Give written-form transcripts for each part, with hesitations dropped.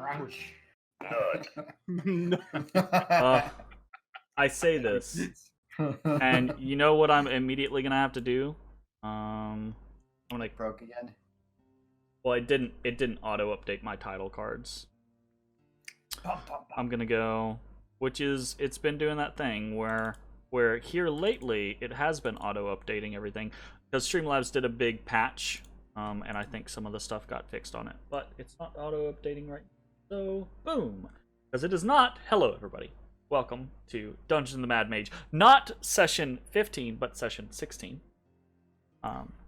Crunch. I say this, and you know what I'm immediately gonna have to do? I'm gonna broke again. Well, it didn't auto update my title cards. I'm gonna go, which is it's been doing that thing where here lately it has been auto updating everything because Streamlabs did a big patch, and I think some of the stuff got fixed on it, but it's not auto updating right now. So boom, because it is not. Hello everybody, welcome to Dungeons the Mad Mage, not session 15 but session 16.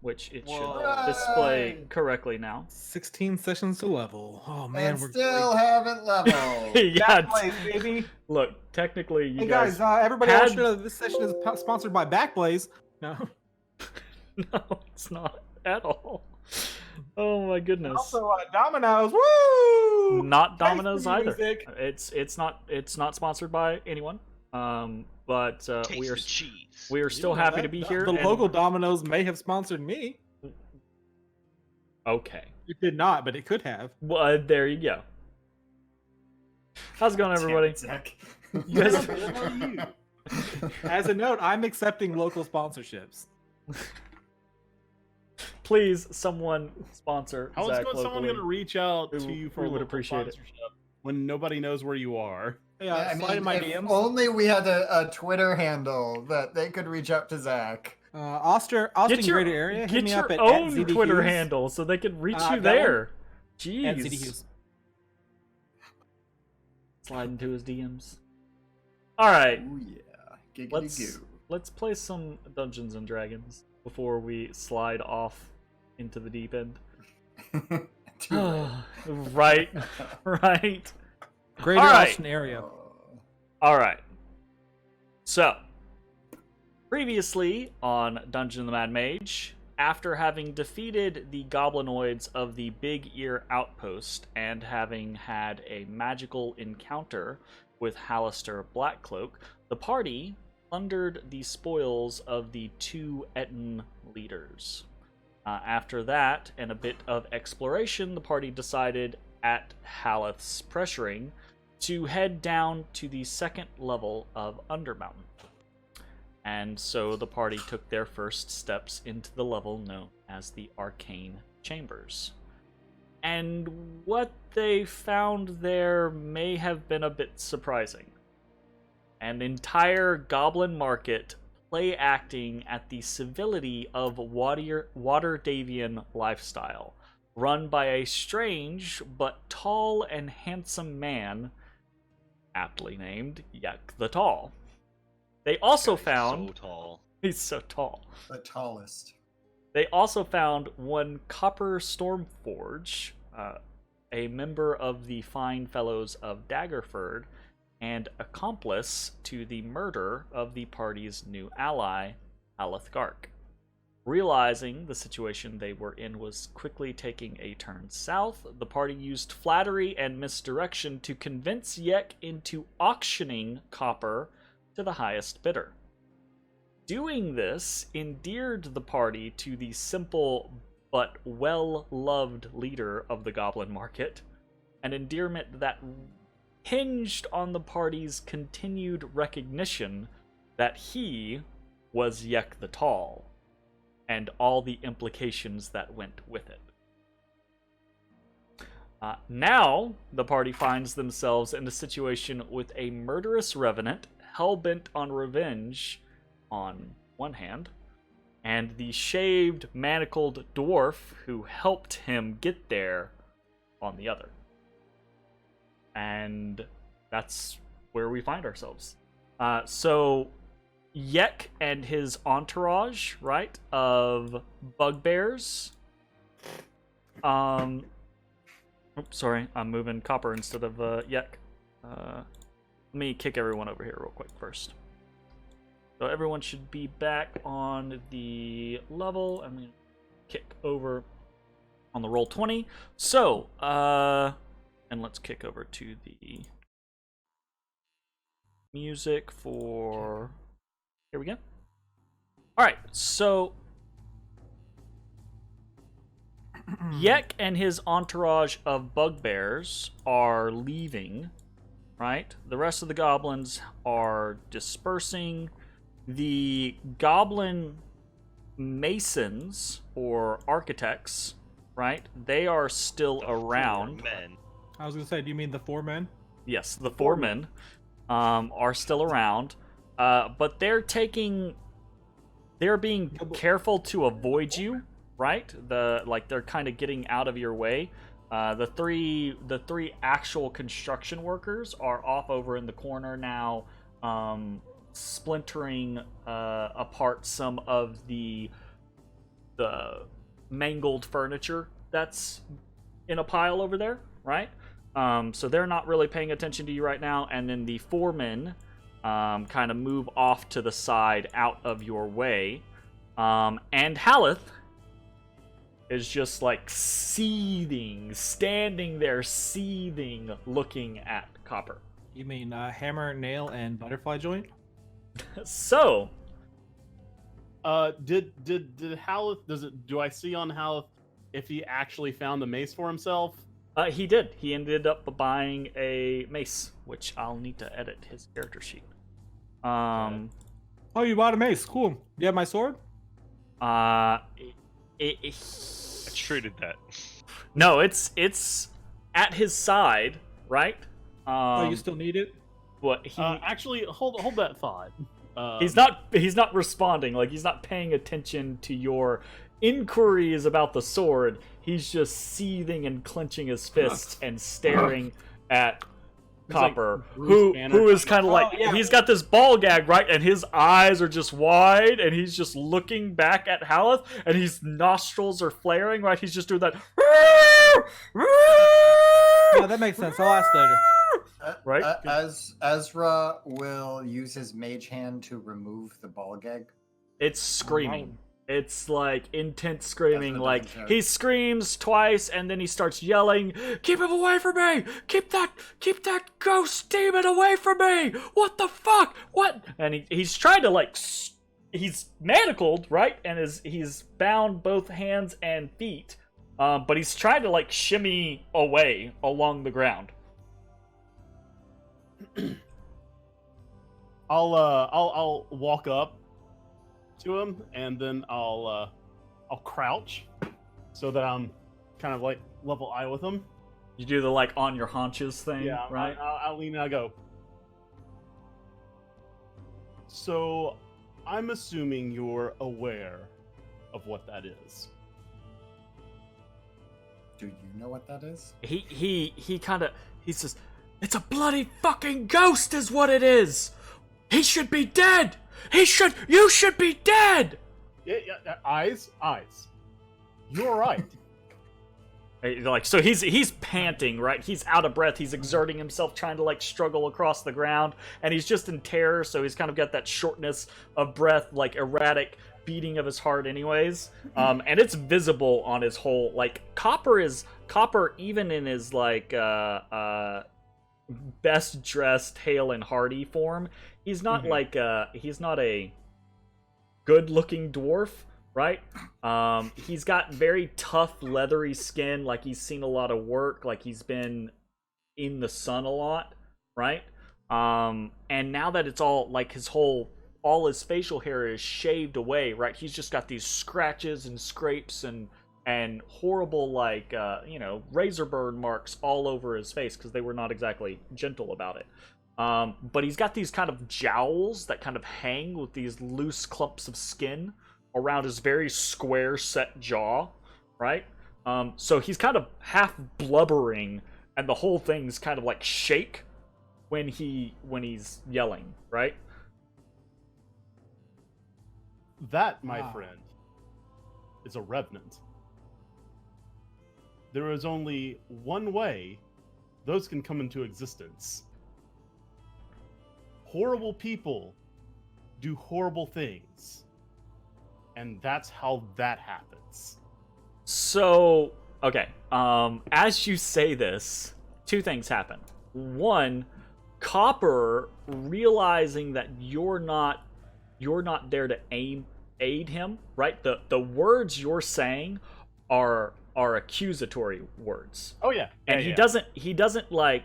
Which it should display correctly now. 16 sessions to level. Oh man, and we're still haven't leveled. Yeah, Backblaze, baby. Look, technically, you hey guys, everybody else should know that this session is sponsored by Backblaze. No, no, it's not at all. Oh my goodness. Also, Domino's. Woo! Not Domino's either. Music. It's not sponsored by anyone. But we are still happy to be here. The local Domino's may have sponsored me. Okay. It did not, but it could have. Well, there you go. How's it going, everybody? You guys... As a note, I'm accepting local sponsorships. Please, someone sponsor. How is someone going to reach out to you for a would appreciate sponsorship when nobody knows where you are? Yeah, I mean, if only we had a Twitter handle that they could reach out to Zach. Austin Greater Area. Get me your up at own ZD Twitter Hughes. handle so they can reach you there. At ZD Jeez. Hughes. Slide into his DMs. All right. Oh yeah. Giggity Let's play some Dungeons and Dragons before we slide off into the deep end. Right. Right. Greater Austin area. All right. So, previously on Dungeon the Mad Mage, after having defeated the goblinoids of the Big Ear Outpost and having had a magical encounter with Halaster Blackcloak, the party plundered the spoils of the two Etten leaders. After that, and a bit of exploration, the party decided, at Haloth's pressuring, to head down to the second level of Undermountain. And so the party took their first steps into the level known as the Arcane Chambers. And what they found there may have been a bit surprising. An entire goblin market play acting at the civility of Waterdeepian lifestyle, run by a strange but tall and handsome man, aptly named Yek the Tall. They also found... so tall. He's so tall. The tallest. They also found one Copper Stormforge, a member of the Fine Fellows of Daggerford, and accomplice to the murder of the party's new ally, Haloth. Realizing the situation they were in was quickly taking a turn south, the party used flattery and misdirection to convince Yek into auctioning copper to the highest bidder. Doing this endeared the party to the simple but well-loved leader of the goblin market, an endearment that hinged on the party's continued recognition that he was Yek the Tall, and all the implications that went with it. Now, the party finds themselves in a situation with a murderous revenant, hell-bent on revenge on one hand, and the shaved, manacled dwarf who helped him get there on the other. And that's where we find ourselves. So Yek and his entourage, right, of bugbears. Oops, sorry, I'm moving Copper instead of Yek. Let me kick everyone over here real quick first. So everyone should be back on the level. I'm going to kick over on the roll 20. So, and let's kick over to the music for... Here we go. Alright, so... Yek and his entourage of bugbears are leaving, right? The rest of the goblins are dispersing. The goblin masons or architects, right? They are still around. Men. I was gonna say, do you mean the 4 men? Yes, the 4 men are still around, but they're being careful to avoid you, right? They're kind of getting out of your way. The three actual construction workers are off over in the corner now, splintering apart some of the mangled furniture that's in a pile over there, right? So they're not really paying attention to you right now. And then the 4 men kind of move off to the side out of your way. And Haloth is just like seething, standing there seething, looking at Copper. You mean hammer, nail, and butterfly joint? So, Did Haloth, do I see on Haloth if he actually found the mace for himself? he did. He ended up buying a mace, which I'll need to edit his character sheet. Oh, you bought a mace. Cool. Do you have my sword? I treated that. No, it's at his side, right? Oh, you still need it? What he Actually, hold that thought. he's not responding. Like, he's not paying attention to your inquiries about the sword. He's just seething and clenching his fists and staring at Copper, like Bruce Banner. who is kind of like, yeah. he's got this ball gag, right? And his eyes are just wide, and he's just looking back at Haloth, and his nostrils are flaring, right? He's just doing that. Yeah, that makes sense. I'll ask later. Right? As Ezra will use his mage hand to remove the ball gag. It's screaming. It's like intense screaming. That's Like, what I'm he screams twice and then he starts yelling, "Keep him away from me! Keep that ghost demon away from me! What the fuck? What?" And he's trying to like, he's manacled, right? And he's bound both hands and feet. But he's trying to like shimmy away along the ground. I'll walk up to him, and then I'll crouch so that I'm kind of like level eye with him. You do the like on your haunches thing, Yeah, right? I'll lean and I go. So, I'm assuming you're aware of what that is. Do you know what that is? He says, "It's a bloody fucking ghost is what it is! He should be dead! You should be dead!" Yeah, eyes. You're right. Like, so he's panting, right? He's out of breath. He's exerting himself, trying to like struggle across the ground, and he's just in terror. So he's kind of got that shortness of breath, like erratic beating of his heart, anyways. And it's visible on his whole. Like, Copper, even in his like best dressed, hale and hearty form, he's not like he's not a good looking dwarf, right? He's got very tough, leathery skin, like he's seen a lot of work, like he's been in the sun a lot, right? And now that it's all like all his facial hair is shaved away, right? He's just got these scratches and scrapes and horrible like razor burn marks all over his face because they were not exactly gentle about it. But he's got these kind of jowls that kind of hang with these loose clumps of skin around his very square set jaw, right? So he's kind of half blubbering, and the whole thing's kind of like shake when he's yelling, right? That, my friend, is a revenant. There is only one way those can come into existence. Horrible people do horrible things. And that's how that happens. So, okay. As you say this, two things happen. One, Copper, realizing that you're not there to aid him, right? The words you're saying are are accusatory words. Oh yeah. And Yeah, he doesn't like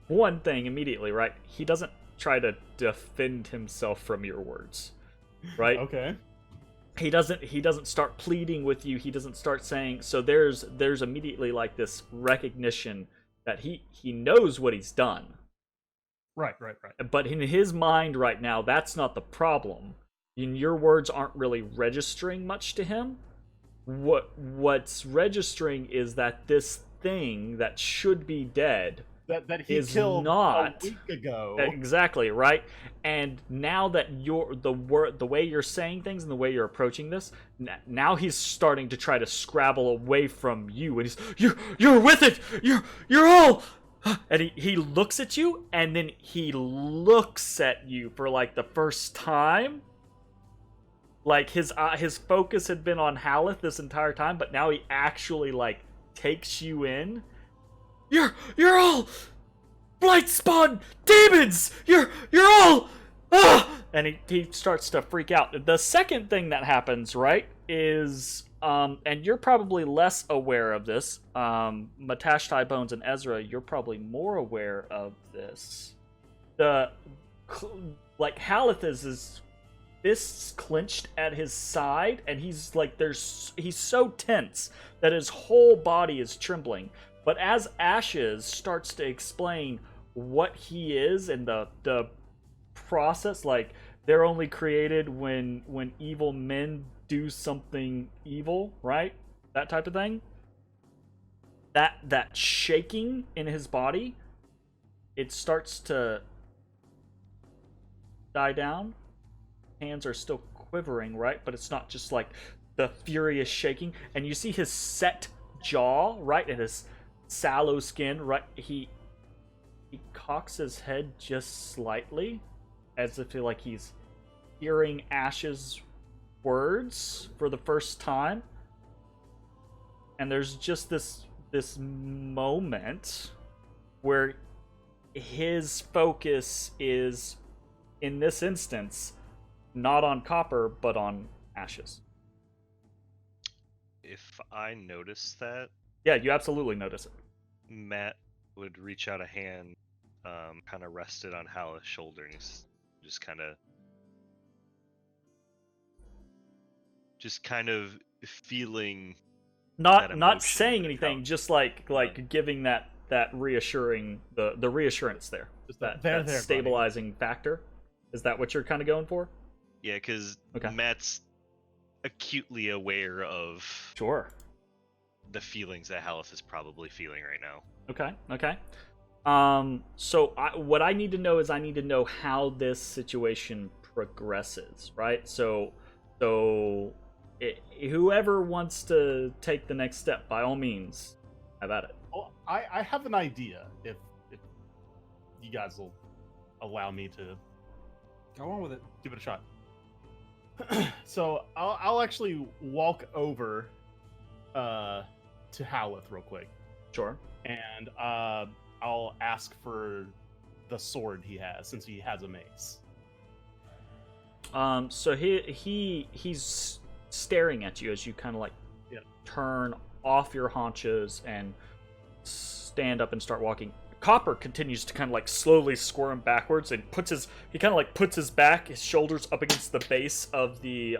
one thing immediately, right? He doesn't try to defend himself from your words, right? Okay. He doesn't start pleading with you. He doesn't start saying, so there's immediately like this recognition that he knows what he's done. Right. But in his mind right now, that's not the problem. And your words aren't really registering much to him. What's registering is that this thing that should be dead That he is killed not a week ago. exactly right. And now that the way you're saying things and the way you're approaching this, now he's starting to try to scrabble away from you, and you're with it. You're all. And he looks at you, and then he looks at you for like the first time. Like his focus had been on Haloth this entire time, but now he actually like takes you in. You're all Blightspawn demons. You're all and he starts to freak out. The second thing that happens, right, is and you're probably less aware of this. Matashtai, Bones, and Ezrah, you're probably more aware of this. Like Haloth is his fists clenched at his side, and he's so tense that his whole body is trembling. But as Ashes starts to explain what he is and the process, like they're only created when evil men do something evil, right? That type of thing. That shaking in his body, it starts to die down. Hands are still quivering, right? But it's not just like the furious shaking. And you see his set jaw, right? And his sallow skin, right? He cocks his head just slightly, as if like he's hearing Ash's words for the first time. And there's just this moment where his focus is, in this instance, not on Copper, but on Ashes. If I notice that, yeah, you absolutely notice it. Matt would reach out a hand, kind of rested on Hala's shoulder, and he's just kind of feeling, not saying that anything, just like giving that reassuring the reassurance there. Just that stabilizing factor. Is that what you're kind of going for? Yeah, because Okay. Matt's acutely aware of Sure. the feelings that Haloth is probably feeling right now. Okay. So what I need to know is I need to know how this situation progresses, right? So whoever wants to take the next step, by all means, have at it. Well, I have an idea. If you guys will allow me to Go on with it. give it a shot. So I'll actually walk over to Haloth real quick, Sure. and I'll ask for the sword he has, since he has a mace. So he's staring at you as you kind of like turn off your haunches and stand up and start walking. Copper continues to kind of like slowly squirm backwards and puts his shoulders up against the base of the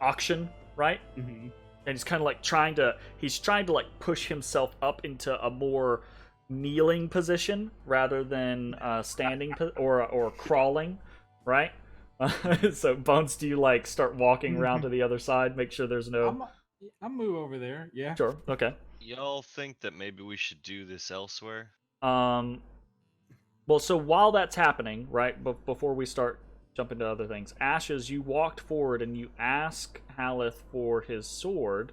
auction, right? Mm-hmm. And he's kind of like trying to like push himself up into a more kneeling position rather than standing or crawling, right? So Bones, do you like start walking around to the other side, make sure there's no I'll move over there. Yeah. Sure. Okay. Y'all think that maybe we should do this elsewhere? Well, so while that's happening, right, before we start jumping to other things, Ashes, you walked forward and you ask Haloth for his sword,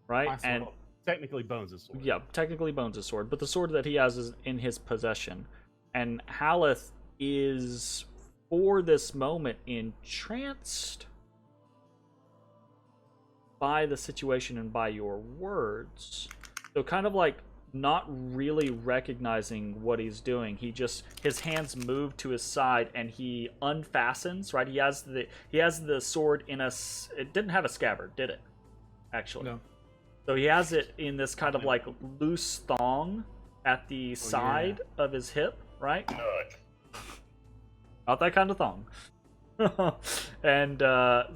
right? My sword. And Technically Bones' sword. yeah, technically Bones' sword, but the sword that he has is in his possession. And Haloth is, for this moment, entranced by the situation and by your words. So kind of like not really recognizing what he's doing. His hands move to his side and he unfastens, right? He has the sword in it didn't have a scabbard, did it? Actually. No. So he has it in this kind of like loose thong at the side of his hip, right? Not that kind of thong. And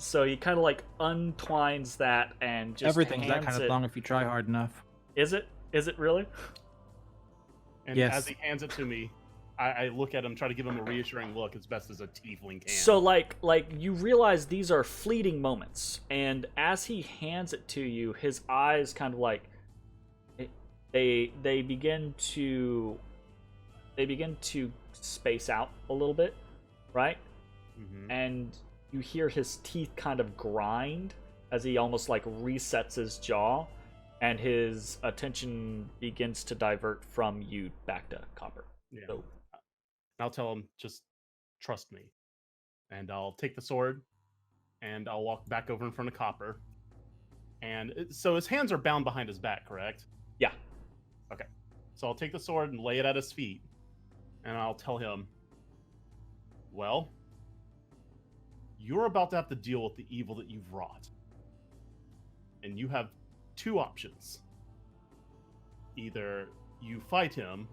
so he kind of like untwines that and just Everything's that hands kind of it. thong if you try hard enough. Is it really? And Yes. as he hands it to me, I look at him, try to give him a reassuring look as best as a tiefling can. So like you realize these are fleeting moments, and as he hands it to you, his eyes kind of like they begin to space out a little bit, right? Mhm. And you hear his teeth kind of grind as he almost like resets his jaw, and his attention begins to divert from you back to Copper. Yeah. So, I'll tell him, just trust me. And I'll take the sword, and I'll walk back over in front of Copper. And so his hands are bound behind his back, correct? yeah. Okay. So I'll take the sword and lay it at his feet, and I'll tell him, well, you're about to have to deal with the evil that you've wrought. And you have two options. Either you fight him,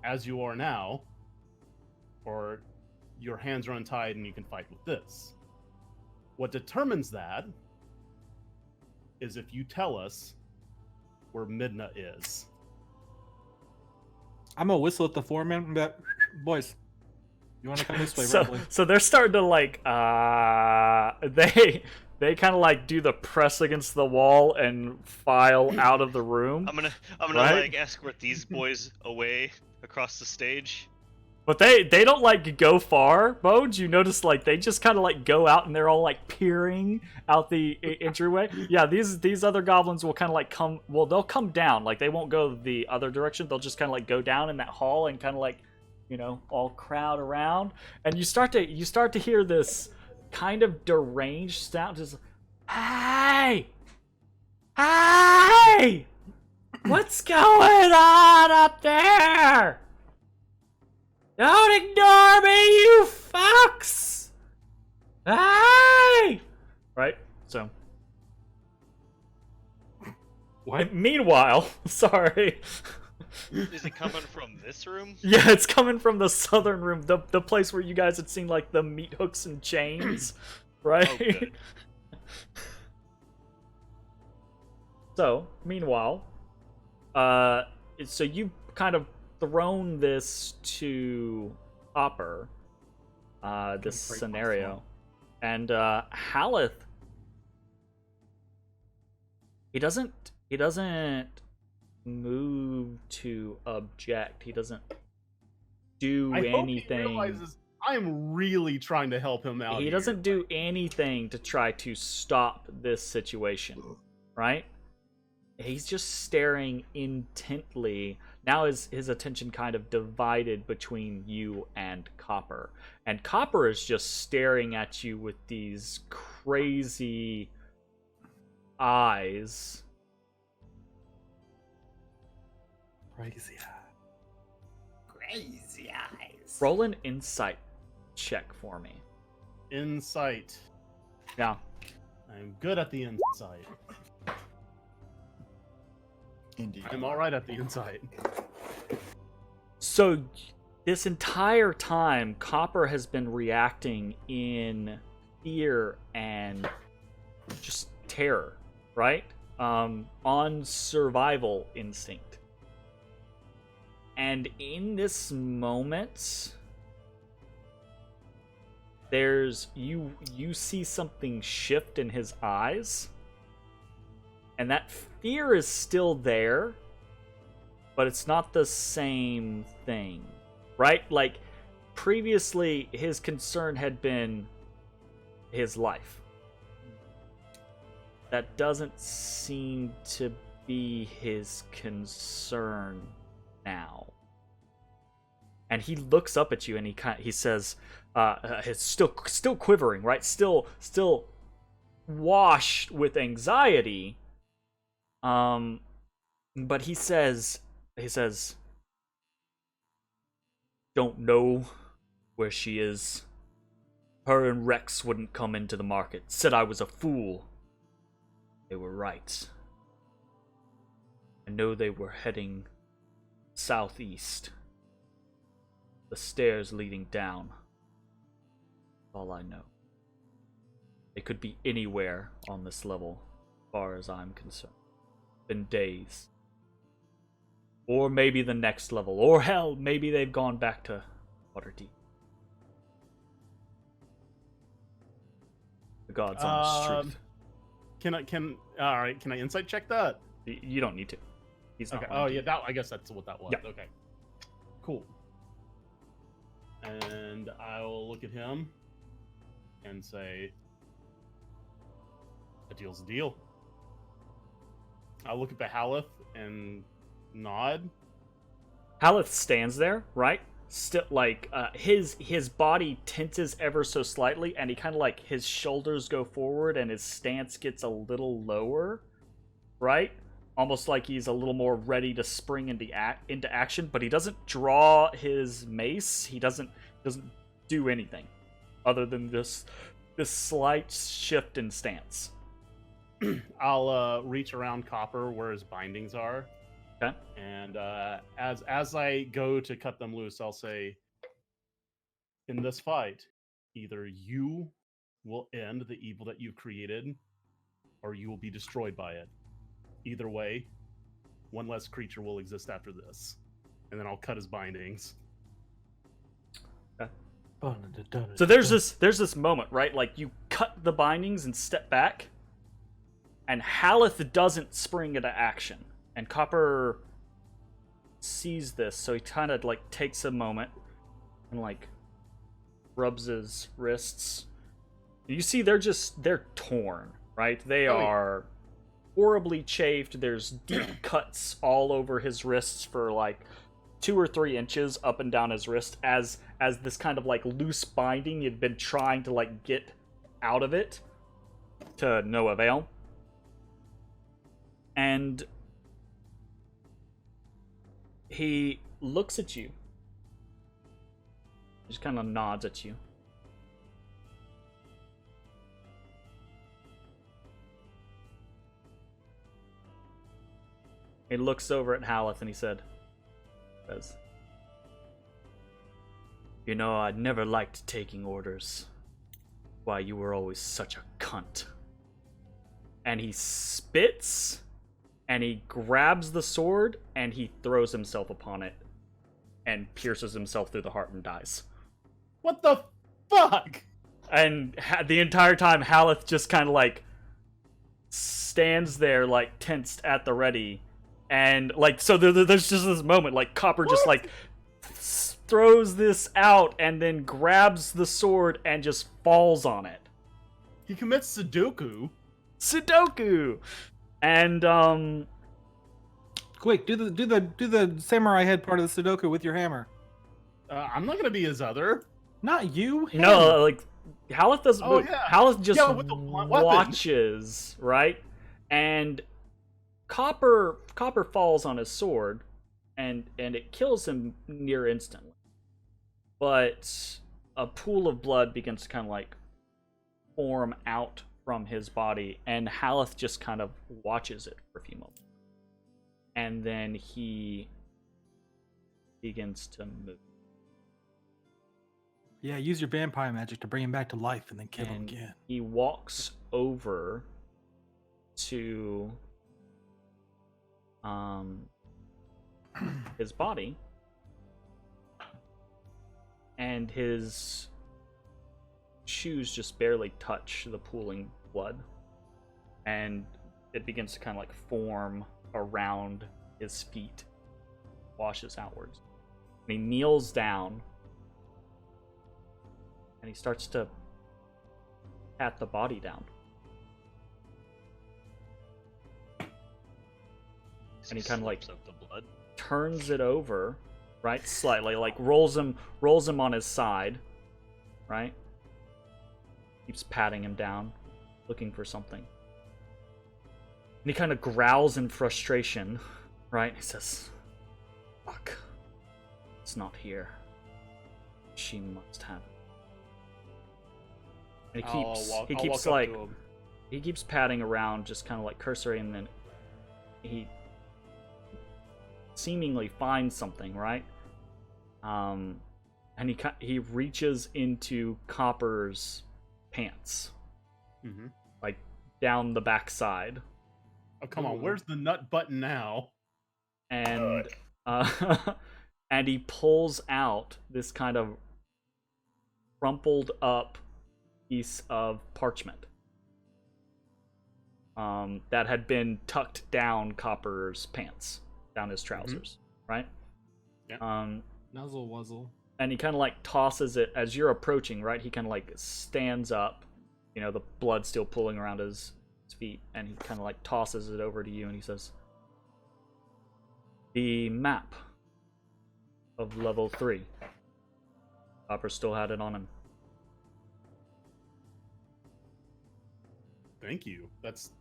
as you are now, or your hands are untied and you can fight with this. What determines that is if you tell us where Midna is. I'm gonna whistle at the foreman and be like, boys, you want to come this way, roughly? So they're starting to like they kind of like do the press against the wall and file out of the room. I'm gonna Right? like escort these boys away across the stage. But they don't like go far, Bones. You notice like they just kind of like go out and they're all like peering out the entryway. Yeah, these other goblins will kind of like come. Well, they'll come down. Like they won't go the other direction. They'll just kind of like go down in that hall and kind of like, you know, all crowd around. And you start to hear this kind of deranged sound. Just hey, hey, what's going on up there? Don't ignore me, you fucks! Hey! Right? So. What? Meanwhile, sorry. Is it coming from this room? Yeah, it's coming from the southern room, the place where you guys had seen, like, the meat hooks and chains. Right? Oh, good. So, meanwhile, so you kind of thrown this to Copper, this break my scenario, phone. and Haloth, he doesn't move to object. He doesn't do I hope anything. he realizes I am really trying to help him out. He here. doesn't do anything to try to stop this situation, right? He's just staring intently. Now his attention kind of divided between you and Copper. And Copper is just staring at you with these crazy eyes. Crazy. Crazy eyes. Roll an insight check for me. Insight. Yeah. I'm good at the insight. Indeed. I'm all right at the insight. So this entire time, Copper has been reacting in fear and just terror, right? On survival instinct. And in this moment, there's you see something shift in his eyes. And that fear is still there, but it's not the same thing, right? Like, previously, his concern had been his life. That doesn't seem to be his concern now. And he looks up at you and he says, it's still quivering, right? Still washed with anxiety. But he says, he says, "Don't know where she is. Her and Rex wouldn't come into the market. Said I was a fool. They were right. I know they were heading southeast. The stairs leading down. All I know. They could be anywhere on this level, as far as I'm concerned. Been days. Or maybe the next level. Or hell, maybe they've gone back to Waterdeep. The God's honest truth. All right, can I insight check that? You don't need to. He's not Okay. lying Oh to yeah, you. I guess that's what that was. Yeah. Okay. Cool. And I'll look at him and say, "A deal's a deal." I'll look at the Haloth and nod. Haloth stands there, right? Still, like, his body tenses ever so slightly, and he kind of like his shoulders go forward, and his stance gets a little lower, right? Almost like he's a little more ready to spring into action, but he doesn't draw his mace. He doesn't do anything other than this slight shift in stance. I'll reach around Copper where his bindings are. Okay. And as I go to cut them loose, I'll say, "In this fight, either you will end the evil that you've created, or you will be destroyed by it. Either way, one less creature will exist after this." And then I'll cut his bindings. So there's this moment, right? Like, you cut the bindings and step back, and Haloth doesn't spring into action. And Copper sees this, so he kind of like takes a moment and like rubs his wrists. You see they're torn, right? They are horribly chafed. There's deep cuts all over his wrists for like 2 or 3 inches up and down his wrist as this kind of like loose binding you'd been trying to like get out of it to no avail. And he looks at you. Just kind of nods at you. He looks over at Haloth and he says, "You know, I never liked taking orders. Why, you were always such a cunt." And he spits, and he grabs the sword, and he throws himself upon it, and pierces himself through the heart and dies. What the fuck? And the entire time, Haloth just kind of like stands there, like tensed at the ready, and like so. There's just this moment, like Copper just like throws this out, and then grabs the sword and just falls on it. He commits Sudoku. And Quick, do the samurai head part of the Sudoku with your hammer. I'm not gonna be his other. Not you. Him. no, like Haloth doesn't Oh, move. yeah. Haloth just Yeah, with the weapon. watches, right? And Copper falls on his sword, and it kills him near instantly. But a pool of blood begins to kind of like form out from his body, and Haloth just kind of watches it for a few moments. And then he begins to move. Yeah, use your vampire magic to bring him back to life and then kill him And again. he walks over to his body, and his shoes just barely touch the pooling blood, and it begins to kind of like form around his feet, washes outwards, and he kneels down and he starts to pat the body down. And he kind of like Slurps up the blood. turns it over, right, slightly, like rolls him on his side, right? Keeps patting him down, looking for something. And he kind of growls in frustration, right? He says, Fuck. It's not here. She must have it. And he keeps like he keeps patting around, just kind of like cursory, and then he seemingly finds something, right? And he reaches into Copper's pants, like down the backside. Oh, come on, where's the nut button now? And and he pulls out this kind of crumpled up piece of parchment that had been tucked down Copper's pants, down his trousers, right? Yeah. Nuzzle wuzzle. And he kind of like tosses it as you're approaching, right? He kind of like stands up, you know, the blood still pooling around his feet, and he kind of like tosses it over to you, and he says, "The map of level 3. Copper still had it on him." Thank you. This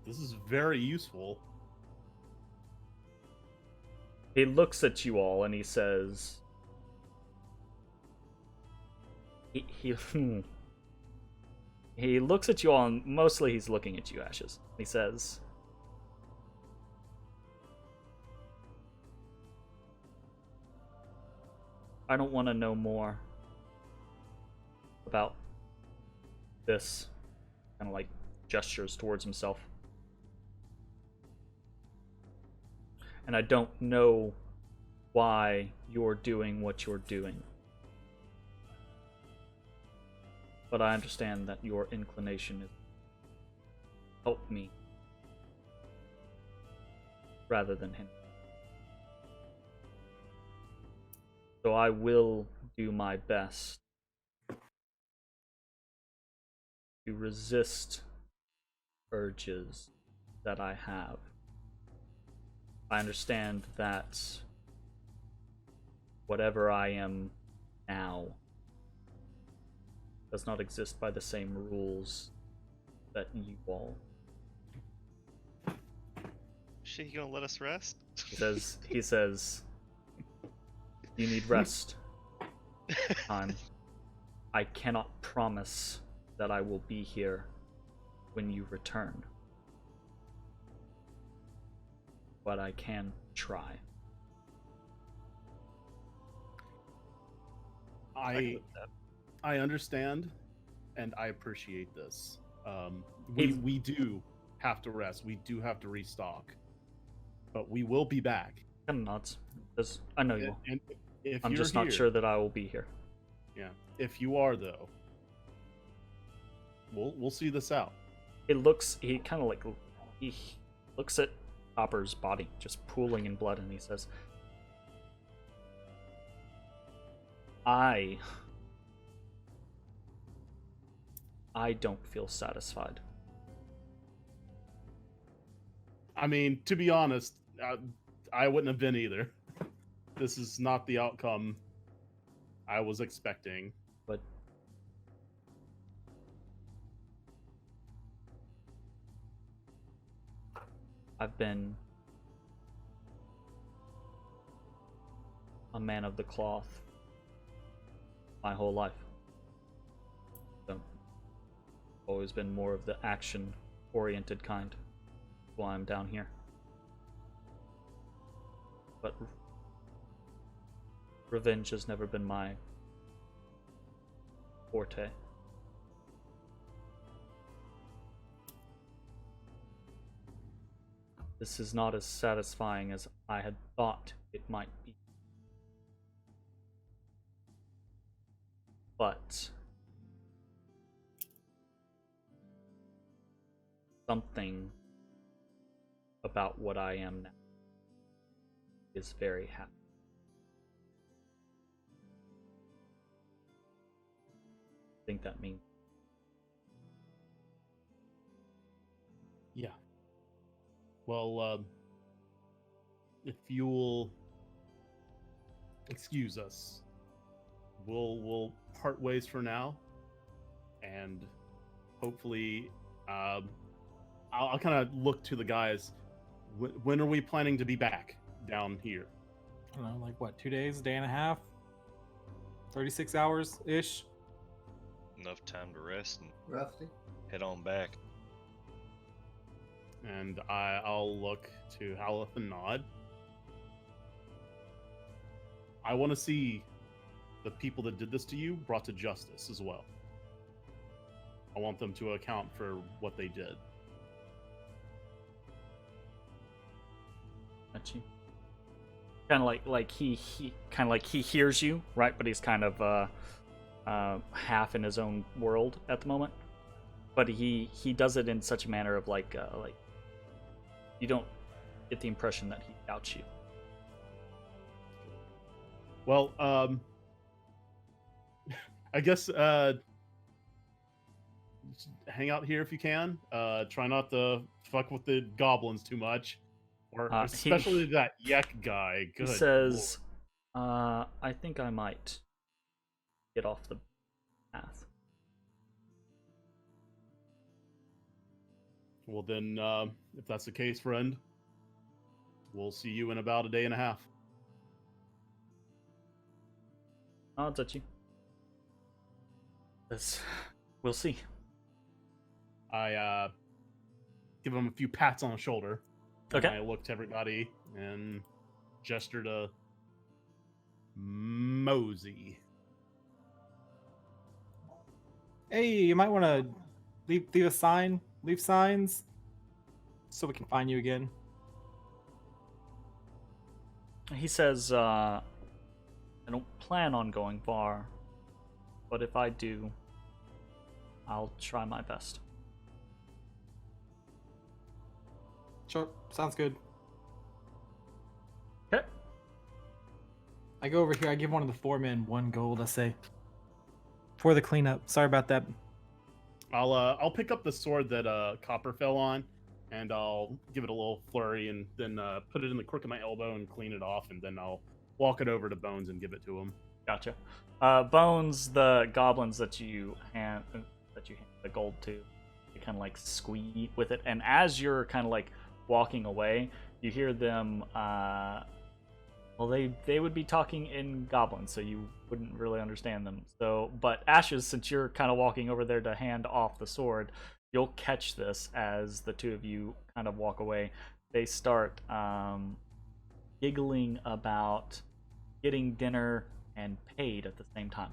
is very useful. He looks at you all and he says, he looks at you all, and mostly he's looking at you, Ashes. He says, "I don't want to know more about this." Kind of like gestures towards himself. "And I don't know why you're doing what you're doing. But I understand that your inclination is help me rather than him. So I will do my best to resist urges that I have. I understand that whatever I am now does not exist by the same rules that you all." Shit, you gonna let us rest? He says, "You need rest. I cannot promise that I will be here when you return. But I can try." I understand, and I appreciate this. We do have to rest. We do have to restock, but we will be back. Kind of nods. Because I know you will. And if I'm you're just not here- sure that I will be here. Yeah, if you are though, we'll see this out. He kind of like he looks at Copper's body just pooling in blood, and he says, I don't feel satisfied. I mean, to be honest, I wouldn't have been either. This is not the outcome I was expecting. But I've been a man of the cloth my whole life. So, always been more of the action-oriented kind. That's why I'm down here. But revenge has never been my forte. This is not as satisfying as I had thought it might be. But something about what I am now is very happy. I think that means. Yeah. Well, if you'll excuse us, we'll part ways for now, and hopefully, I'll kind of look to the guys. When are we planning to be back? down here? I don't know, like what, 2 days, day and a half, 36 hours ish. Enough time to rest and Roughly. head on back. And I'll look to Haloth and nod. I want to see the people that did this to you brought to justice as well. I want them to account for what they did. At you. Kind of like he kind of like he hears you, right? But he's kind of half in his own world at the moment. But he does it in such a manner of like you don't get the impression that he doubts you. Well, I guess hang out here if you can. Try not to fuck with the goblins too much, or especially that Yek guy. Good He says, "I think I might get off the path." Well, then, if that's the case, friend, we'll see you in about a day and a half. I'll touch you. We'll see. I give him a few pats on the shoulder. Okay. And I look to everybody and gesture to Mosey. Hey, you might want to leave a sign, leave signs, so we can find you again. He says, "I don't plan on going far, but if I do, I'll try my best." Sure, sounds good. Okay. I go over here, I give one of the 4 men 1 gold, I say. For the cleanup. Sorry about that. I'll pick up the sword that Copper fell on, and I'll give it a little flurry, and then put it in the crook of my elbow and clean it off, and then I'll walk it over to Bones and give it to him. Gotcha. Bones, the goblins that you hand the gold to, you kind of like squeeze with it, and as you're kind of like walking away, you hear them. Well, they would be talking in Goblin, so you wouldn't really understand them. So, but Ashes, since you're kind of walking over there to hand off the sword, you'll catch this as the two of you kind of walk away. They start giggling about getting dinner and paid at the same time.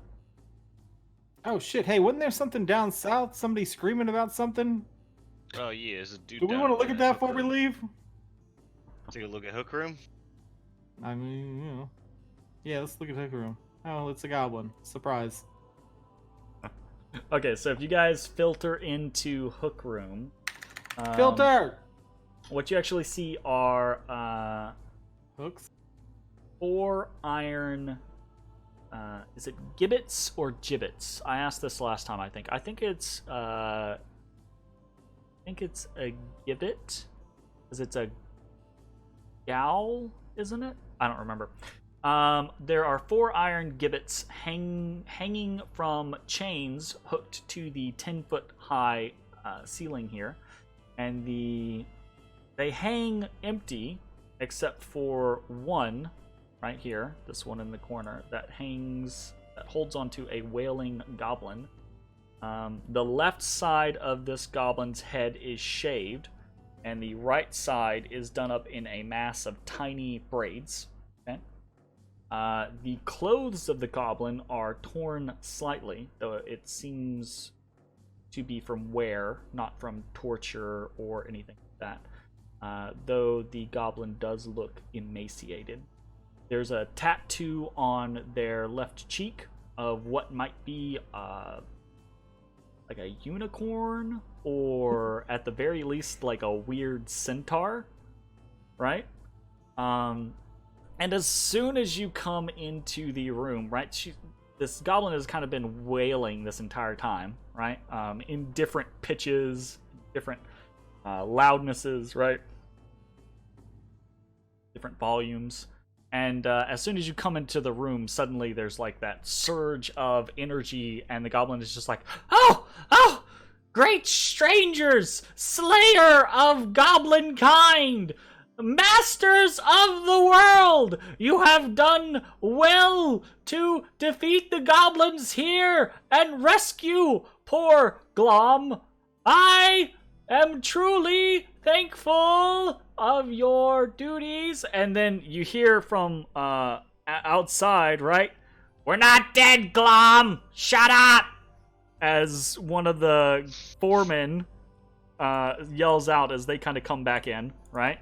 Oh shit, hey, wasn't there something down south? Somebody screaming about something? Oh yeah, there's a dude. Do we down want to in look the at that hook before we room. leave? Take a look at Hook Room. I mean, you know. Yeah, let's look at Hook Room. Oh, it's a goblin. Surprise. Okay, so if you guys filter into Hook Room, Filter! what you actually see are Hooks? 4 iron. Is it gibbets or gibbets? I asked this last time. I think it's a gibbet, because it's a gowl, isn't it? I don't remember. There are 4 iron gibbets hanging from chains hooked to the 10-foot high ceiling here, and they hang empty except for one right here, this one in the corner that holds onto a wailing goblin. The left side of this goblin's head is shaved, and the right side is done up in a mass of tiny braids. Okay. The clothes of the goblin are torn slightly, though it seems to be from wear, not from torture or anything like that. Though the goblin does look emaciated. There's a tattoo on their left cheek of what might be like a unicorn, or at the very least like a weird centaur, right? And as soon as you come into the room, right, this goblin has kind of been wailing this entire time, right? In different pitches, different loudnesses, right? Different volumes. And as soon as you come into the room, suddenly there's like that surge of energy, and the goblin is just like, "Oh! Great strangers! Slayer of goblin kind! Masters of the world, you have done well to defeat the goblins here and rescue poor Glom. I am truly thankful of your duties. And then you hear from outside, right? We're not dead, Glom! Shut up! As one of the foremen yells out as they kind of come back in, right?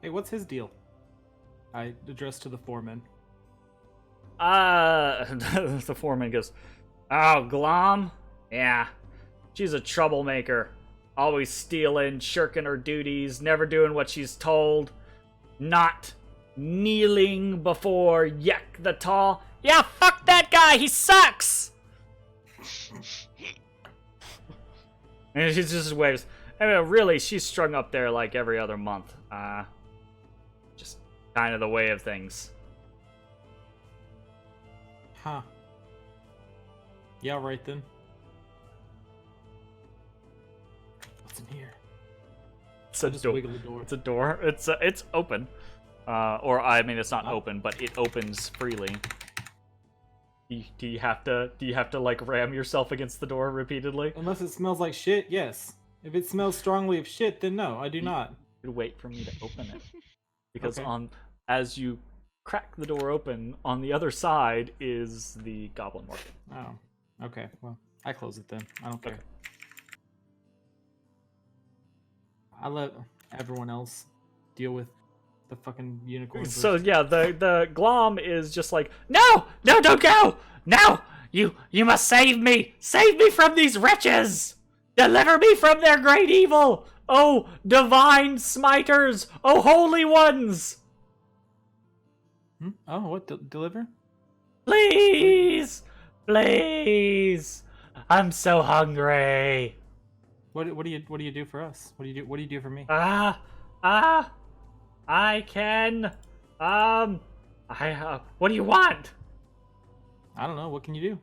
Hey, what's his deal? I address to the foreman. The foreman goes, oh, Glom? Yeah. She's a troublemaker. Always stealing, shirking her duties, never doing what she's told. Not kneeling before Yek the Tall. Yeah, fuck that guy, he sucks! And she just waves. I mean, really, she's strung up there like every other month. Just kind of the way of things. Huh. Yeah, right then. What's in here? It's a Just door. wiggle the door. It's a door. It's open. Or I mean, it's not open, but it opens freely. Do you have to like ram yourself against the door repeatedly? Unless it smells like shit, yes. If it smells strongly of shit, then no, I do not. You wait for me to open it, because Okay. as you crack the door open, on the other side is the goblin market. Oh, okay. Well, I close it then. I don't care. Okay. I let everyone else deal with the fucking unicorns. So yeah, the Glom is just like, no, don't go, no, you must save me from these wretches, deliver me from their great evil, oh divine smiters, oh holy ones, Oh, what? Deliver? please, I'm so hungry. What do you do for us? What do you do for me? I can, what do you want? I don't know. What can you do?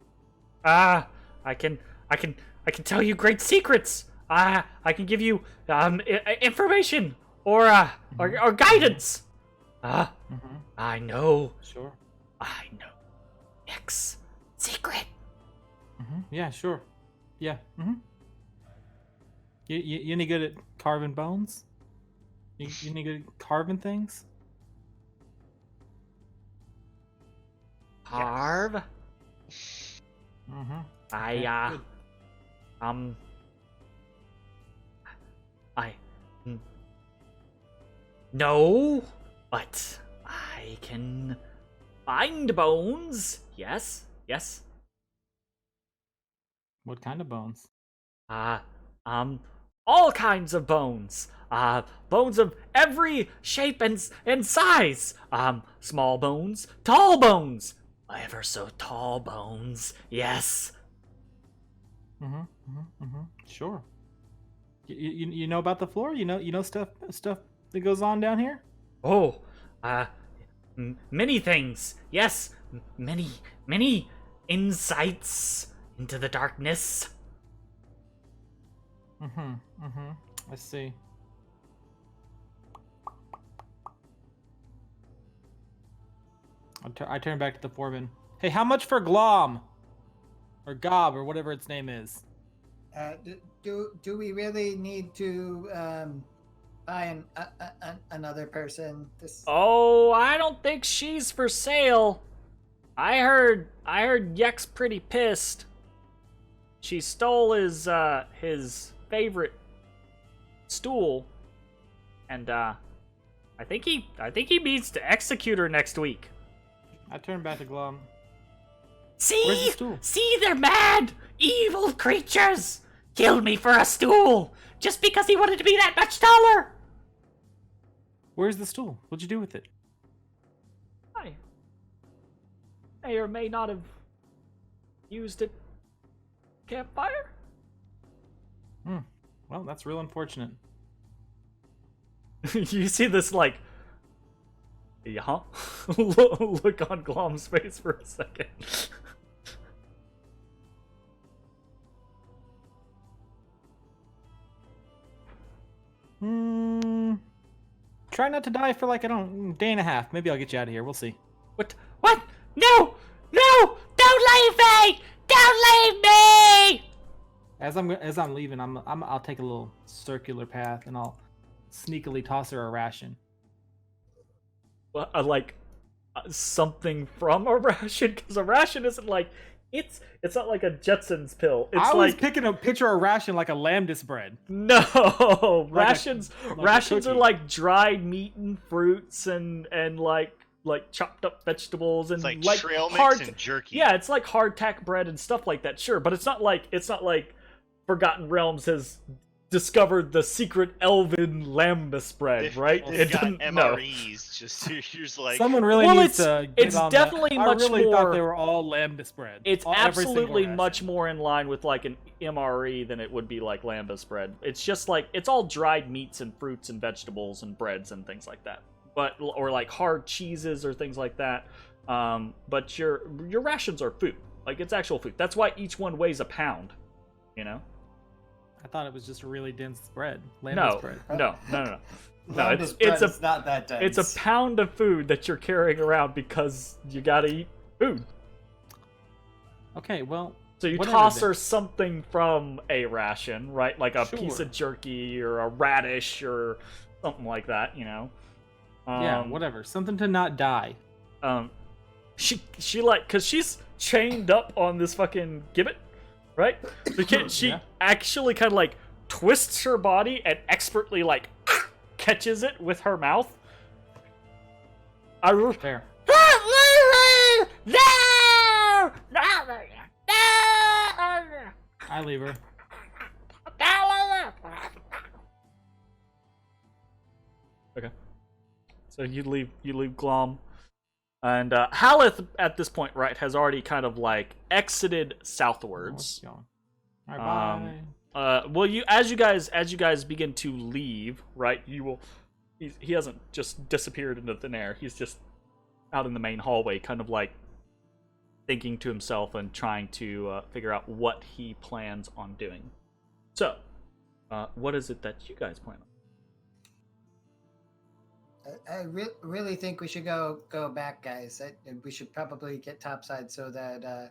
I can tell you great secrets. I can give you information or guidance. I know Sure. X secret. Yeah, sure. Yeah. You any good at carving bones? You any good at carving things? Carve. Mm-hmm. I no, but I can find bones. Yes. What kind of bones? All kinds of bones. Bones of every shape and size. Small bones, tall bones, ever so tall bones. Yes. Sure. You know about the floor? You know stuff that goes on down here? Oh, many things. Yes, many insights into the darkness. I see. I turn back to the foreman. Hey, how much for Glom? Or Gob, or whatever its name is. Do we really need to buy another person? Oh, I don't think she's for sale. I heard Yek's pretty pissed. She stole his favorite stool, and I think he means to execute her next week. I turn back to Glom. See? Where's the stool? See, they're mad, evil creatures. Killed me for a stool just because he wanted to be that much taller. Where's the stool? What'd you do with it? I may or may not have used it. Campfire? Well, that's real unfortunate. You see this, like, yeah, look on Glom's face for a second. Try not to die for like, day and a half. Maybe I'll get you out of here. We'll see. What? No! No! Don't leave me! Don't leave me! As I'm leaving, I'll take a little circular path and I'll sneakily toss her a ration. Well, something from a ration, because a ration isn't like it's not like a Jetsons pill. It's I was like picking a picture of ration like a lambdas bread. no Like rations. a Rations are cookie. like dried meat and fruits and like chopped up vegetables and It's like trail mix hard. and jerky. Yeah, it's like hardtack bread and stuff like that. Sure, but it's not like Forgotten Realms has discovered the secret elven lambus bread, right? They've got doesn't- no. MREs. Just you're just like Someone really Well, needs to get it's on definitely that. much I really more- thought they were all lambdas bread. It's Every single absolutely ration. much more in line with like an MRE than it would be like lambus bread. It's just like it's all dried meats and fruits and vegetables and breads and things like that. But or like hard cheeses or things like that. But your rations are food. Like it's actual food. That's why each one weighs a pound. You know? I thought it was just really dense bread. Lambdas No, bread. no. No, Lambda's it's bread a is not that dense. it's a pound of food that you're carrying around because you gotta eat food. Okay, well, So you whatever toss then. her something from a ration, right? Like a piece Sure. of jerky or a radish or something like that, you know? Yeah, whatever. Something to not die. She like, cause she's chained up on this fucking gibbet, right? She Yeah. actually kind of like twists her body and expertly like catches it with her mouth. Fair. I leave her. Okay. So you leave Glom. And Haloth at this point, right, has already kind of like exited southwards. All right, bye. Well, as you guys begin to leave, right, he hasn't just disappeared into thin air. He's just out in the main hallway, kind of like thinking to himself and trying to figure out what he plans on doing. So, what is it that you guys plan on? I really think we should go back, guys. And we should probably get topside so that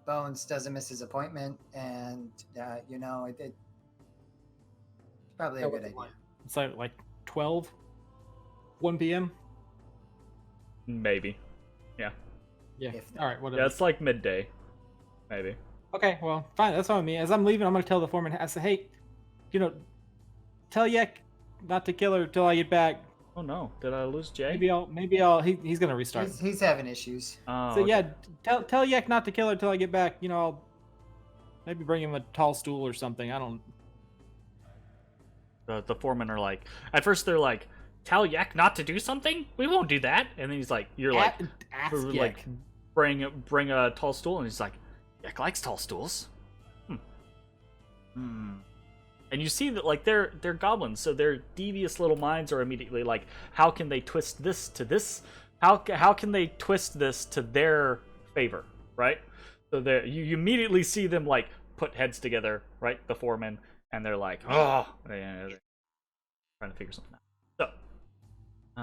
Bones doesn't miss his appointment, and it's probably a good idea. It's like 12, 1 p.m. Maybe. Yeah. If All right. Whatever. Yeah, it's like midday. Maybe. Okay. Well, fine. That's fine with me. As I'm leaving, I'm gonna tell the foreman. I say, hey, tell Yek not to kill her till I get back. Oh no! Did I lose Jay? Maybe I'll. He's gonna restart. He's having issues. Oh, So okay. yeah, tell Yek not to kill her till I get back. I'll maybe bring him a tall stool or something. I don't. The foremen are like, at first they're like, tell Yak not to do something? We won't do that. And then he's like, you're like, Ask like Yek. bring a tall stool, and he's like, Yak likes tall stools. And you see that like they're goblins, so their devious little minds are immediately like, how can they twist this to this? How can they twist this to their favor, right? So you immediately see them like put heads together, right? The foremen, and they're like, oh, they're trying to figure something out. So.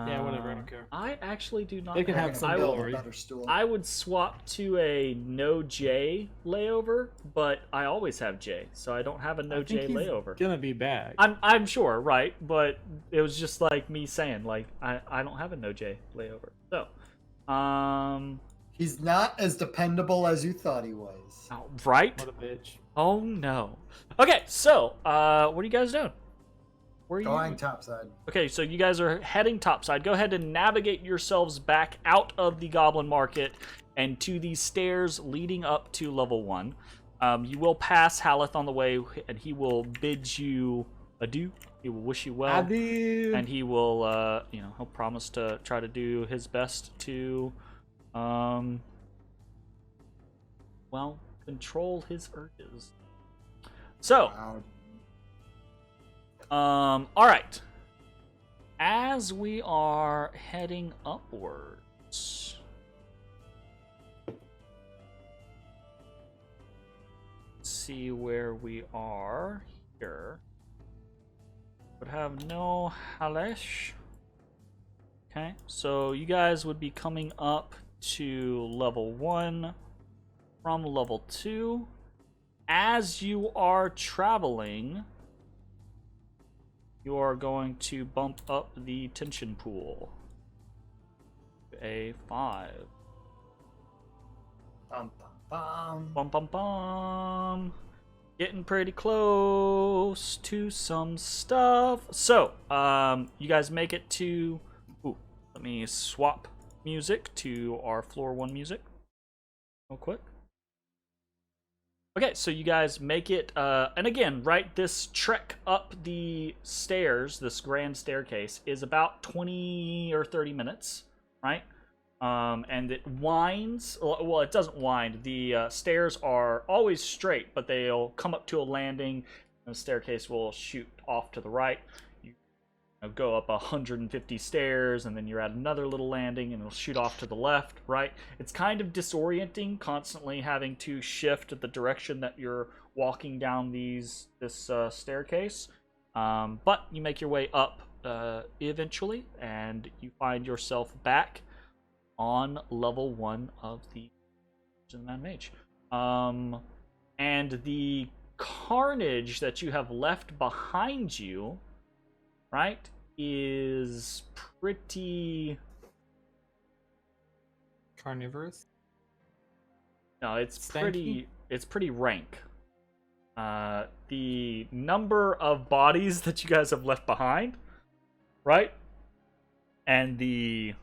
Yeah, whatever. I don't care. I actually do not. They can We're have gonna some build glory. a better stool. I would swap to a no J layover, but I always have J, so I don't have a no I think J he's layover. Gonna be back. I'm sure, right? But it was just like me saying, like I don't have a no J layover. So, He's not as dependable as you thought he was. right? What a bitch. Oh no. Okay, so what are you guys doing? Where are you Going topside. Okay, so you guys are heading topside. Go ahead and navigate yourselves back out of the Goblin Market and to the stairs leading up to level 1. You will pass Haloth on the way, and he will bid you adieu. He will wish you well. Adieu. And he will, he'll promise to try to do his best to, control his urges. So, Wow. all right. As we are heading upwards, let's see where we are here. would have no Halash. Okay, so you guys would be coming up to level 1 from level 2. As you are traveling, you are going to bump up the tension pool to a 5. Bum, bum, bum. Bum bum bum. Getting pretty close to some stuff. So, you guys make it to... Ooh, let me swap music to our floor 1 music real quick. Okay, so you guys make it, and again, right, this trek up the stairs, this grand staircase, is about 20 or 30 minutes, right? And it winds, well, it doesn't wind. The stairs are always straight, but they'll come up to a landing, and the staircase will shoot off to the right. You go up 150 stairs, and then you're at another little landing, and it'll shoot off to the left, right? It's kind of disorienting, constantly having to shift the direction that you're walking down this staircase. But you make your way up eventually, and you find yourself back on level 1 of the Mad Mage. And the carnage that you have left behind you, right, is pretty... Carnivorous? No, it's Stanky? pretty rank. The number of bodies that you guys have left behind, right, and the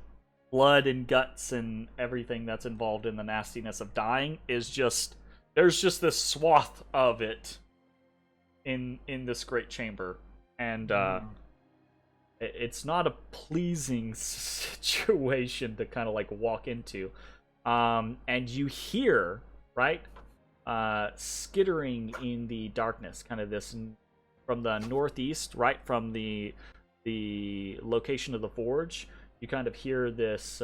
blood and guts and everything that's involved in the nastiness of dying is just... There's just this swath of it in this great chamber, and it's not a pleasing situation to kind of like walk into. And you hear, right, skittering in the darkness, kind of this from the northeast, right from the location of the forge. You kind of hear this,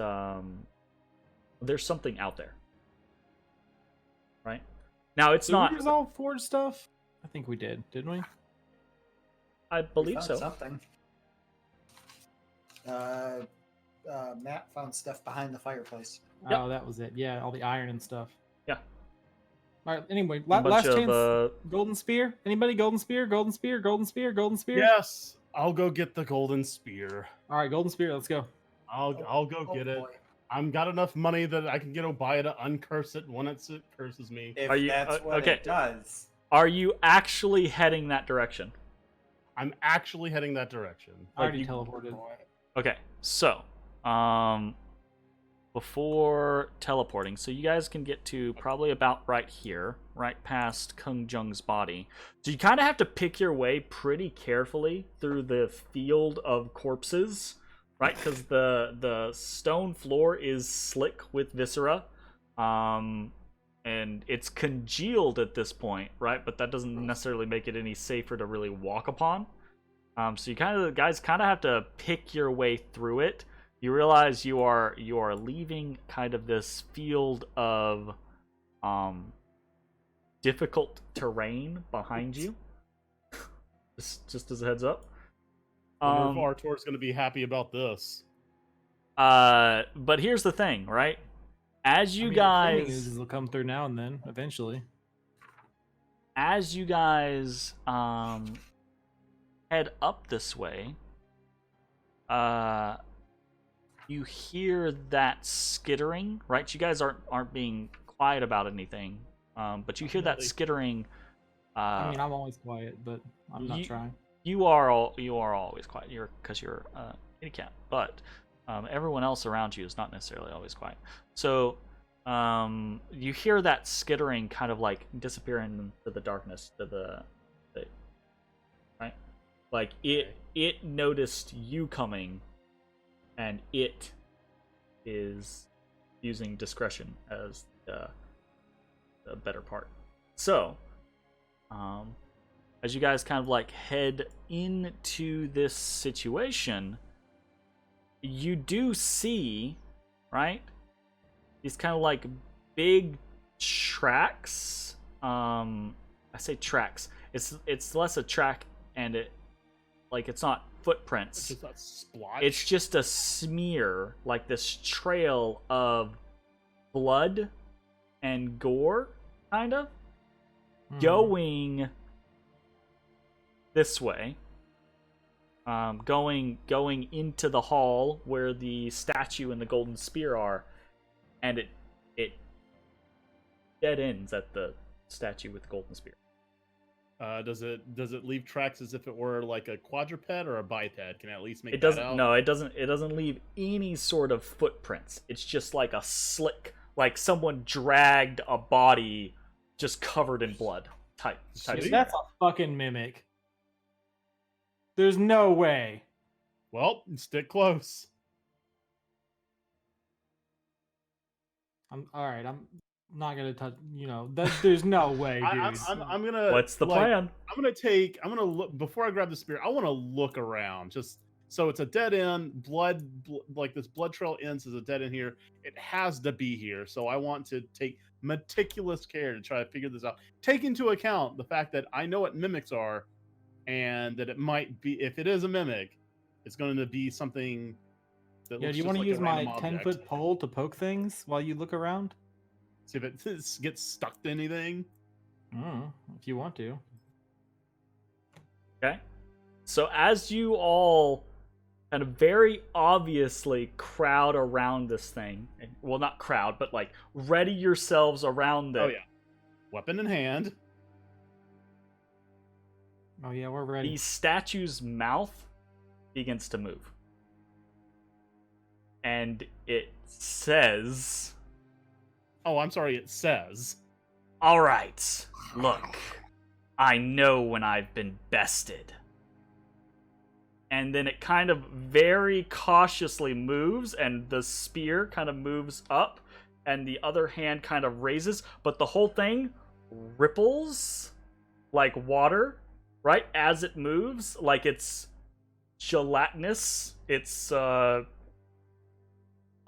there's something out there, right? Now, it's not... Did we resolve forge stuff? I think we did, didn't we? I We believe found so. Something. Matt found stuff behind the fireplace. Yep. Oh, that was it. Yeah, all the iron and stuff. Yeah. All right, anyway, A bunch last of, chance. Golden spear? Anybody? Golden spear? Golden spear? Golden spear? Golden spear? Yes, I'll go get the golden spear. All right, golden spear, let's go. I'll go get it. Boy. I'm got enough money that I can get Obaya to uncurse it when it curses me. If Are you- that's what okay. it does. Are you actually heading that direction? I'm actually heading that direction. I already you- teleported. Boy. Okay, so, before teleporting, so you guys can get to probably about right here, right past Kung Jung's body. So you kind of have to pick your way pretty carefully through the field of corpses, right? Because the stone floor is slick with viscera, and it's congealed at this point, right? But that doesn't necessarily make it any safer to really walk upon. So you guys kind of have to pick your way through it. You realize you are leaving kind of this field of difficult terrain behind you. just as a heads up. Wonder if Artor's going to be happy about this. But here's the thing, right? As you The guys news will come through now and then, eventually. as you guys head up this way, you hear that skittering, right? You guys aren't being quiet about anything, but you hear that Really? skittering. I mean, I'm always quiet, but I'm not trying. You are always quiet. Because you're a kitty cat, but everyone else around you is not necessarily always quiet. So you hear that skittering kind of like disappearing into the darkness to the right, like it noticed you coming, and it is using discretion as the better part. So as you guys kind of like head into this situation, you do see, right, these kind of like big tracks. I say tracks. It's less a track, and like it's not footprints. It's just that splotch. It's just a smear, like this trail of blood and gore, kind of, going this way. Going into the hall where the statue and the golden spear are, and it dead ends at the statue with the golden spear. Does it leave tracks as if it were like a quadruped or a biped? Can I at least make It that doesn't. out? No, it doesn't. It doesn't leave any sort of footprints. It's just like a slick, like someone dragged a body just covered in blood. Type. Sweet. That's a fucking mimic. There's no way. Well, stick close. I'm not gonna touch. There's no way, dude. I'm gonna. What's the plan? I'm gonna look before I grab the spear. I want to look around, just so it's a dead end. Like this blood trail ends as a dead end here. It has to be here, so I want to take meticulous care to try to figure this out. Take into account the fact that I know what mimics are, and that it might be, if it is a mimic, it's going to be something that Yeah, looks do you just want to like use a my random object. 10-foot pole to poke things while you look around? See if it gets stuck to anything. If you want to. Okay. So as you all kind of very obviously crowd around this thing, well, not crowd, but like ready yourselves around it. Oh yeah, weapon in hand. Oh yeah, we're ready. The statue's mouth begins to move. And it says, Oh, I'm sorry. It says. "All right, look, I know when I've been bested." And then it kind of very cautiously moves, and the spear kind of moves up, and the other hand kind of raises, but the whole thing ripples like water, right? As it moves, like it's gelatinous. It's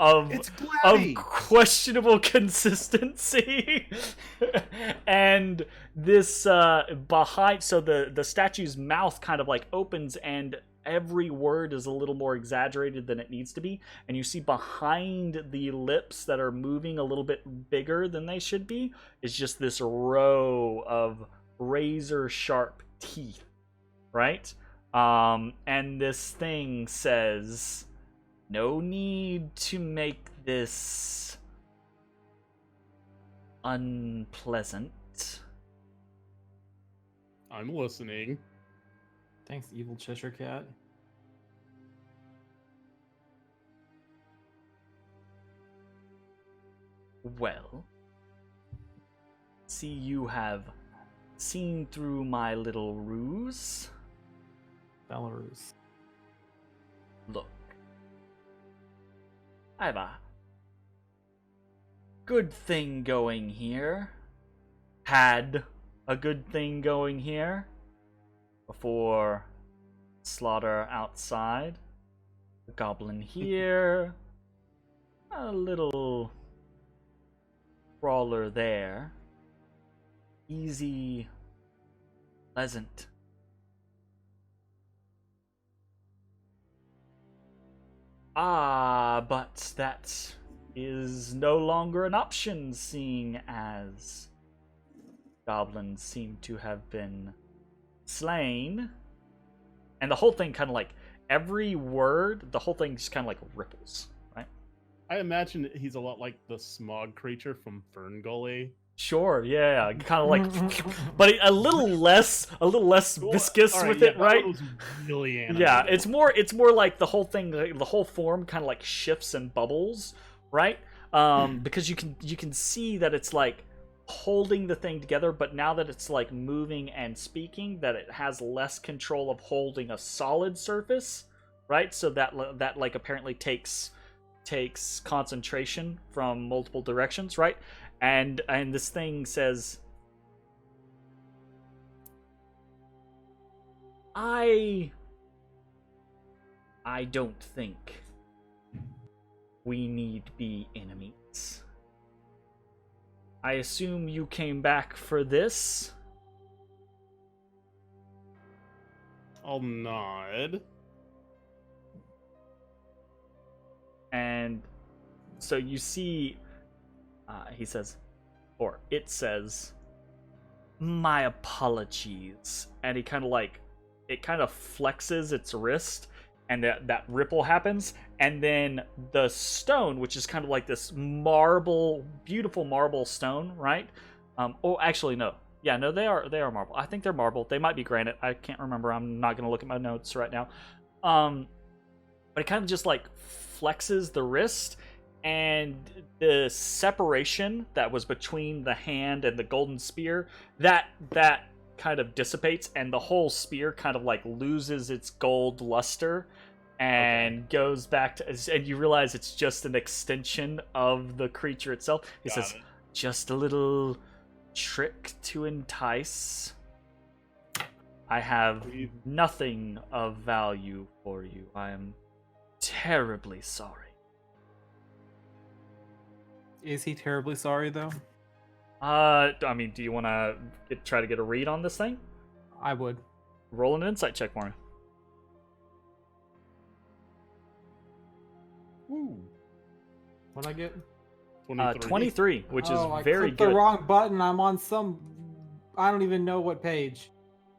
It's glabby. of questionable consistency. And this behind, so the statue's mouth kind of like opens, and every word is a little more exaggerated than it needs to be, and you see behind the lips that are moving a little bit bigger than they should be is just this row of razor sharp teeth, right? And this thing says, "No need to make this unpleasant." I'm listening. Thanks, evil Cheshire Cat. Well, see, you have seen through my little ruse. Belarus. Look, I have a good thing going here. Had a good thing going here before slaughter outside. The goblin here. A little brawler there. Easy, pleasant. But that is no longer an option, seeing as goblins seem to have been slain. And the whole thing kind of like, every word, the whole thing just kind of like ripples, right? I imagine he's a lot like the smog creature from Ferngully. Sure, yeah, kind of like, but a little less viscous All with yeah, it, right? that was really animated. Yeah, it's more like the whole thing, the whole form kind of like shifts and bubbles, right? Because you can see that it's like holding the thing together, but now that it's like moving and speaking, that it has less control of holding a solid surface, right? So that like apparently takes concentration from multiple directions, right? And this thing says, I don't think we need be enemies. I assume you came back for this? I'll nod. And so you see, he says, or it says, "My apologies." And he kind of like, it kind of flexes its wrist, and that ripple happens. And then the stone, which is kind of like this marble, beautiful marble stone, right? Oh, actually, no. Yeah, no, they are marble. I think they're marble. They might be granite. I can't remember. I'm not going to look at my notes right now. But it kind of just like flexes the wrist, and the separation that was between the hand and the golden spear, that kind of dissipates, and the whole spear kind of like loses its gold luster and goes back to, and you realize it's just an extension of the creature itself. He says, "Just a little trick to entice. I have nothing of value for you. I am terribly sorry." Is he terribly sorry though? I mean, do you want to try to get a read on this thing? I would. Roll an insight check for me. Ooh. What'd I get? 23, which is I very clicked good. the wrong button. I'm on some. I don't even know what page.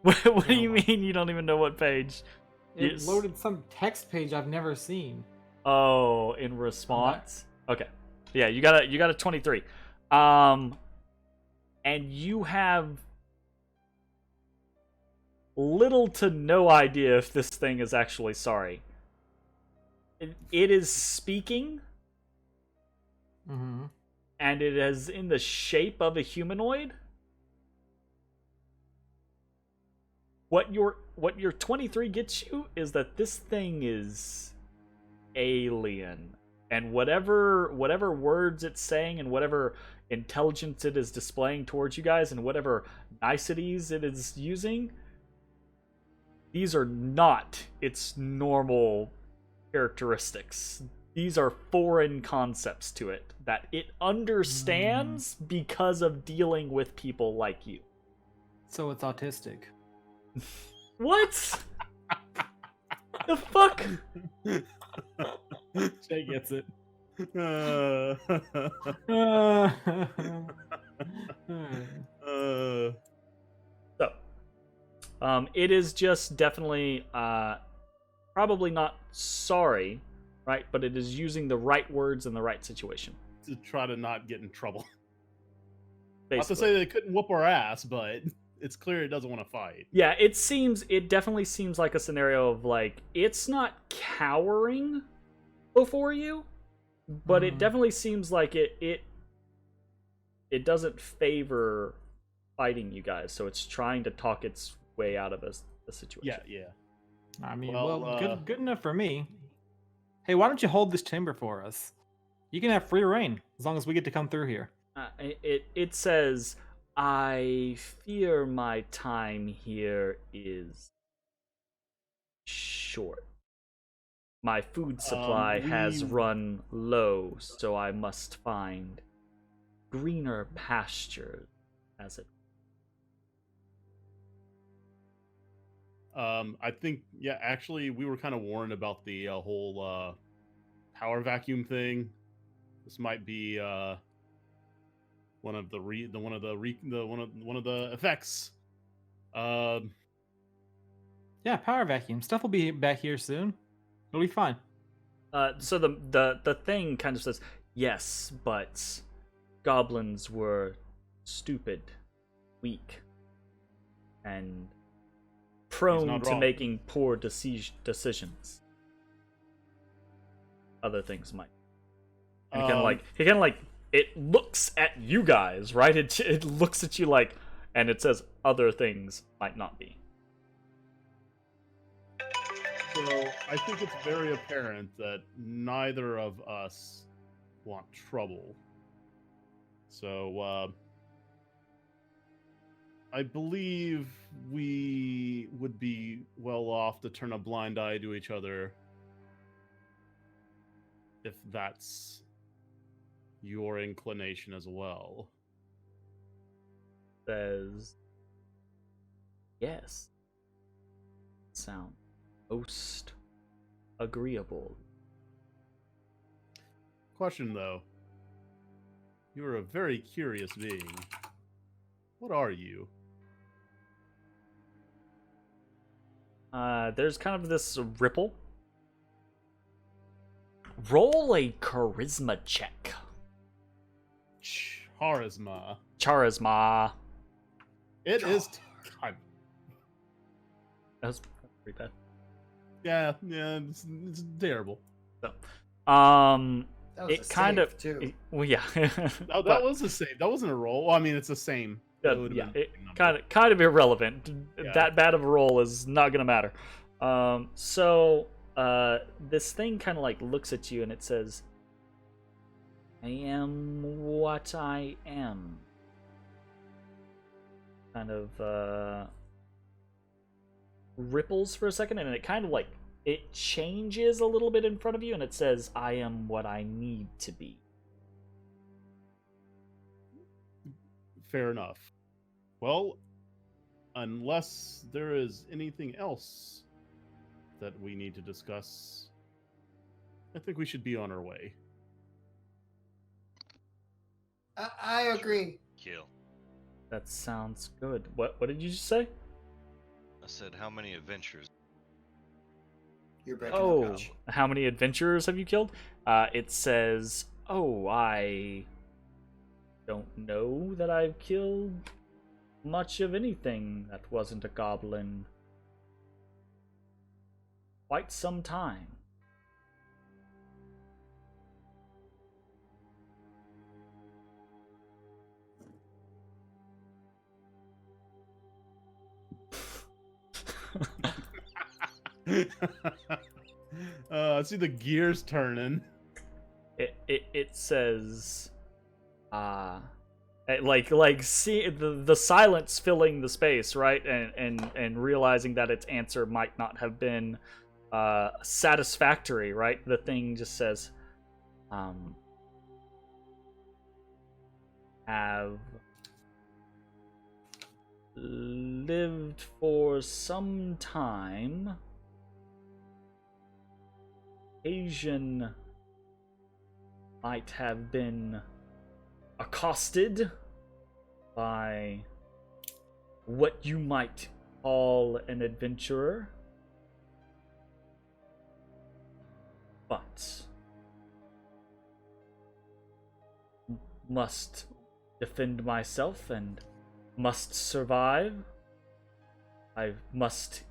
What do you mean you don't even know what page? It loaded some text page I've never seen. Oh, in response? Okay. Yeah, you got a 23. And you have little to no idea if this thing is actually sorry. It is speaking, Mm-hmm. and it is in the shape of a humanoid. What your 23 gets you is that this thing is alien, and whatever words it's saying and whatever intelligence it is displaying towards you guys and whatever niceties it is using, these are not its normal characteristics. These are foreign concepts to it that it understands because of dealing with people like you. So it's autistic. What? The fuck? Jay gets it. So, it is just definitely probably not sorry, right? But it is using the right words in the right situation. To try to not get in trouble. Basically. Not to say they couldn't whoop our ass, but it's clear it doesn't want to fight. Yeah, it definitely seems like a scenario of like, it's not cowering before you, but it definitely seems like it doesn't favor fighting you guys, so it's trying to talk its way out of a situation. Yeah. I mean, Well, good enough for me. Hey, why don't you hold this chamber for us? You can have free reign as long as we get to come through here. It says, "I fear my time here is short. My food supply has run low, so I must find greener pastures," as it. I think, yeah, actually, we were kind of warned about the whole power vacuum thing. This might be one of the effects. Yeah, power vacuum. Stuff will be back here soon. It'll be fine. So the thing kind of says, "Yes, but goblins were stupid, weak, and prone to making poor decisions. Other things might." And he kind of like it looks at you guys, right? It looks at you like, and it says other things might not be. So I think it's very apparent that neither of us want trouble. So I believe we would be well off to turn a blind eye to each other if that's your inclination as well. Says yes. sound most agreeable. Question though. You're a very curious being. What are you? There's kind of this ripple. Roll a charisma check. Charisma. Charisma. It is. God. That was pretty bad. Yeah, it's terrible. So, That was it a kind save, of too. well, yeah. Oh, that was a save. That wasn't a roll. Well, I mean, it's the same. It would've Yeah, been it the same number. kind of irrelevant. Yeah. That bad of a roll is not gonna matter. So this thing kind of like looks at you and it says, "I am what I am." Kind of ripples for a second, and it kind of like it changes a little bit in front of you, and it says, "I am what I need to be." Fair enough. Well, unless there is anything else that we need to discuss, I think we should be on our way. I agree. Kill. That sounds good. What did you just say? I said, how many adventures? You're breaking Oh, up, Mitch. how many adventurers have you killed? It says, "Oh, I don't know that I've killed much of anything that wasn't a goblin. Quite some time." I see the gears turning. It says, see the silence filling the space, right? And realizing that its answer might not have been satisfactory, right? The thing just says, have lived for some time. Asian might have been accosted by what you might call an adventurer, but must defend myself and must survive. I must.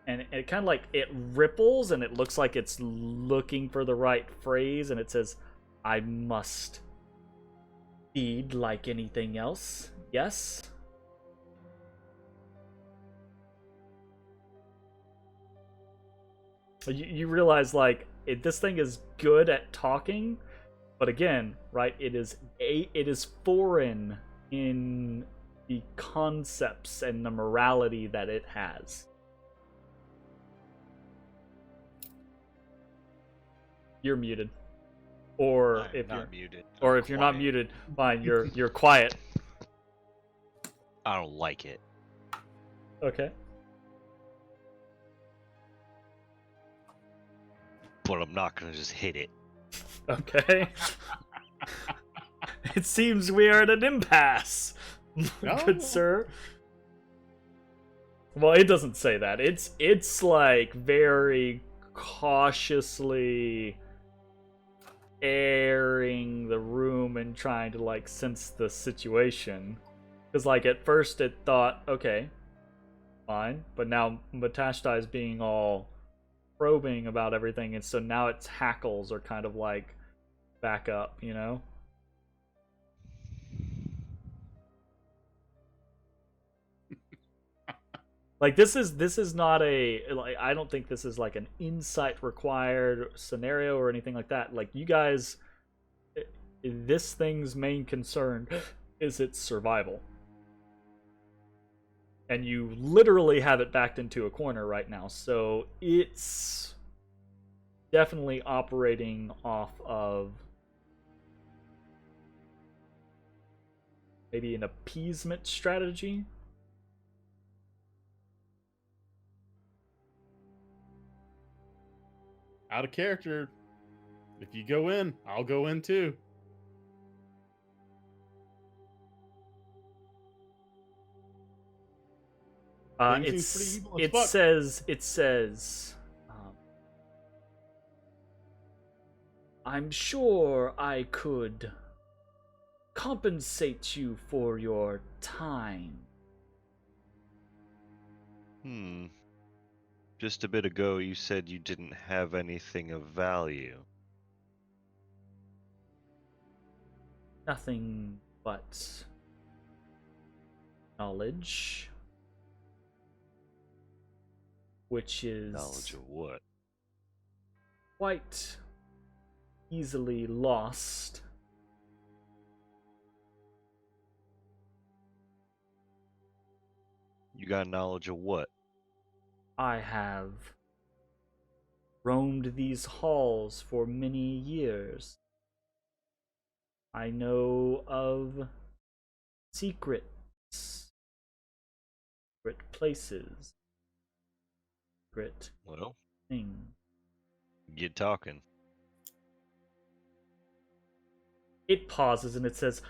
And it kind of like, it ripples and it looks like it's looking for the right phrase, and it says, "I must feed like anything else. Yes?" You realize, like, this thing is good at talking, but again, right, it is foreign in the concepts and the morality that it has. You're muted. Or I'm if not you're muted. or I'm if you're not quiet. muted, fine, you're quiet. I don't like it. Okay. But I'm not gonna just hit it. Okay. It seems we are at an impasse, good sir. Well, it doesn't say that. It's like very cautiously airing the room and trying to like sense the situation. Because like at first it thought, okay, fine, but now Matashtai is being all probing about everything, and so now its hackles are kind of like back up, you know? Like this is not a, like, I don't think this is like an insight required scenario or anything like that. Like, you guys, this thing's main concern is its survival. And you literally have it backed into a corner right now. So it's definitely operating off of maybe an appeasement strategy. Out of character. If you go in, I'll go in too. Thing seems pretty evil as fuck. It says, I'm sure I could compensate you for your time. Just a bit ago, you said you didn't have anything of value. Nothing but knowledge. Which is... Knowledge of what? Quite easily lost. You got knowledge of what? I have roamed these halls for many years. I know of secrets, secret places, secret things. Get talking. It pauses and it says,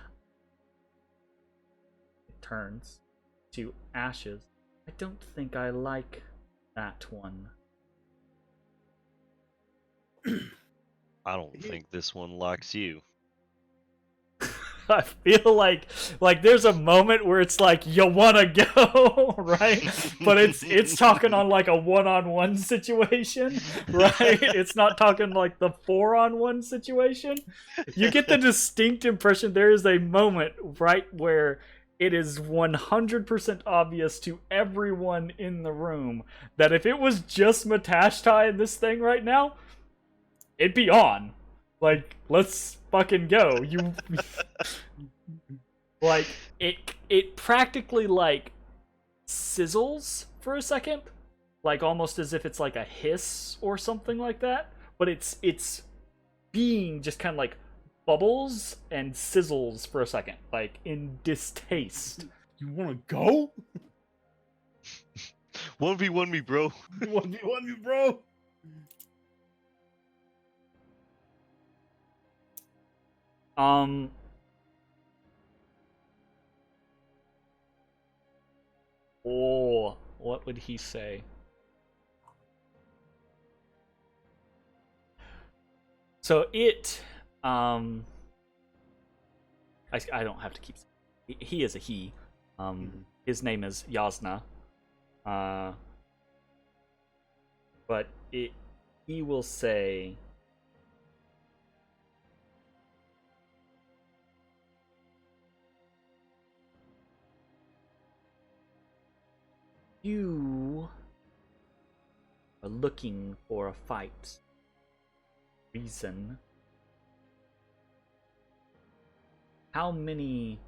it turns to ashes. I don't think I like that one. I don't think this one likes you. I feel like there's a moment where it's like you wanna go, right? But it's talking on like a one-on-one situation, right? It's not talking like the 4-on-1 situation. You get the distinct impression there is a moment right where it is 100% obvious to everyone in the room that if it was just Matashtai in this thing right now, it'd be on. Like, let's fucking go. You like it practically like sizzles for a second, like almost as if it's like a hiss or something like that, but it's being just kind of like bubbles and sizzles for a second, like in distaste. You want to go? 1v1 me, bro. 1v1 me, bro. Oh, what would he say? So it, I don't have to keep. He is a he. His name is Yasna. But he will say. You are looking for a fight. Reason. How many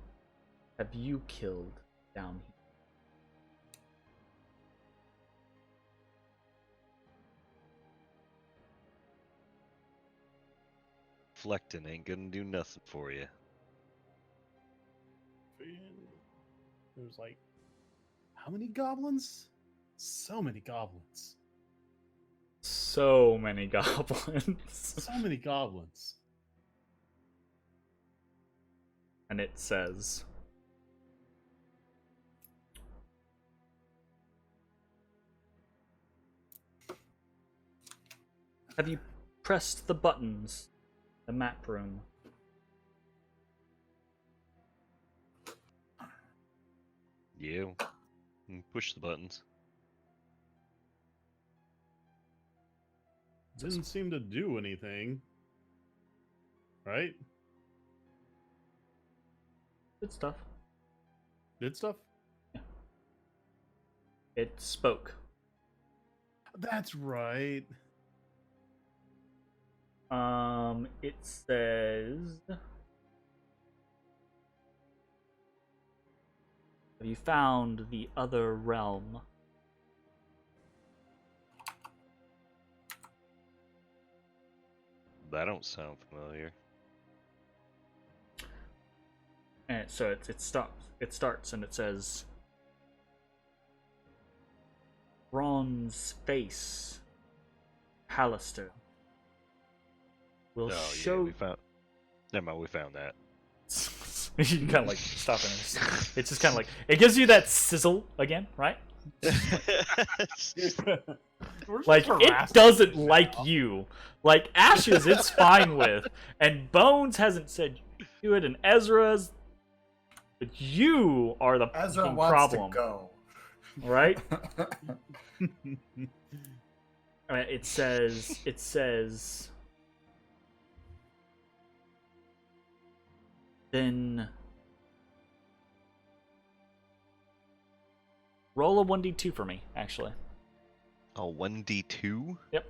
have you killed down here? Flectin' ain't gonna do nothing for you. There's like, how many goblins? So many goblins. So many goblins. So many goblins. And it says, have you pressed the buttons? The map room. Yeah. Push the buttons. Didn't seem to do anything. Right? Good stuff. Did stuff? Yeah. It spoke. That's right. It says, have you found the other realm? That don't sound familiar. And so it starts and it says, bronze face, Halaster will Oh show. yeah, we found. Never mind, we found that. You can kind of like stop it. It's just kind of like it gives you that sizzle again, right? We're just Like it harassing doesn't you like now. you. Like Ashes, it's fine with, and Bones hasn't said do it, and Ezra's. But you are the Ezra fucking wants problem, to go. right? It says. Then roll a 1d2 for me, actually. Oh, 1d2? Yep.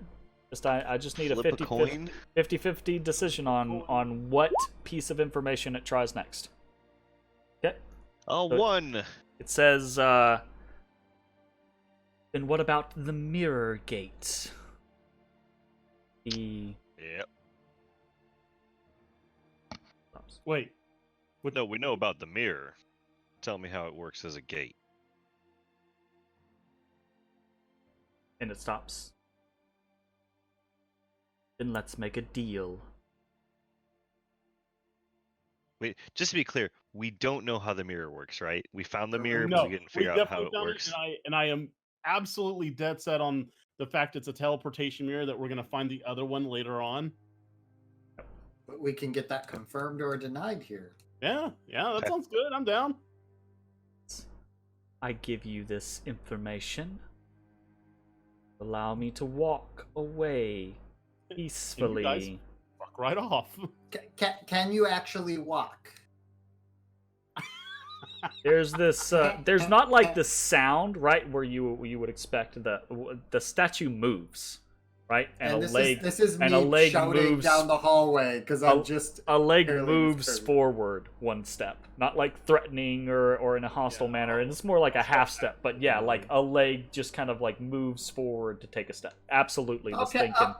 I just need Flip a a coin? 50-50 decision on what piece of information it tries next. Okay. Oh, So 1! It says, then what about the mirror gate? The... Yep. Wait. No, we know about the mirror. Tell me how it works as a gate. And it stops. Then let's make a deal. Wait, just to be clear, we don't know how the mirror works, right? We found the mirror, but No, we didn't we figure out how definitely it found works. it, and I am absolutely dead set on the fact it's a teleportation mirror that we're gonna find the other one later on. But we can get that confirmed or denied here. Yeah, that Okay. sounds good. I'm down. I give you this information. Allow me to walk away peacefully. And you guys fuck right off. Can you actually walk? There's this. There's not like the sound, right, where you would expect the statue moves, right, and this is and me a leg shouting moves down the hallway because I'm just a leg barely moves disturbed. forward one step, not like threatening or in a hostile manner, and it's more like a half step. But yeah, like a leg just kind of like moves forward to take a step. Absolutely, this thing can.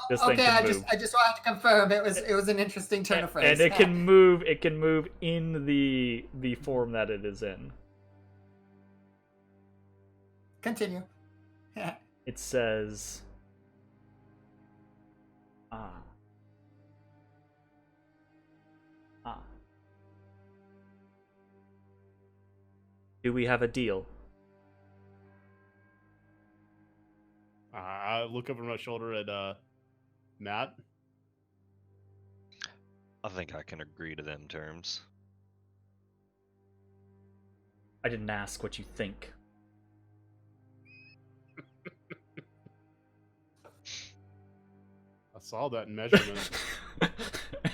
This thing okay. can I move. just wanted to confirm it was an interesting turn of phrase. And it can move. It can move in the form that it is in. Continue. It says, do we have a deal? I look over my shoulder at Matt. I think I can agree to them terms. I didn't ask what you think. I saw that in measurement.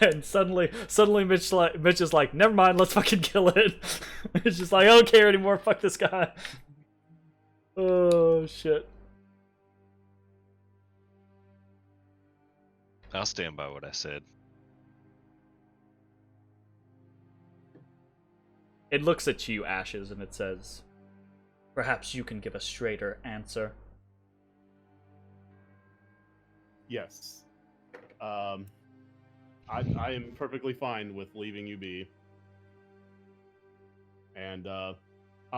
And suddenly Mitch is like, never mind, let's fucking kill it. It's just like, I don't care anymore, fuck this guy. Oh shit. I'll stand by what I said. It looks at you, Ashes, and it says, perhaps you can give a straighter answer. Yes. I am perfectly fine with leaving you be. And I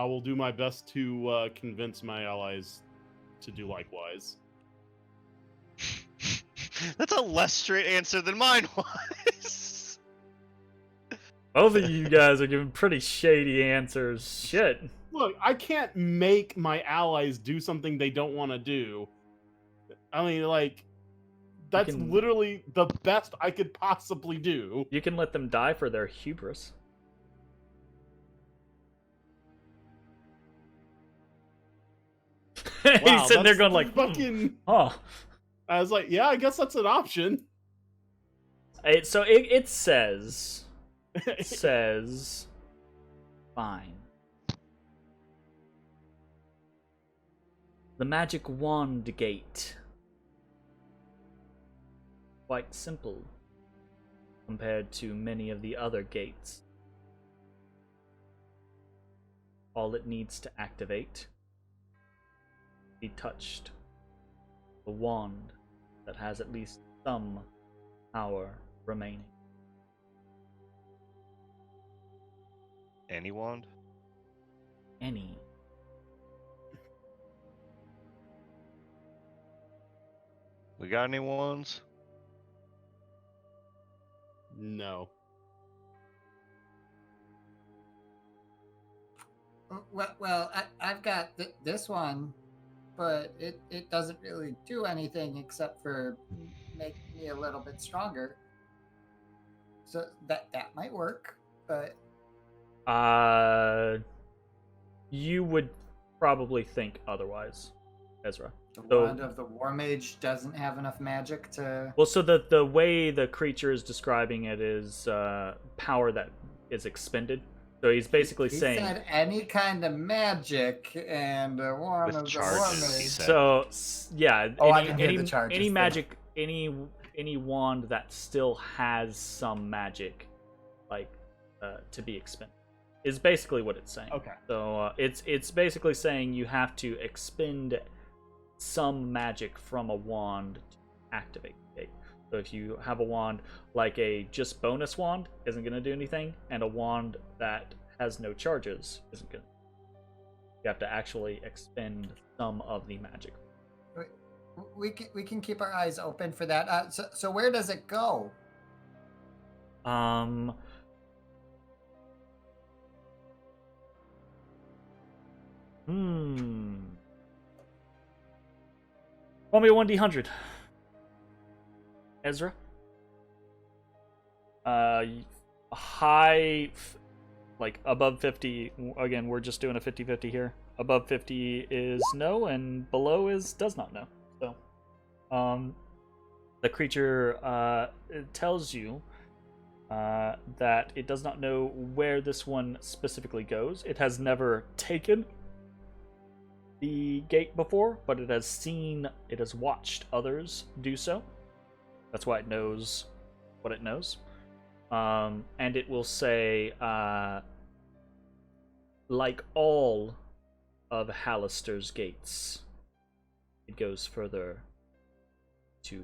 will do my best to convince my allies to do likewise. That's a less straight answer than mine was. Both of you guys are giving pretty shady answers. Shit. Look, I can't make my allies do something they don't want to do. I mean, like, that's can- literally the best I could possibly do. You can let them die for their hubris. Wow, He's sitting there that's going like, fucking. oh. I was like, yeah, I guess that's an option. It says, fine. The magic wand gate. Quite simple compared to many of the other gates. All it needs to activate, be touched. The wand that has at least some power remaining. Any wand? Any. We got any wands? No. Well, I've got this one, but it doesn't really do anything except for make me a little bit stronger. So that might work, but you would probably think otherwise, Ezra. the So- wand of the War Mage doesn't have enough magic to. Well, so the way the creature is describing it is power that is expended. So he's basically He saying. said any kind of magic and one With of the charges, War he Mage. said. So yeah, Oh, I any, can hear any, the charges any thing. magic, any wand that still has some magic, like to be expended, is basically what it's saying. Okay. So it's basically saying you have to expend some magic from a wand to activate the gate. So if you have a wand like a just bonus wand, isn't going to do anything, and a wand that has no charges isn't going to. You have to actually expend some of the magic. We can keep our eyes open for that. So where does it go? Roll me a 1d100. Ezra. High, like above 50. Again, we're just doing a 50-50 here. Above 50 is no, and below is does not know. So, the creature it tells you that it does not know where this one specifically goes. It has never taken the gate before, but it has watched others do so. That's why it knows what it knows. And it will say, like all of Halaster's gates, it goes further to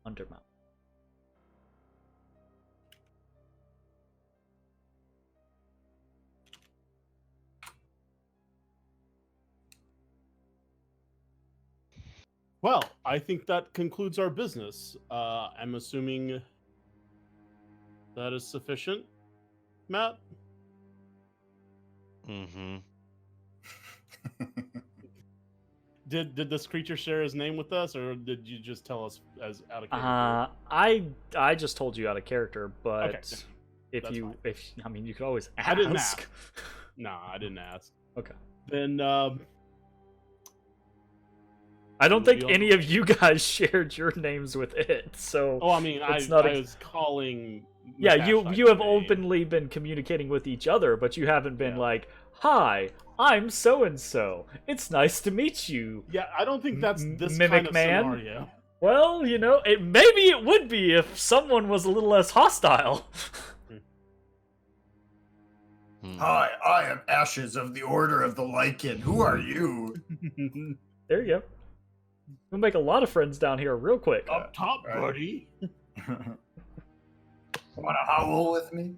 Undermountain. Well, I think that concludes our business. I'm assuming that is sufficient, Matt? Mm-hmm. Did this creature share his name with us, or did you just tell us as out of character? I just told you out of character, but Okay, if that's you fine. I mean you could always ask. I didn't ask. Nah, I didn't ask. Okay. Then I don't think We'll- any of you guys shared your names with it, so I mean, It's not I ex- was calling. yeah, Matashtai you have today. openly been communicating with each other, but you haven't been Yeah. like, "Hi, I'm so and so. It's nice to meet you." Yeah, I don't think that's this Mimic kind of man? scenario. Well, you know, maybe it would be if someone was a little less hostile. Hmm. Hi, I am Ashes of the Order of the Lichen. Who are you? There you go. We'll make a lot of friends down here real quick. Up top, Right. buddy. Want to howl with me?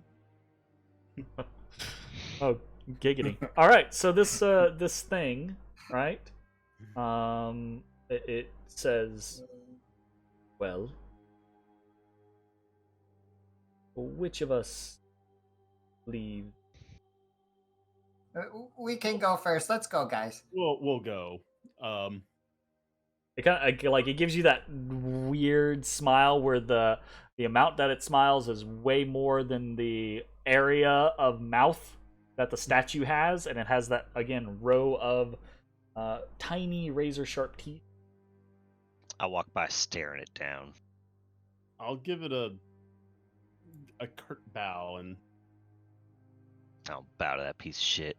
Oh, giggity. All right, so this thing, right? It says, well, which of us leave? We can go first. Let's go, guys. We'll go. It kind of like it gives you that weird smile where the amount that it smiles is way more than the area of mouth that the statue has, and it has that again row of tiny razor sharp teeth. I walk by staring it down. I'll give it a curt bow and I'll bow to that piece of shit.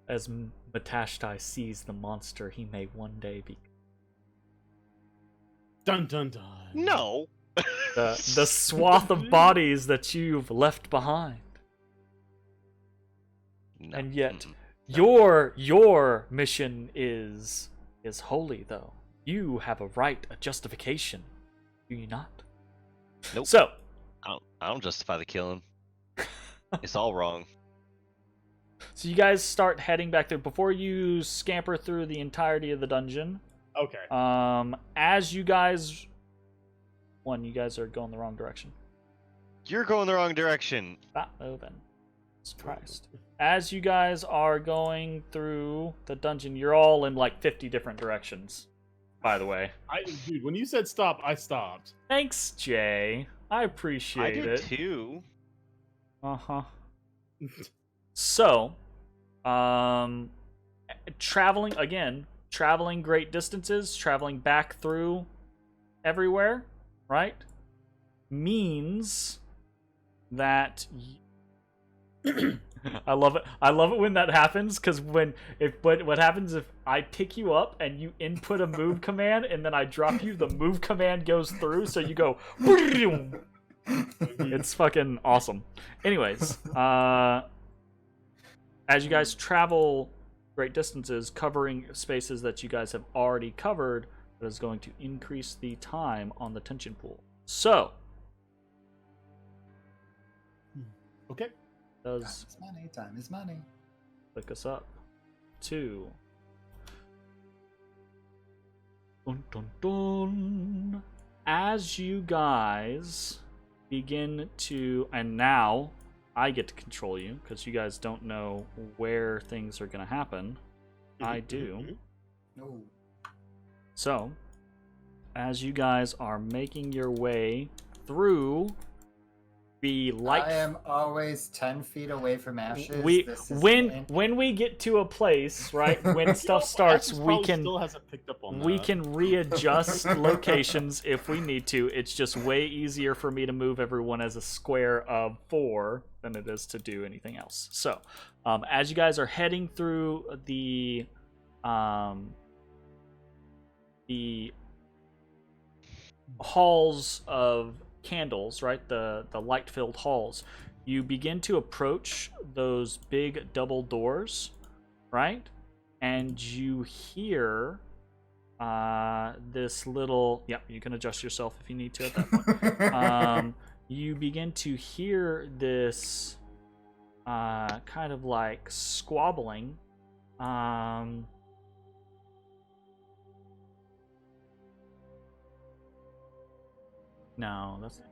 As Matashtai sees the monster he may one day be. dun dun dun. No. The swath of bodies that you've left behind. No. And yet, Mm-mm. your mission is holy, though. You have a right, a justification, do you not? Nope. So, I don't justify the killing. It's all wrong. so you guys start heading back there before you scamper through the entirety of the dungeon. Okay. As you guys One, you guys are going the wrong direction. You're going the wrong direction. Stop moving. Jesus Christ. As you guys are going through the dungeon, you're all in like 50 different directions, by the way. Dude, when you said stop, I stopped. Thanks, Jay. I appreciate it. I did too. Uh-huh. So, traveling great distances, traveling back through everywhere, right? Means that I love it. I love it when that happens, because what happens if I pick you up and you input a move command and then I drop you, the move command goes through, so you go. It's fucking awesome. Anyways, as you guys travel great distances, covering spaces that you guys have already covered, that is going to increase the time on the tension pool. So, Okay. Time does is money. Time is money. click us up to dun, dun, dun. As you guys begin to, and now I get to control you because you guys don't know where things are going to happen. I do. No. So, as you guys are making your way through the light, I am always 10 feet away from ashes. when we get to a place, right, when stuff starts, Ashes we probably can still hasn't picked up on we that. can readjust locations if we need to. It's just way easier for me to move everyone as a square of 4 than it is to do anything else. So, as you guys are heading through the halls of candles, right, the light-filled halls, you begin to approach those big double doors, right, and you hear this little, you can adjust yourself if you need to at that point. You begin to hear this kind of like squabbling. No, that's not.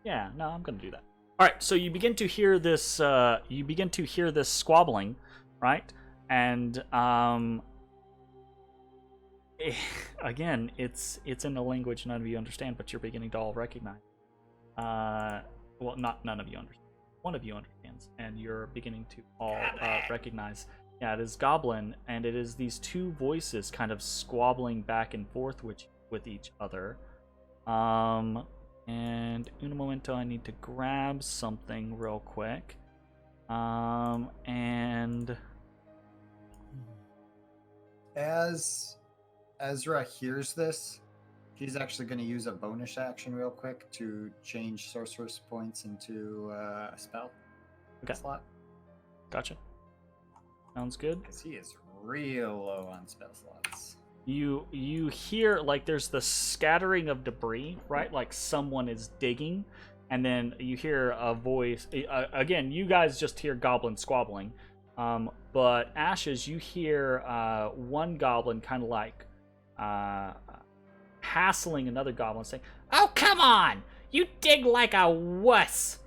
Yeah, no, I'm gonna do that. All right, so you begin to hear this. You begin to hear this squabbling, right? And again, it's in a language none of you understand, but you're beginning to all recognize. Well, not none of you understand. One of you understands, and you're beginning to all recognize. Yeah, it is Goblin, and it is these two voices kind of squabbling back and forth with each other. And un momento, I need to grab something real quick. And As Ezra hears this, he's actually going to use a bonus action real quick to change sorceress points into a spell slot. Gotcha. Sounds good. Because he is real low on spell slots. You hear, like, there's the scattering of debris, right? Like someone is digging, and then you hear a voice. Again, you guys just hear goblin squabbling. But Ashes, you hear one goblin kind of like hassling another goblin, saying, "Oh, come on! You dig like a wuss!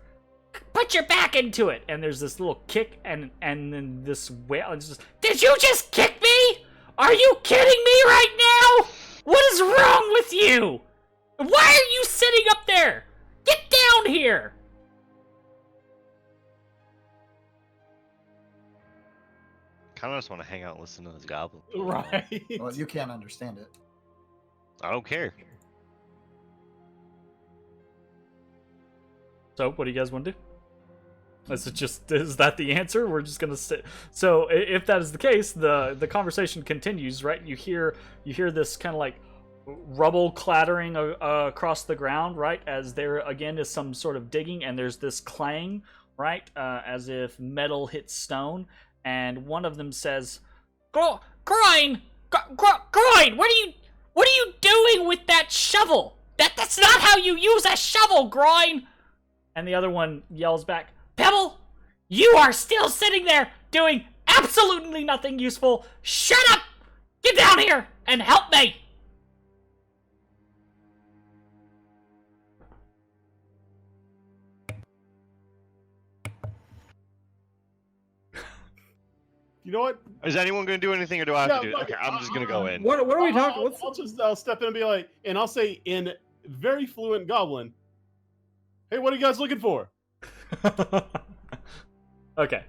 Put your back into it!" And there's this little kick, and then this wail. It's just, "Did you just kick me? Are you kidding me right now? What is wrong with you? Why are you sitting up there? Get down here!" Kind of just want to hang out and listen to this goblin. Right. Well, you can't understand it. I don't care. So, what do you guys want to do? Is that the answer? We're just gonna sit. So, if that is the case, the conversation continues, right? You hear this kind of like rubble clattering across the ground, right? As there again is some sort of digging, and there's this clang, right? As if metal hits stone, and one of them says, Groin, what are you doing with that shovel? That's not how you use a shovel, Groin. And the other one yells back, Pebble, you are still sitting there doing absolutely nothing useful. Shut up! Get down here and help me! You know what? Is anyone going to do anything, or do I have Yeah, to do it? look, Okay, I'm just going to go in. What are we talking? I'll step in and be like, and I'll say in very fluent Goblin, "Hey, what are you guys looking for?" Okay.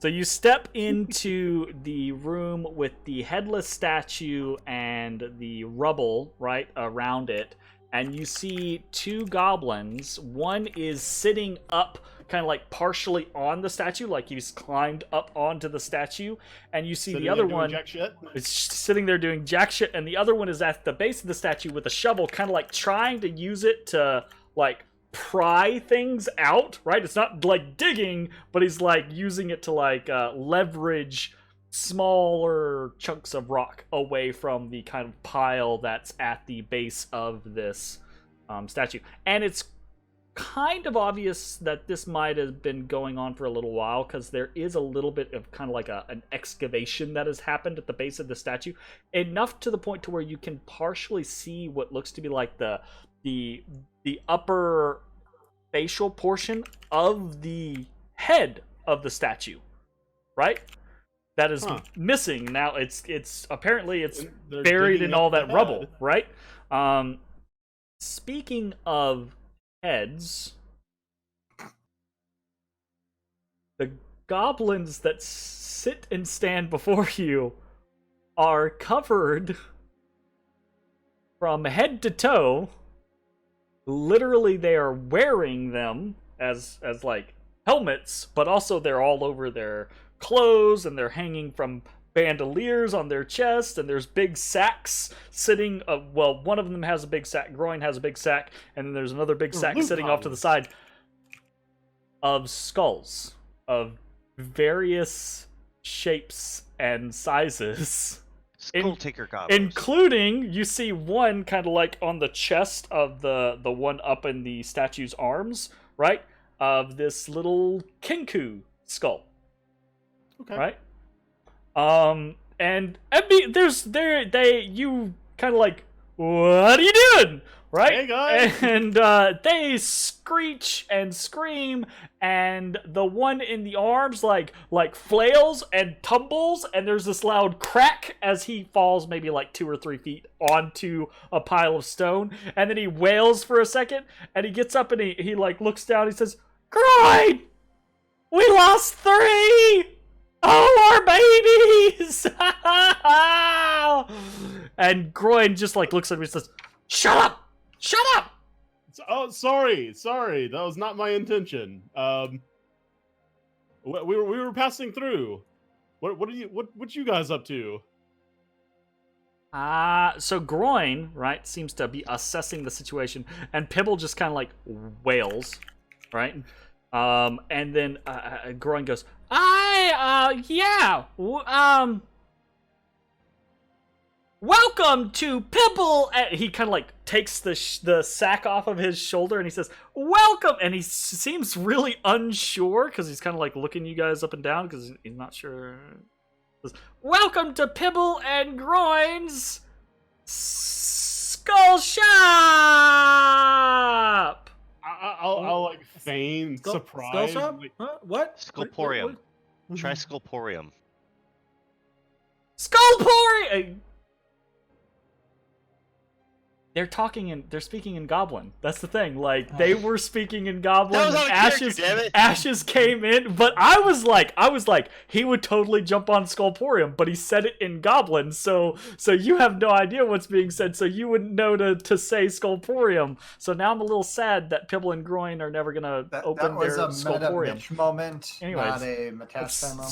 So you step into the room with the headless statue and the rubble right around it, and you see two goblins. One is sitting up, kind of like partially on the statue, like he's climbed up onto the statue, and you see Sitting the other there doing one jack shit. is sitting there doing jack shit, and the other one is at the base of the statue with a shovel, kind of like trying to use it to like pry things out, right? It's not like digging, but he's like using it to like leverage smaller chunks of rock away from the kind of pile that's at the base of this statue. And it's kind of obvious that this might have been going on for a little while, because there is a little bit of kind of like an excavation that has happened at the base of the statue, enough to the point to where you can partially see what looks to be like the upper facial portion of the head of the statue, right? That is missing now. It's apparently it's They're buried digging in up all the that rubble, head. right? Speaking of heads, the goblins that sit and stand before you are covered from head to toe. Literally, they are wearing them as like helmets, but also they're all over their clothes, and they're hanging from bandoliers on their chest, and there's big sacks sitting. Well, one of them has a big sack. Groin has a big sack, and then there's another big sack sitting off to the side of skulls of various shapes and sizes. Skull taker goblins. Including, you see one kind of like on the chest of the one up in the statue's arms, right? Of this little Kinku skull. Okay. Right? And I mean, you kind of like, what are you doing? Right? Hey, guys! And they screech and scream, and the one in the arms like flails and tumbles, and there's this loud crack as he falls maybe like 2 or 3 feet onto a pile of stone, and then he wails for a second, and he gets up and he like looks down, he says, "Groin! We lost 3! Oh, our babies!" And Groin just like looks at me and says, "Shut up! Shut up!" Oh, sorry. That was not my intention. We were passing through. What you guys up to? So Groin, right, seems to be assessing the situation, and Pibble just kind of like wails, right? And then Groin goes, "Welcome to Pibble." And he kind of like takes the sack off of his shoulder, and he says, "Welcome." And he seems really unsure, because he's kind of like looking you guys up and down, because he's not sure. He says, "Welcome to Pibble and Groin's Skull Shop." I'll like feign surprise. Skull shop? Like, Huh? What? Sculporium. Try Sculporium. Skullporium! They're speaking in Goblin. That's the thing. Like, they were speaking in Goblin. That was And out of character, damn it. Ashes came in, but I was like, he would totally jump on Skullporium, but he said it in Goblin, so you have no idea what's being said, so you wouldn't know to say Skullporium. So now I'm a little sad that Pibble and Groin are never gonna open their Skullporium. Mad Mage moment, Anyways, not a Matashtai moment.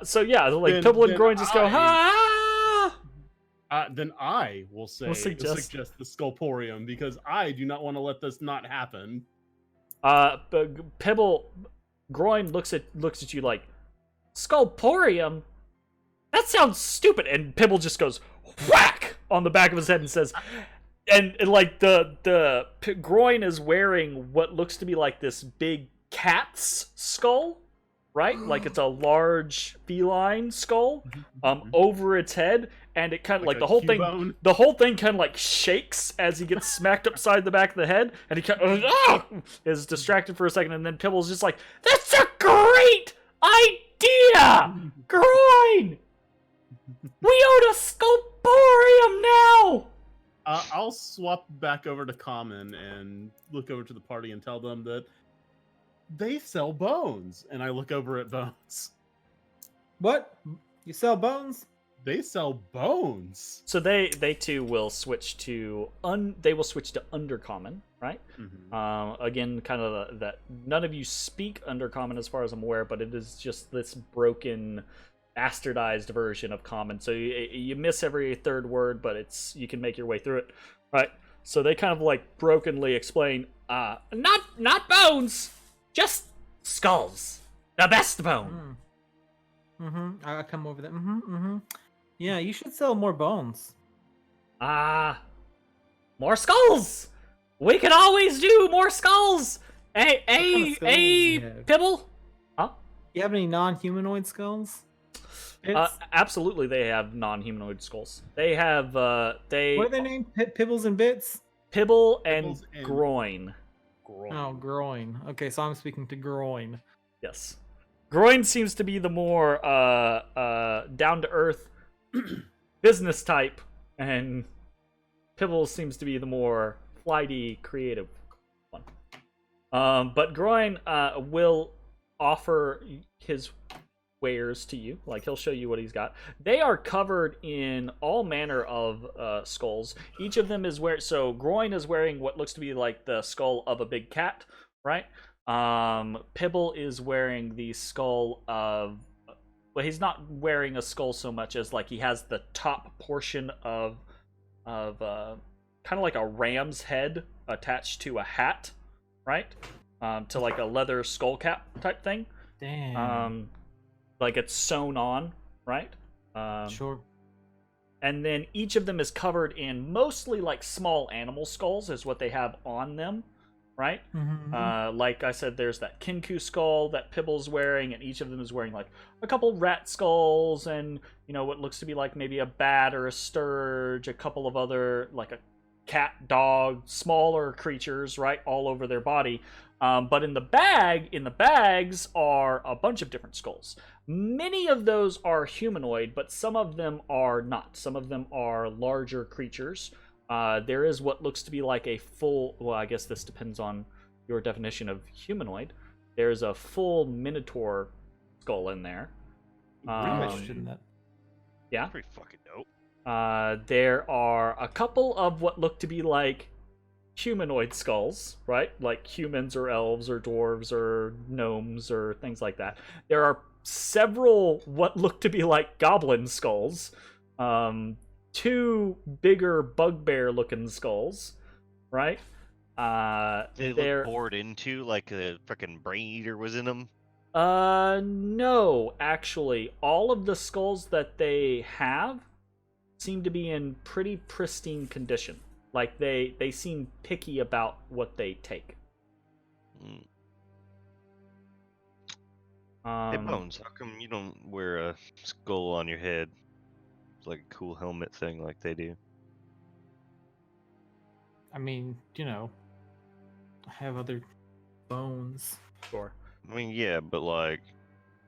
So yeah, like Then- Pibble and then Groin just go, I- "Ha!" then I will suggest the Sculporium, because I do not want to let this not happen. But Pibble, Groin looks at you like, "Sculporium? That sounds stupid." And Pibble just goes whack on the back of his head and says, and like the Groin is wearing what looks to be like this big cat's skull, right? Like it's a large feline skull Mhm. over its head, and it kind of like a the whole Cubone. thing kind of like shakes as he gets smacked upside the back of the head, and he kind of is distracted for a second, and then Pibble's just like, "That's a great idea, Groin! We own a sculptorium now!" I'll swap back over to Common and look over to the party and tell them that they sell bones. And I look over at Bones. What? You sell bones? They sell bones. So they too will switch to undercommon, right? Again, kind of that none of you speak undercommon as far as I'm aware, but it is just this broken, bastardized version of common. So you miss every third word, but you can make your way through it, right? So they kind of like brokenly explain, not bones, just skulls, the best bone. I come over there. Yeah, you should sell more bones. More skulls. We can always do more skulls. Hey, kind of skulls do you have? Pibble? Huh? You have any non-humanoid skulls? Absolutely, they have non-humanoid skulls. They have What are they named? Pibbles and Bits? Pibble and Pibbles and- Groin. Oh, Groin. Okay, so I'm speaking to Groin. Yes. Groin seems to be the more down-to-earth business type, and Pibble seems to be the more flighty, creative one. But Groin will offer his wares to you. Like, he'll show you what he's got. They are covered in all manner of skulls. Each of them is so Groin is wearing what looks to be like the skull of a big cat, right? Pibble is wearing the skull of, well, he's not wearing a skull so much as like he has the top portion of kind of like a ram's head attached to a hat, right? To like a leather skull cap type thing. Damn. Like it's sewn on, right? Sure. And then each of them is covered in mostly like small animal skulls is what they have on them, right? Like I said, there's that Kinku skull that Pibble's wearing, and each of them is wearing like a couple rat skulls and, you know, what looks to be like maybe a bat or a sturge, a couple of other, like a cat, dog, smaller creatures, right, all over their body. But in the bags are a bunch of different skulls. Many of those are humanoid, but some of them are not. Some of them are larger creatures. There is what looks to be like a full, well, I guess this depends on your definition of humanoid. There's a full minotaur skull in there. I'm interested in that. Yeah. Pretty fucking dope. There are a couple of what look to be like humanoid skulls, right? Like humans or elves or dwarves or gnomes or things like that. There are several what look to be like goblin skulls. Two bigger bugbear-looking skulls, right? They look bored into like a freaking brain eater was in them. No, actually, all of the skulls that they have seem to be in pretty pristine condition. Like they seem picky about what they take. Hey Bones, how come you don't wear a skull on your head? It's like a cool helmet thing like they do. I mean, you know, I have other bones. Sure. I mean, yeah, but like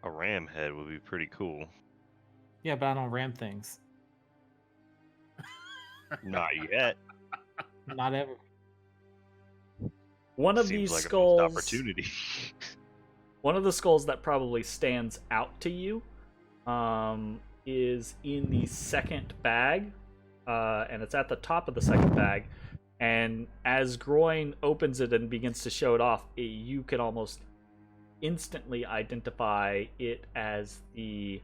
a ram head would be pretty cool. Yeah, but I don't ram things. Not yet. Not ever. One of Seems these like a missed skulls. opportunity. One of the skulls that probably stands out to you is in the second bag, and it's at the top of the second bag. And as Groin opens it and begins to show it off, you can almost instantly identify it as the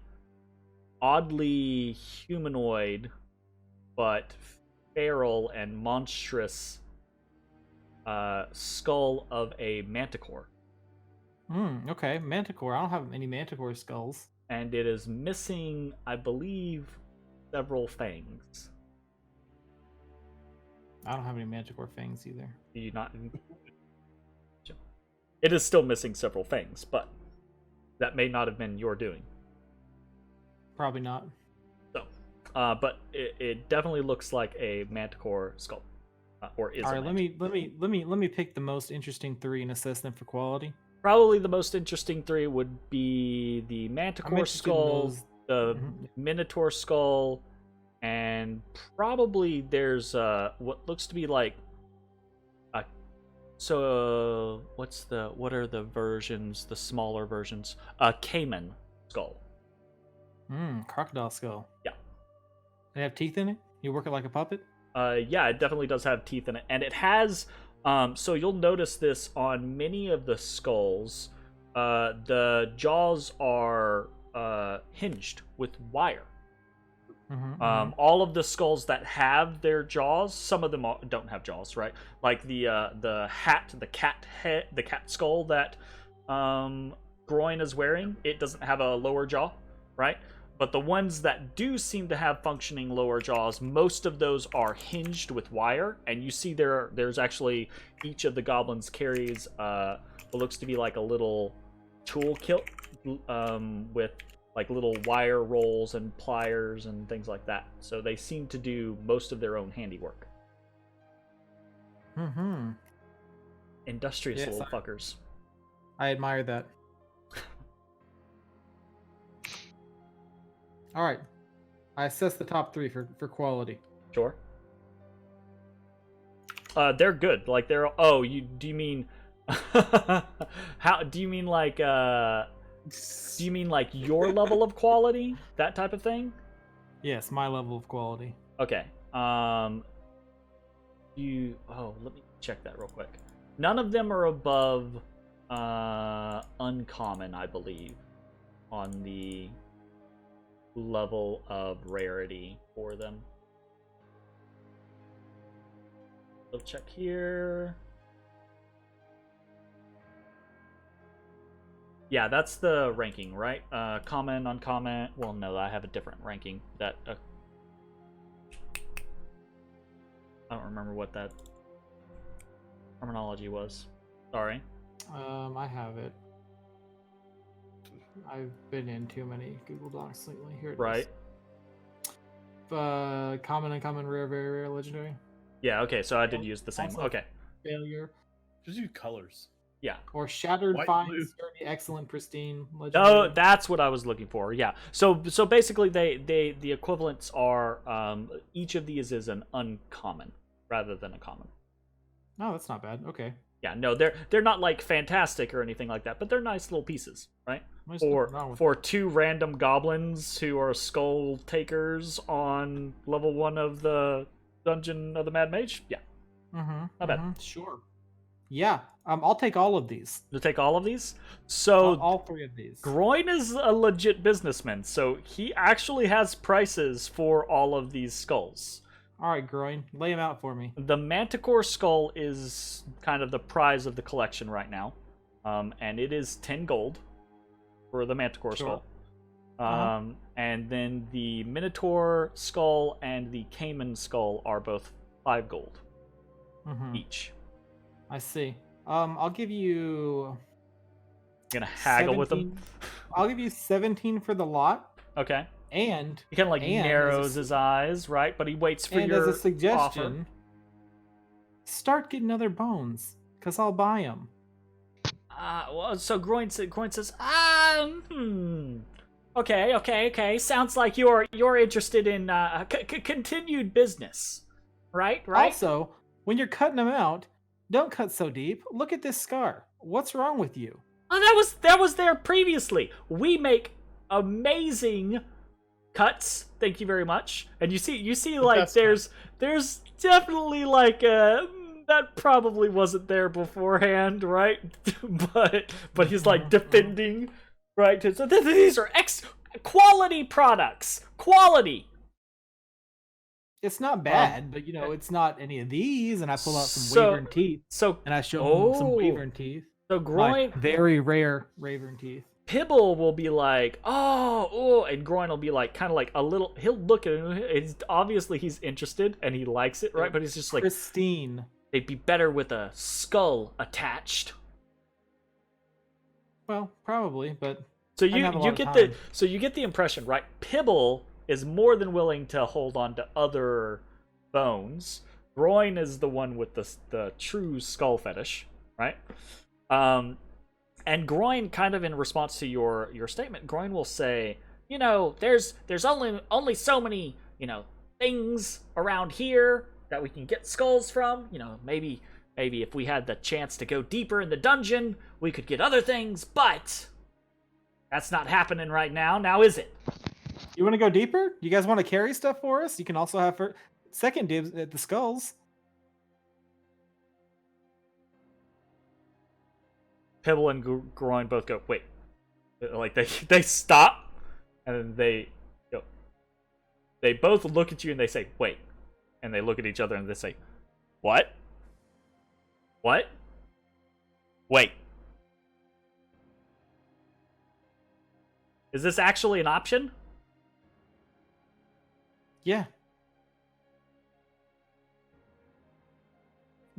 oddly humanoid but feral and monstrous skull of a manticore. Okay, manticore. I don't have any manticore skulls. And it is missing, I believe, several fangs. I don't have any manticore fangs either. Do you not? It is still missing several fangs, but that may not have been your doing. Probably not. So, but it definitely looks like a manticore skull, or is. All a right, let me pick the most interesting 3 and assess them for quality. Probably the most interesting 3 would be the I'm manticore interested in skull, those. the Mhm. minotaur skull, and probably there's what looks to be like a. So what are the versions, the smaller versions? A caiman skull. Crocodile skull. Yeah. They have teeth in it? You work it like a puppet? Yeah, it definitely does have teeth in it, and it has. So you'll notice this on many of the skulls. The jaws are hinged with wire. All of the skulls that have their jaws, some of them don't have jaws, right? Like the cat skull that Groin is wearing, it doesn't have a lower jaw, right? But the ones that do seem to have functioning lower jaws, most of those are hinged with wire, and you see there's actually each of the goblins carries what looks to be like a little toolkit with like little wire rolls and pliers and things like that. So they seem to do most of their own handiwork. Industrious little fuckers. I admire that. All right. I assess the top 3 for quality. Sure. They're good. Like they're. Oh, do you mean? How do you mean like? Do you mean like your level of quality, that type of thing? Yes, my level of quality. Okay. Let me check that real quick. None of them are above uncommon, I believe, on the level of rarity for them. We'll check here. Yeah, that's the ranking, right? Common, uncommon. Well, no, I have a different ranking. That I don't remember what that terminology was. Sorry. I have it. I've been in too many Google Docs lately. Here it is. Right. Common, uncommon, rare, very rare, legendary. Yeah, okay, so I did use the same. Also, Okay. Failure. Just use colors. Yeah. Or shattered, White, fine, blue. sturdy, excellent, pristine, legendary. Oh, that's what I was looking for. Yeah. So basically the equivalents are each of these is an uncommon rather than a common. Oh, that's not bad. Okay. Yeah, no, they're not like fantastic or anything like that, but they're nice little pieces, right? There's Or nothing wrong with for 2 random goblins who are skull takers on level 1 of the Dungeon of the Mad Mage. Yeah. Not bad. Sure. Yeah. I'll take all of these. You'll take all of these? So All 3 of these. Groin is a legit businessman, so he actually has prices for all of these skulls. All right, Groin, lay them out for me. The Manticore skull is kind of the prize of the collection right now, and it is 10 gold for the Manticore skull. And then the Minotaur skull and the Cayman skull are both 5 gold each. I see. I'll give you. You're gonna haggle with them? I'll give you 17 for the lot. Okay. And he kind of like and narrows his eyes, right? But he waits for your as a suggestion, offer. Start getting other bones, cause I'll buy them. Well, so Groin says, okay. Sounds like you're interested in continued business, right? Also, when you're cutting them out, don't cut so deep. Look at this scar. What's wrong with you? Oh, that was there previously. We make amazing cuts. Thank you very much. And you see, like there's definitely like that probably wasn't there beforehand, right? but he's like defending, right? So these are quality products. Quality. It's not bad, but it's not any of these. And I pull out some wyvern teeth. And I show him some wyvern teeth. So Groin, my very rare wyvern teeth. Pibble will be like, oh, and Groin will be like, kind of like a little. He'll look at it. It's obviously he's interested and he likes it, right? But he's just like pristine. They'd be better with a skull attached. Well, probably, but So I don't have a lot you of get time. you get the impression, right? Pibble is more than willing to hold on to other bones. Groin is the one with the true skull fetish, right? And Groin, kind of in response to your statement, Groin will say, you know, there's only so many, you know, things around here that we can get skulls from. You know, maybe if we had the chance to go deeper in the dungeon, we could get other things, but that's not happening right now. Now is it? You want to go deeper? You guys want to carry stuff for us? You can also have second dibs at the skulls. Pibble and Groin both go, wait. Like, they stop, and then they go. They both look at you and they say, wait. And they look at each other and they say, what? What? Wait. Is this actually an option? Yeah.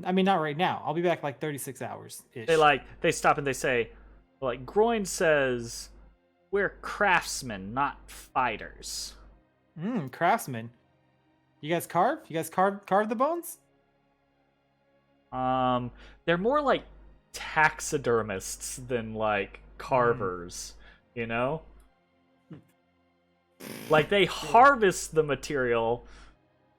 I mean, not right now. I'll be back like 36 hours. They stop and they say, like, Groin says, we're craftsmen, not fighters. Craftsmen. You guys carve? You guys carve the bones? They're more like taxidermists than like carvers, you know? Like, they harvest the material,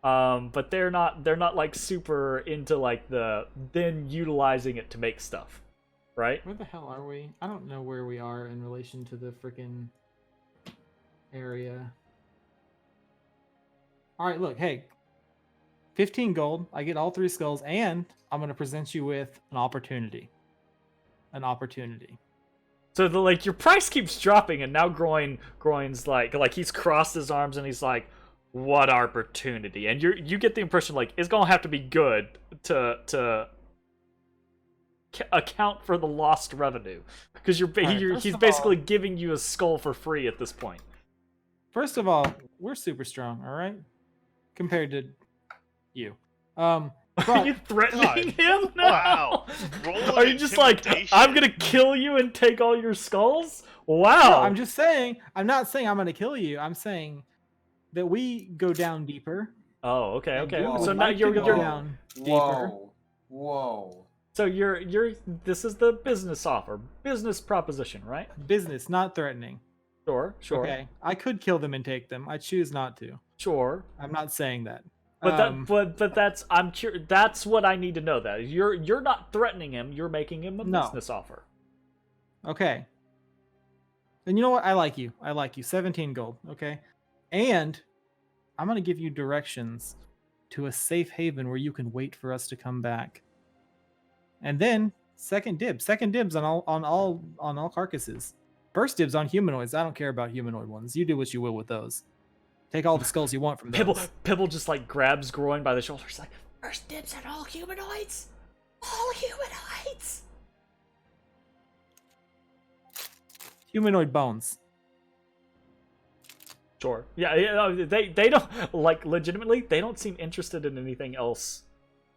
but they're not like super into like then utilizing it to make stuff, right? Where the hell are we? I don't know where we are in relation to the freaking area. All right, look, hey, 15 gold. I get all 3 skulls, and I'm gonna present you with an opportunity. An opportunity. So like your price keeps dropping, and now Groin's like he's crossed his arms and he's like, what opportunity? And you get the impression like it's gonna have to be good to account for the lost revenue, because he's basically giving you a skull for free at this point. First of all, we're super strong, all right, compared to you. Are you threatening him? No. Wow. Roll Are you just like, I'm gonna kill you and take all your skulls? Wow. No, I'm just saying. I'm not saying I'm gonna kill you. I'm saying that we go down deeper. Oh, okay, okay. Whoa. So now you're down deeper. Whoa. So you're this is the business offer, business proposition, right? Business, not threatening. Sure. Okay. I could kill them and take them. I choose not to. Sure. I'm not saying that. But that's I'm curious. That's what I need to know. That you're not threatening him. You're making him a business offer. Okay. And you know what? I like you. 17 gold. Okay. And I'm gonna give you directions to a safe haven where you can wait for us to come back. And then second dibs on all carcasses. First dibs on humanoids. I don't care about humanoid ones. You do what you will with those. Take all the skulls you want from those. Pibble just like grabs Groin by the shoulders, like, first dibs on all humanoids. All humanoids. Humanoid bones. Sure. Yeah. They don't like legitimately. They don't seem interested in anything else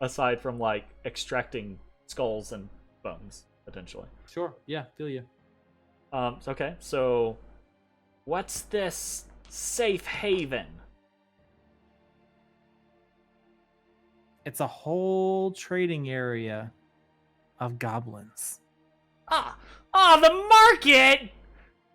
aside from like extracting skulls and bones potentially. Sure. Yeah. Feel you. Okay. So, what's this safe haven? It's a whole trading area of goblins. The market.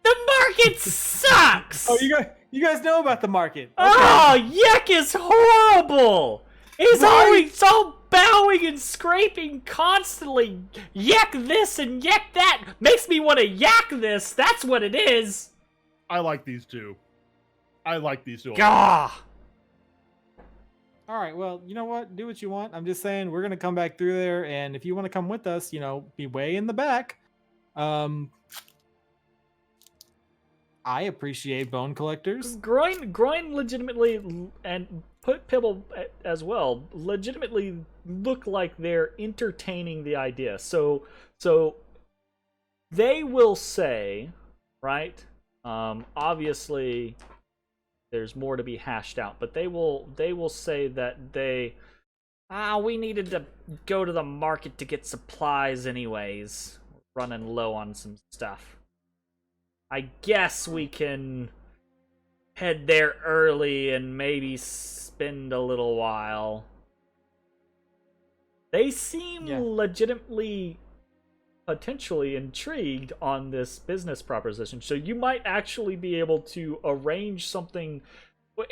The market sucks. Oh, you guys know about the market. Okay. Oh, Yak is horrible. He's always so bowing and scraping constantly. Yak this and yak that. Makes me want to yak this. That's what it is. I like these two. Gah. All right, well, you know what? Do what you want. I'm just saying we're gonna come back through there, and if you want to come with us, be way in the back. I appreciate bone collectors. Groin legitimately, and put Pibble as well, legitimately look like they're entertaining the idea. So they will say, right? Obviously, there's more to be hashed out, but they will say that we needed to go to the market to get supplies anyways. We're running low on some stuff. I guess we can head there early and maybe spend a little while. They seem legitimately, potentially intrigued on this business proposition. So you might actually be able to arrange something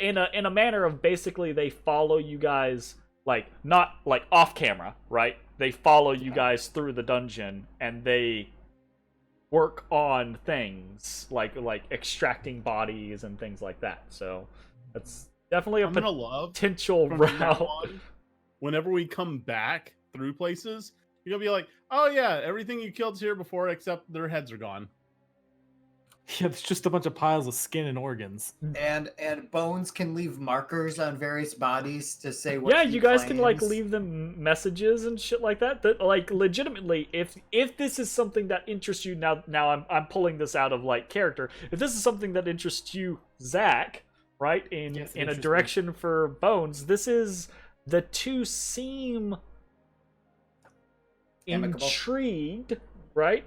in a manner of basically they follow you guys, like, not like off camera, right? They follow you guys through the dungeon and they work on things like extracting bodies and things like that. So that's definitely a potential route. Whenever we come back through places, you're gonna be like, oh yeah, everything you killed here before except their heads are gone. Yeah, it's just a bunch of piles of skin and organs. And bones can leave markers on various bodies to say what. Yeah, you guys can like leave them messages and shit like that. That like legitimately, if this is something that interests you, now I'm pulling this out of like character. If this is something that interests you, Zach, right, in a direction for Bones, the two seem amicable. Intrigued, right?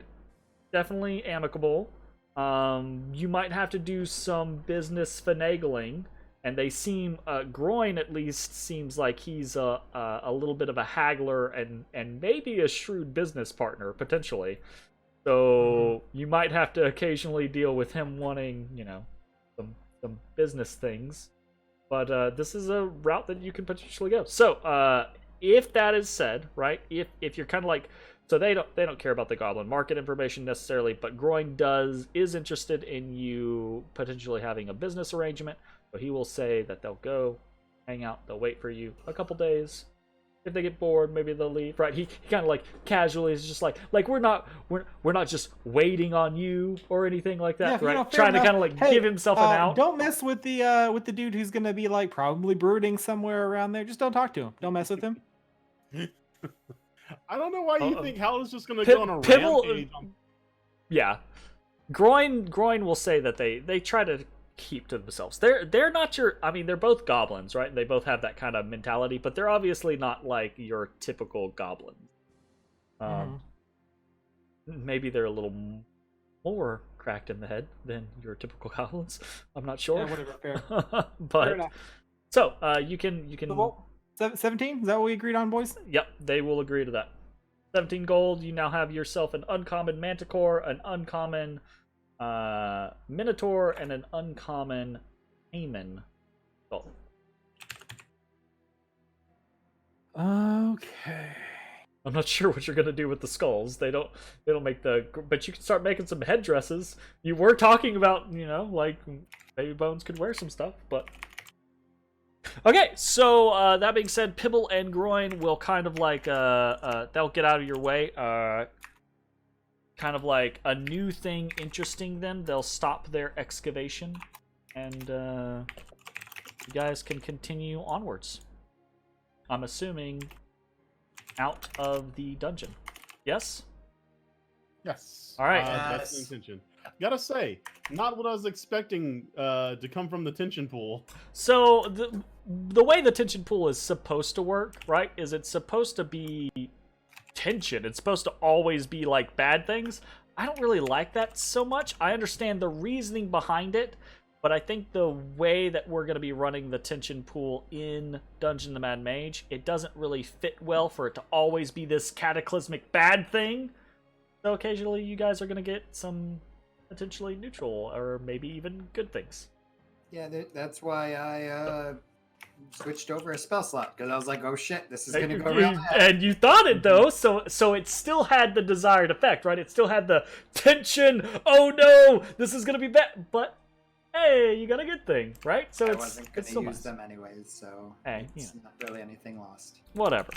Definitely amicable. You might have to do some business finagling, and they seem Groin at least seems like he's a little bit of a haggler and maybe a shrewd business partner potentially. So you might have to occasionally deal with him wanting, some business things. But this is a route that you can potentially go. So if that is said, right, if you're kind of like, so they don't care about the goblin market information necessarily, but Groin is interested in you potentially having a business arrangement. So he will say that they'll go hang out, they'll wait for you a couple days. If they get bored, maybe they'll leave. Right? He kind of like casually is just like we're not just waiting on you or anything like that, right? Trying to kind of like give himself an out. Don't mess with the dude who's gonna be like probably brooding somewhere around there. Just don't talk to him. Don't mess with him. I don't know why you think Hal is just gonna go on a rampage. Yeah, Groin will say that they try to keep to themselves. They're not your. I mean, they're both goblins, right? They both have that kind of mentality, but they're obviously not like your typical goblin. Maybe they're a little more cracked in the head than your typical goblins. I'm not sure. Yeah, whatever. Fair. But so you can. 17? Is that what we agreed on, boys? Yep, they will agree to that. 17 gold. You now have yourself an uncommon Manticore, an uncommon Minotaur, and an uncommon Haemon. Oh. Okay. I'm not sure what you're gonna do with the skulls. They don't make but you can start making some headdresses. You were talking about, like maybe Bones could wear some stuff, but okay. So that being said, Pibble and Groin will kind of like they'll get out of your way. Kind of like a new thing interesting them. They'll stop their excavation, and you guys can continue onwards. I'm assuming out of the dungeon. Yes? Yes. All right. That's the intention. Gotta say, not what I was expecting to come from the tension pool. So the way the tension pool is supposed to work, right, is it's supposed to be tension. It's supposed to always be like bad things. I don't really like that so much. I understand the reasoning behind it, but I think the way that we're going to be running the tension pool in Dungeon the Mad Mage, it doesn't really fit well for it to always be this cataclysmic bad thing. So occasionally you guys are going to get some potentially neutral or maybe even good things. Yeah, that's why I switched over a spell slot, because I was like, oh shit, this is gonna go real bad. And you thought it though, so it still had the desired effect, right? It still had the tension, oh no, this is gonna be bad, but hey, you got a good thing, right? So I wasn't gonna use them anyways, so hey, it's not really anything lost. Whatever.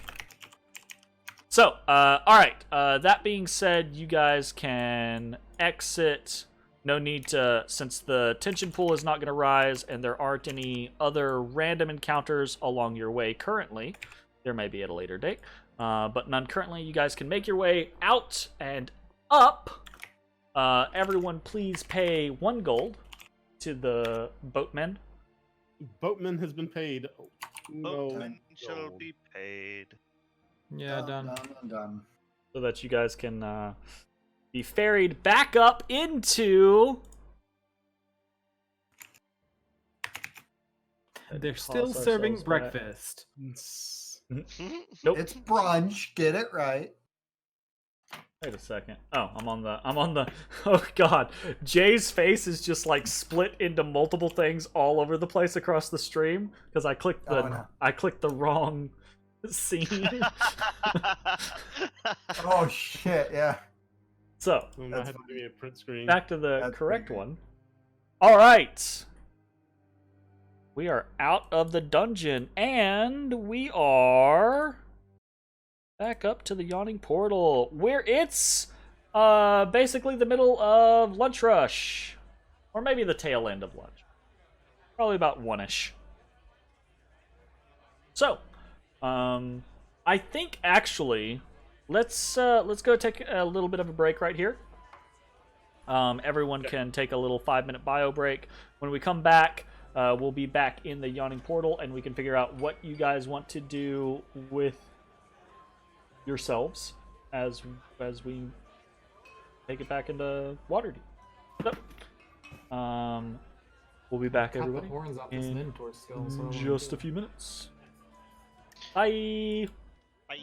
So, alright, that being said, you guys can exit. No need to, since the tension pool is not going to rise and there aren't any other random encounters along your way currently. There may be at a later date, but none currently. You guys can make your way out and up. Everyone please pay 1 gold to the boatman. Boatman has been paid. Boatman shall be paid. Yeah, done. So that you guys can be ferried back up into They're cost still serving ourselves back. breakfast. Nope. It's brunch. Get it right. Wait a second. Oh, I'm on the oh god. Jay's face is just like split into multiple things all over the place across the stream because I clicked the Oh, no. I clicked the wrong scene. Oh shit! Yeah. So, I That's had to give me a print screen. back to the That's correct pretty one. All right. We are out of the dungeon and we are back up to the yawning portal where it's basically the middle of lunch rush, or maybe the tail end of lunch, probably about 1ish. So I think actually let's go take a little bit of a break right here. Everyone can take a little 5-minute bio break. When we come back, we'll be back in the yawning portal and we can figure out what you guys want to do with yourselves as we take it back into Waterdeep. So, we'll be back, Cut everybody, the horns off this in Minotaur skull. So just a few minutes. Bye. Bye.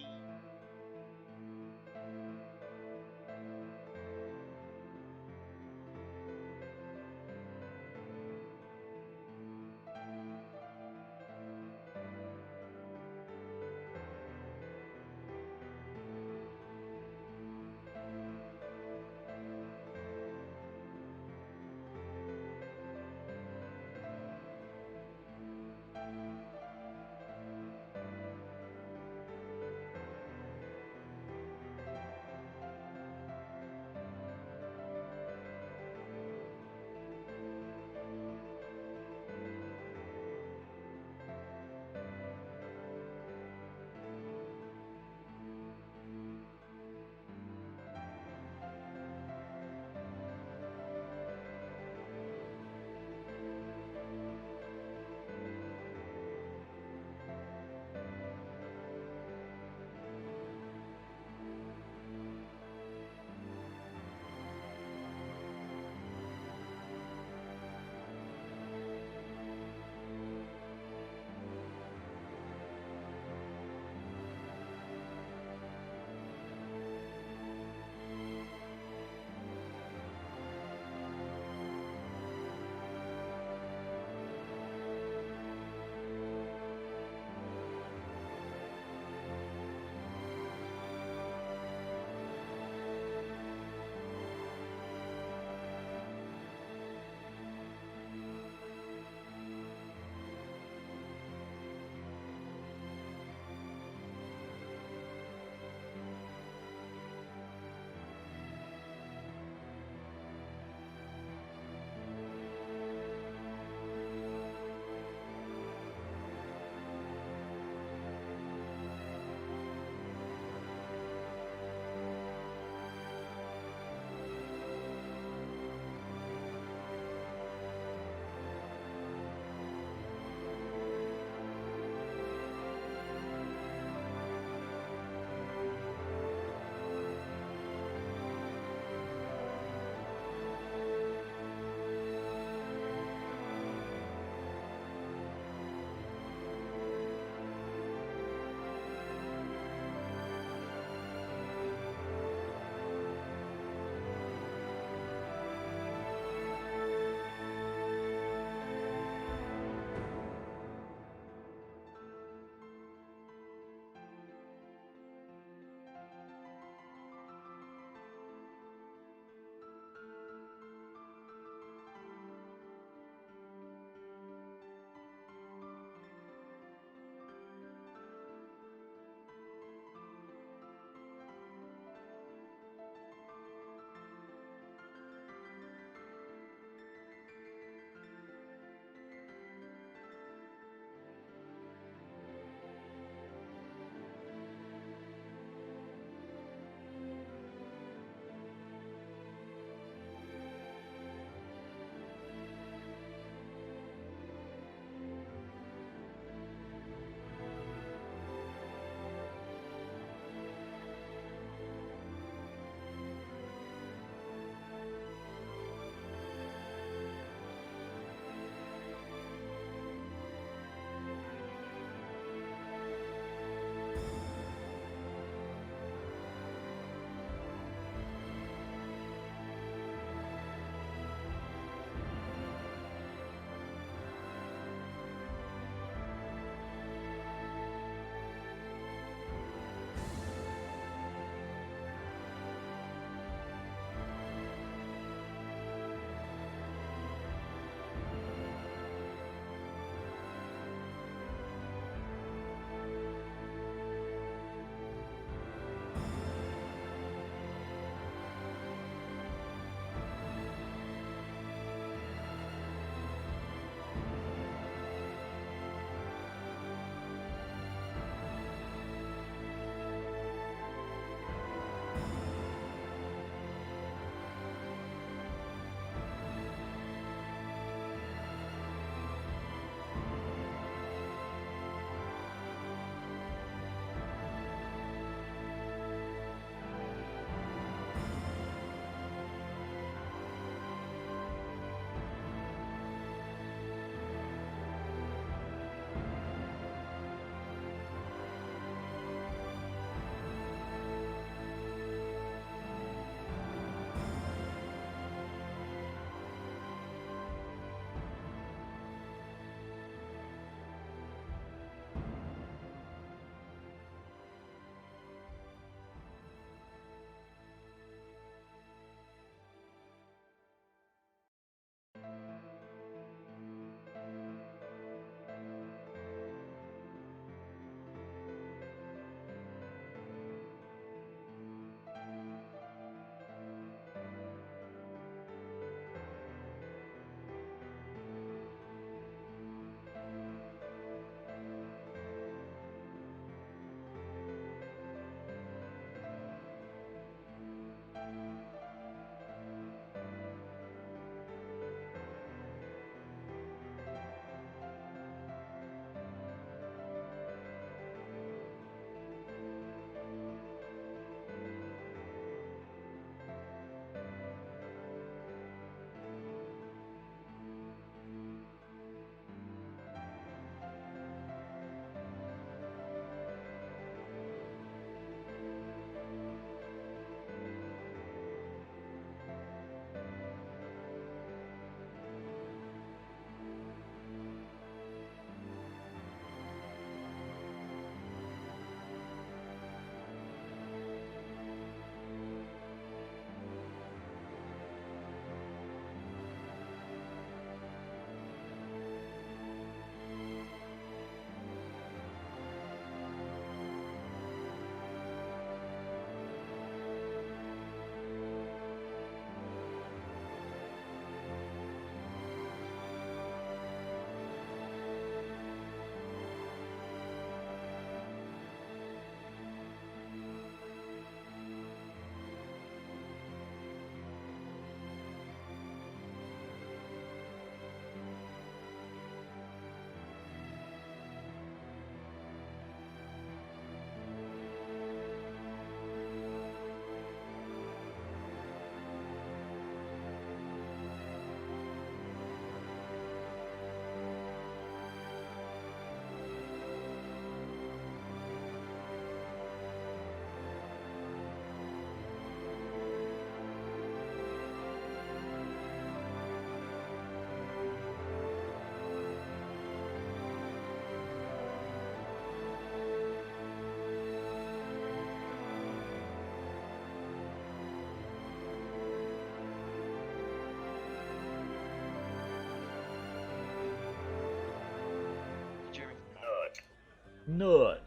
Nut.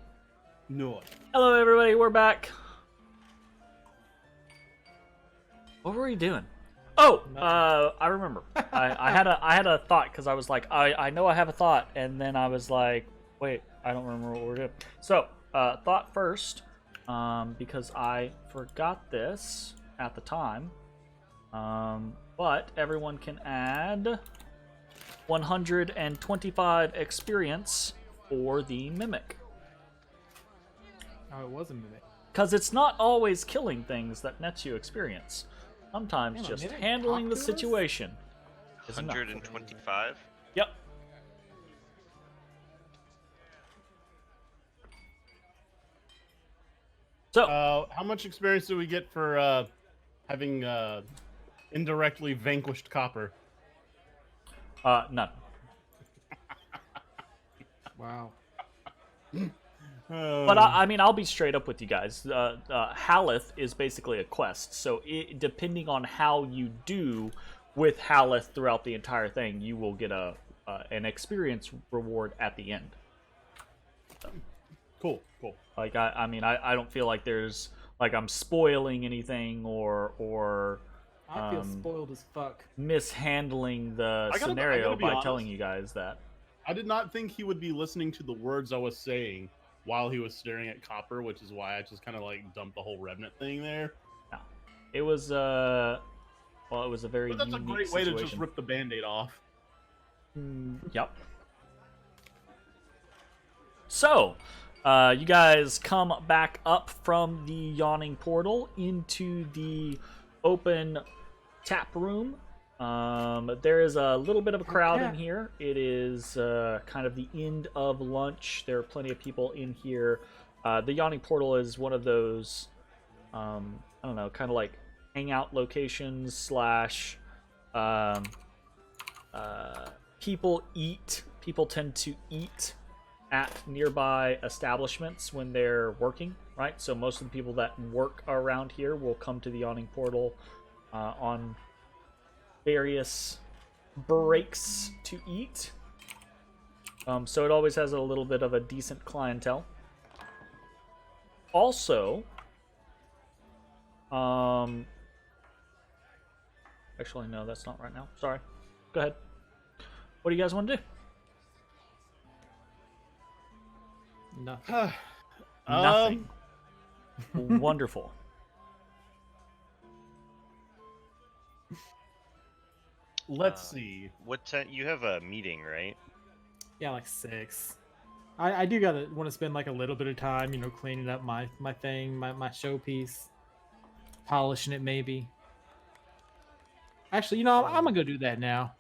No. Hello, everybody. We're back. What were we doing? Oh, I remember. I had a thought because I was like, I know I have a thought, and then I was like, wait, I don't remember what we're doing. So, thought first, because I forgot this at the time. But everyone can add 125 experience for the mimic. Oh, it was a mimic. Because it's not always killing things that nets you experience. Sometimes Damn, just mimic handling the talk to us? situation is enough. 125. Yep. So, How much experience do we get for having indirectly vanquished Copper? none. Wow. But I mean, I'll be straight up with you guys. Haloth is basically a quest, so depending on how you do with Haloth throughout the entire thing, you will get an experience reward at the end. Cool. Like I mean, I don't feel like there's like I'm spoiling anything or I feel spoiled as fuck. mishandling the I gotta scenario be by honest. telling you guys that. I did not think he would be listening to the words I was saying while he was staring at Copper, which is why I just kind of like dumped the whole Revenant thing there. No. It was it was a very But that's a unique great way to situation. just rip the Band-Aid off. Yep. So, you guys come back up from the yawning portal into the open tap room. There is a little bit of a crowd in here. It is kind of the end of lunch. There are plenty of people in here. The yawning portal is one of those, I don't know, kind of like hangout locations slash people tend to eat at nearby establishments when they're working, right? So most of the people that work around here will come to the yawning portal on various breaks to eat. So it always has a little bit of a decent clientele. Also, actually, no, that's not right now. Sorry. Go ahead. What do you guys want to do? Nothing. Nothing. Wonderful. Let's see. What time? You have a meeting, right? Yeah, like 6. I do want to spend like a little bit of time, cleaning up my thing, my showpiece, polishing it maybe. Actually, I'm gonna go do that now.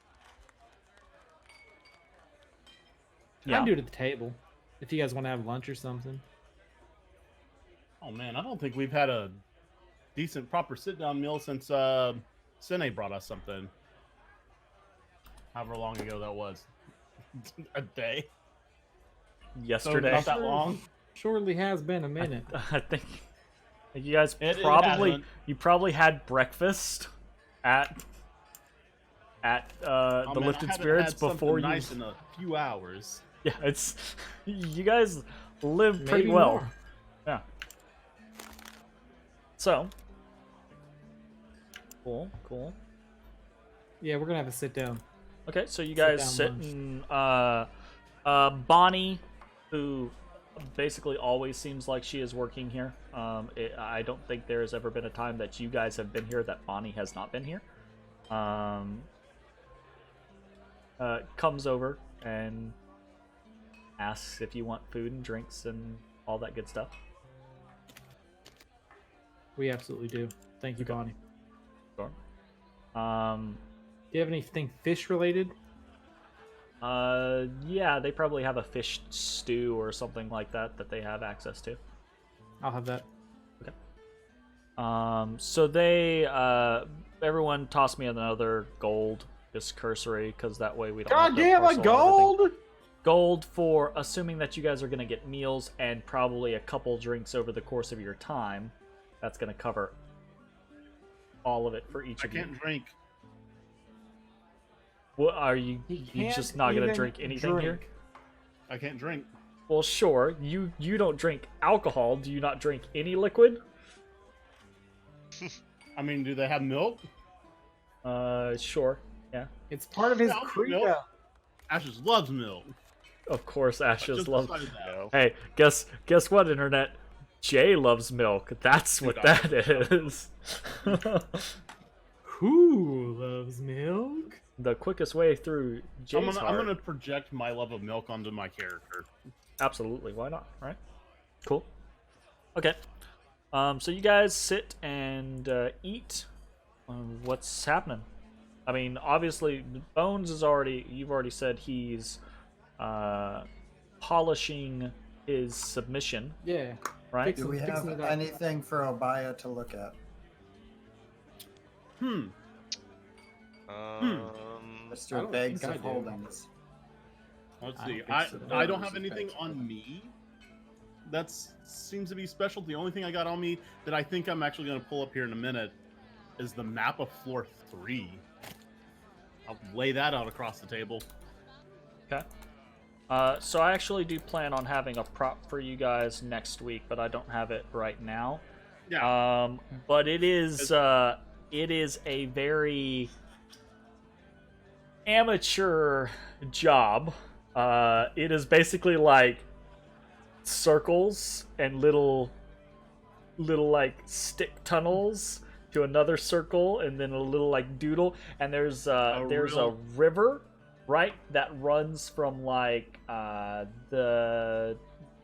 I Yeah. can do it at the table if you guys want to have lunch or something. Oh man, I don't think we've had a decent, proper sit-down meal since Sine brought us something. However long ago that was. A day? Yesterday. So not that long? Surely has been a minute. I think you guys It probably had breakfast at Oh, the man, Lifted I haven't Spirits had something before you. nice in a few hours. Yeah, it's you guys live pretty Maybe well. more. Yeah. So. Cool. Yeah, we're gonna have a sit down. Okay, so you guys sit Sit-down lunch. and Bonnie, who basically always seems like she is working here. I don't think there has ever been a time that you guys have been here that Bonnie has not been here. Comes over and asks if you want food and drinks and all that good stuff. We absolutely do. Thank you, Bonnie. Sure. Do you have anything fish related? Yeah, they probably have a fish stew or something like that they have access to. I'll have that. Okay. So they, everyone toss me another gold, just cursory, because that way we don't. God have to damn, parcel a out everything. gold! Gold for assuming that you guys are gonna get meals and probably a couple drinks over the course of your time. That's gonna cover all of it for each I of you. can't drink. What are you? He You can't just not gonna even drink anything here? drink. I can't drink. Well, sure. You don't drink alcohol. Do you not drink any liquid? I mean, do they have milk? Sure. Yeah. It's part of his Yeah, I'll drink credo. milk. Ashes loves milk. Of course, Ashes Just loves. decided that. No. Hey, guess what, internet? Jay loves milk. That's what Dude, that is. Who loves milk? The quickest way through Jay's I'm heart. gonna project my love of milk onto my character. Absolutely, why not? Right? Cool. Okay. So you guys sit and eat. What's happening? I mean, obviously, Bones is already. You've already said he's polishing his submission, Yeah. right? Fix- Do we have Fixing it up. anything for Obaya to look at? I don't Mr. Beggs think I of do. Holdings. Let's I see. don't I think so. I don't Those have are anything Beggs of on Holdings. me. That seems to be special. The only thing I got on me that I think I'm actually going to pull up here in a minute is the map of floor 3. I'll lay that out across the table. Okay. So I actually do plan on having a prop for you guys next week, but I don't have it right now. Yeah. But it is a very amateur job. It is basically like circles and little like stick tunnels to another circle, and then a little like doodle. And there's a river, right, that runs from like the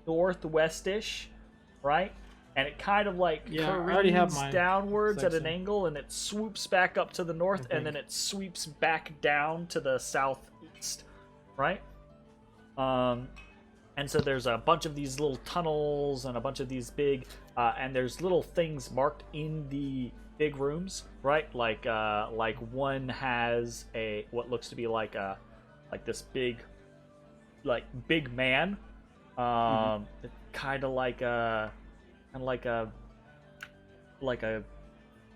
northwestish, right, and it kind of like Yeah, I already have careens mine. downwards at an Section. angle, and it swoops back up to the north, I and then think. it sweeps back down to the southeast, right? And so there's a bunch of these little tunnels and a bunch of these big, and there's little things marked in the big rooms, right? Like one has what looks to be like this big man, kind of like a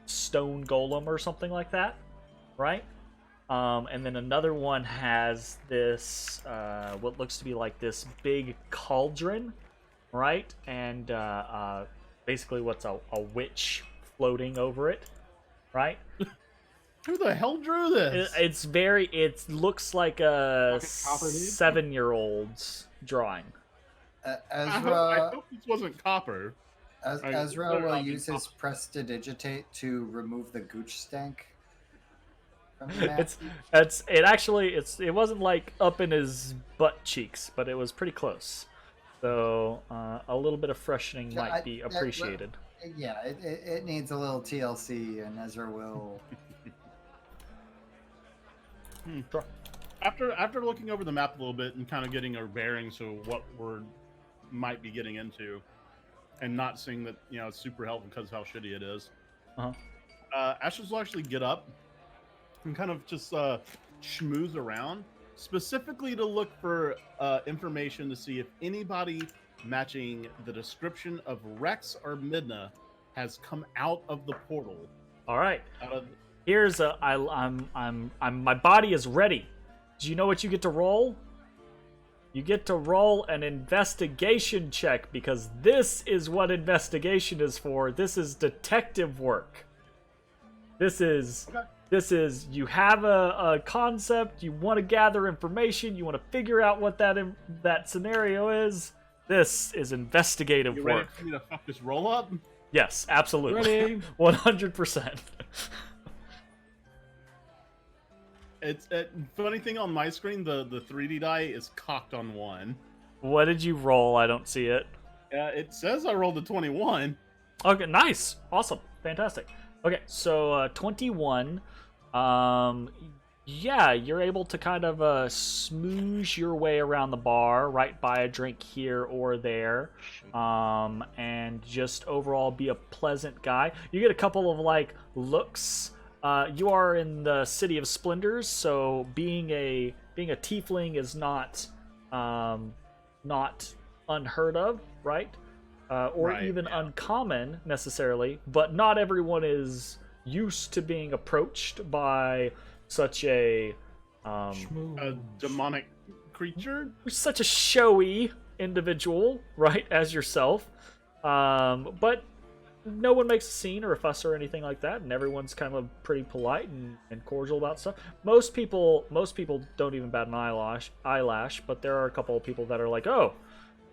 stone golem or something like that, right? And then another one has this what looks to be like this big cauldron, right? And basically what's a witch floating over it, right? Who the hell drew this? It looks like a Fucking Copper, dude. 7-year-old's drawing. I Ezra, hope this wasn't copper. Ezra better will not be use his prestidigitate to remove the gooch stank from the map. It wasn't like up in his butt cheeks, but it was pretty close. So a little bit of freshening Yeah, might be appreciated. Yeah, it needs a little TLC, and Ezra will. Sure. After looking over the map a little bit and kind of getting our bearings of what we're might be getting into, and not seeing that it's super helpful because of how shitty it is. Ashes will actually get up and kind of just schmooze around, specifically to look for information to see if anybody matching the description of Rex or Midna has come out of the portal. All right. Out of Here's my body is ready. Do you know what you get to roll? You get to roll an investigation check, because this is what investigation is for. This is detective work. This is you have a concept, you want to gather information, you want to figure out what that scenario is. This is investigative you ready work. for me to fuck this roll up? Yes, absolutely. Ready? 100%. It's funny thing on my screen, the 3D die is cocked on 1. What did you roll? I don't see it. It says I rolled a 21. Okay, nice. Awesome. Fantastic. Okay, so 21. Yeah, you're able to kind of smoosh your way around the bar, right, buy a drink here or there, and just overall be a pleasant guy. You get a couple of like looks. You are in the City of Splendors, so being a tiefling is not unheard of, right? Or Right, even yeah. uncommon necessarily, but not everyone is used to being approached by such a A demonic creature? such a showy individual, right, as yourself. But no one makes a scene or a fuss or anything like that, and everyone's kind of pretty polite and cordial about stuff. Most people don't even bat an eyelash, but there are a couple of people that are like, oh,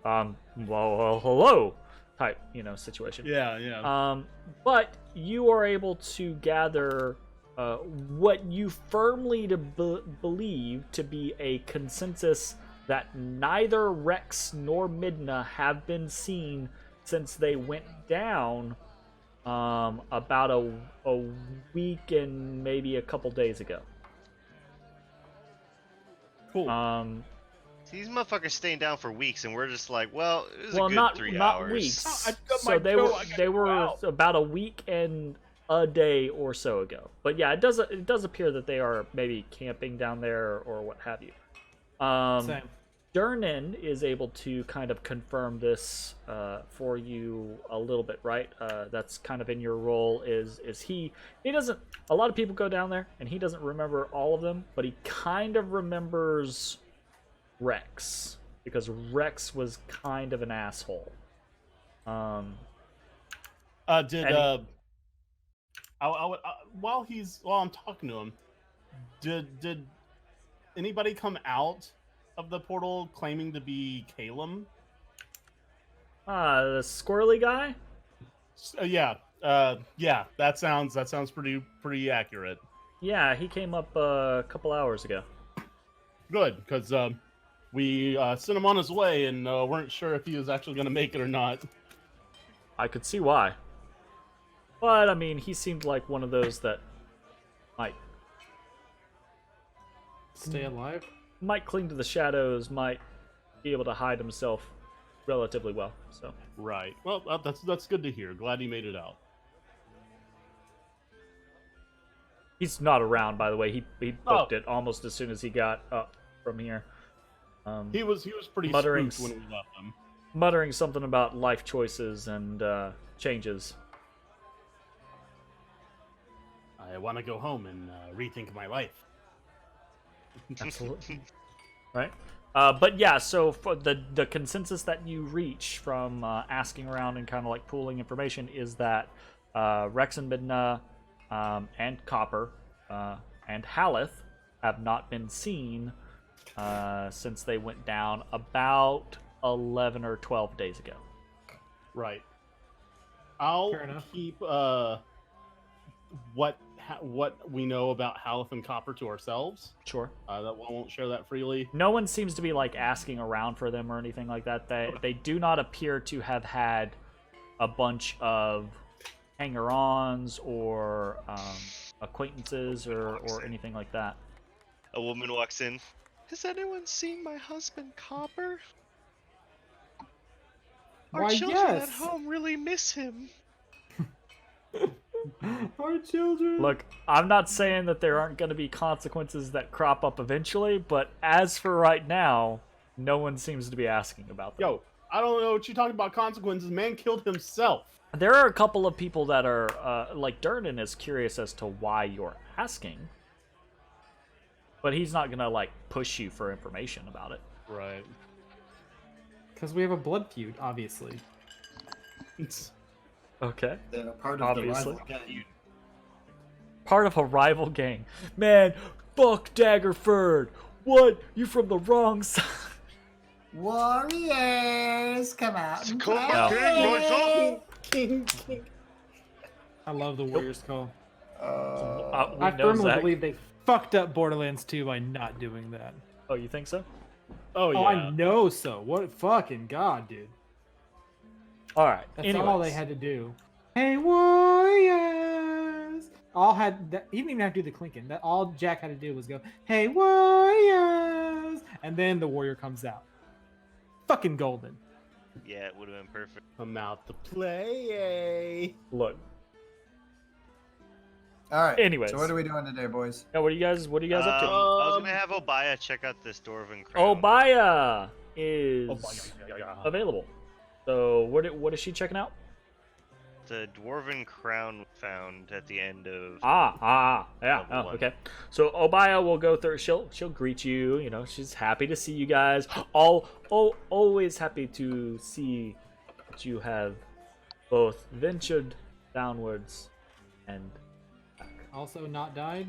well, hello, type, situation. Yeah. But you are able to gather what you firmly believe to be a consensus that neither Rex nor Midna have been seen since they went down about a week and maybe a couple days ago. Cool. These motherfuckers staying down for weeks, and we're just like, well, it was a good not 3 not hours. weeks. I got So my they toe, were I gotta they go were out. about a week and a day or so ago. But yeah, it does appear that they are maybe camping down there or what have you. Same. Durnan is able to kind of confirm this for you a little bit, right? That's kind of in your role. Is he doesn't? A lot of people go down there, and he doesn't remember all of them, but he kind of remembers Rex because Rex was kind of an asshole. While I'm talking to him, did anybody come out of the portal claiming to be Calum? The squirrely guy? Yeah. That sounds pretty accurate. Yeah, he came up a couple hours ago. Good, because we sent him on his way and weren't sure if he was actually going to make it or not. I could see why. But, I mean, he seemed like one of those that Stay alive. might cling to the shadows, might be able to hide himself relatively well. So Right. Well, that's good to hear. Glad he made it out. he's not around, by the way. He booked it almost as soon as he got up from here. He was pretty Muttering spooked when we left him. Muttering something about life choices and changes. I want to go home and rethink my life. Absolutely. Right. But yeah, so for the consensus that you reach from asking around and kind of like pooling information is that Rex and Midna and Copper and Haloth have not been seen since they went down about 11 or 12 days ago. Right. I'll Fair enough. keep what we know about Haloth and Copper to ourselves. Sure. That I won't share that freely. No one seems to be like asking around for them or anything like that. They do not appear to have had a bunch of hanger-ons or acquaintances or anything like that. A woman walks in. Has anyone seen my husband Copper? Our Why, children yes. at home really miss him. Our children. Look, I'm not saying that there aren't going to be consequences that crop up eventually, but as for right now, no one seems to be asking about them. Yo, I don't know what you're talking about. Consequences. Man killed himself. There are a couple of people that are, like Durnan is curious as to why you're asking, but he's not going to, like, push you for information about it. Right. Because we have a blood feud, obviously. Okay. They're part of Obviously. the rival gang. Part of a rival gang. Man, fuck Daggerford! What? You from the wrong side? Warriors, come out and Come play. back in, King. I love the Warriors call. We I know firmly Zach. believe they fucked up Borderlands 2 by not doing that. Oh, you think so? Oh yeah. Oh, I know so. What fucking god, dude. All right. That's Anyways. all they had to do. Hey, Warriors! All had that, he didn't even have to do the clinking. That all Jack had to do was go, "Hey, Warriors!" And then the warrior comes out. Fucking golden. Yeah, it would have been perfect. Come out to play. Look. All right. Anyways. So what are we doing today, boys? Yeah, what are you guys up to? I was gonna have Obaya check out this dwarven crown. Obaya is Oh, available. So what is she checking out? the dwarven crown found at the end of. Yeah. Level Oh, one. okay. So Obaya will go through. She'll greet you. You know, she's happy to see you guys. Always happy to see that you have both ventured downwards and Also not died.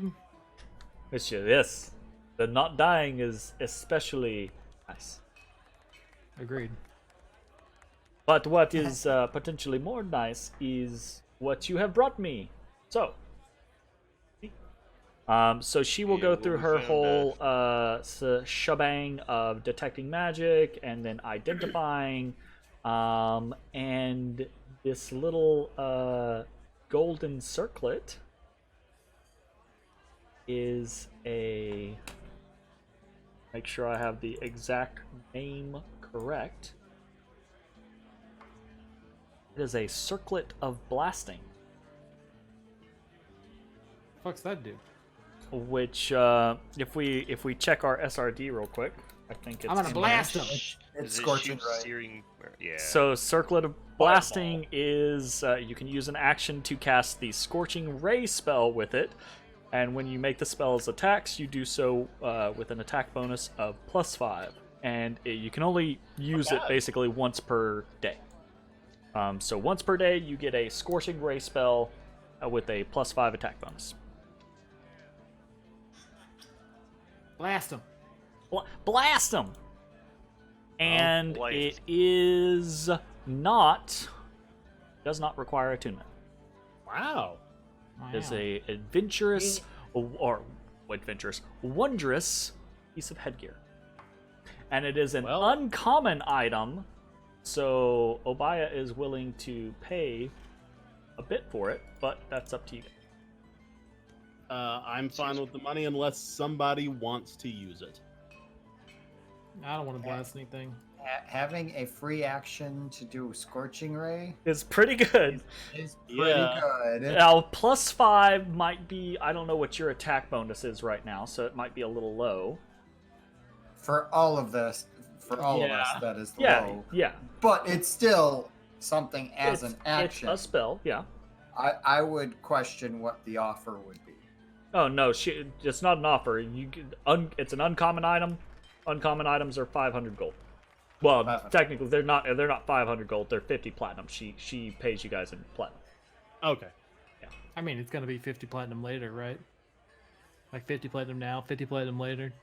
yes, the not dying is especially nice. Agreed. But what is potentially more nice is what you have brought me. So, so she will Yeah, go well, through we her found, whole shebang of detecting magic and then identifying, and this little golden circlet is a. Make sure I have the exact name correct. It is a circlet of blasting, Fuck's that do? which if we check our SRD real quick, I think it's I'm gonna blast him. It's Is it scorching shoot ray. searing? Yeah. So circlet of blasting is you can use an action to cast the scorching ray spell with it, and when you make the spell's attacks, you do so with an attack bonus of +5, and you can only use it basically once per day. So once per day, you get a scorching ray spell with a +5 attack bonus. Blast him. Blast them! And blast. it is not. Does not require attunement. Wow. It is a adventurous or adventurous, wondrous piece of headgear, and it is an Well- uncommon item. So Obaya is willing to pay a bit for it, but that's up to you. I'm fine with the money unless somebody wants to use it. I don't want to blast anything. Having a free action to do scorching ray It's pretty good. is pretty Yeah. good. Now +5 might be. I don't know what your attack bonus is right now, so it might be a little low. For all of this, for all of us, Yeah. that is Yeah, low. yeah. But it's still something as It's- an action. It's a spell, yeah. I would question what the offer would be. Oh no, it's not an offer. It's an uncommon item. Uncommon items are 500 gold. Well, 500. technically they're not 500 gold. They're 50 platinum. She pays you guys in platinum. Okay. I mean, it's gonna be 50 platinum later, right? Like 50 platinum now, 50 platinum later.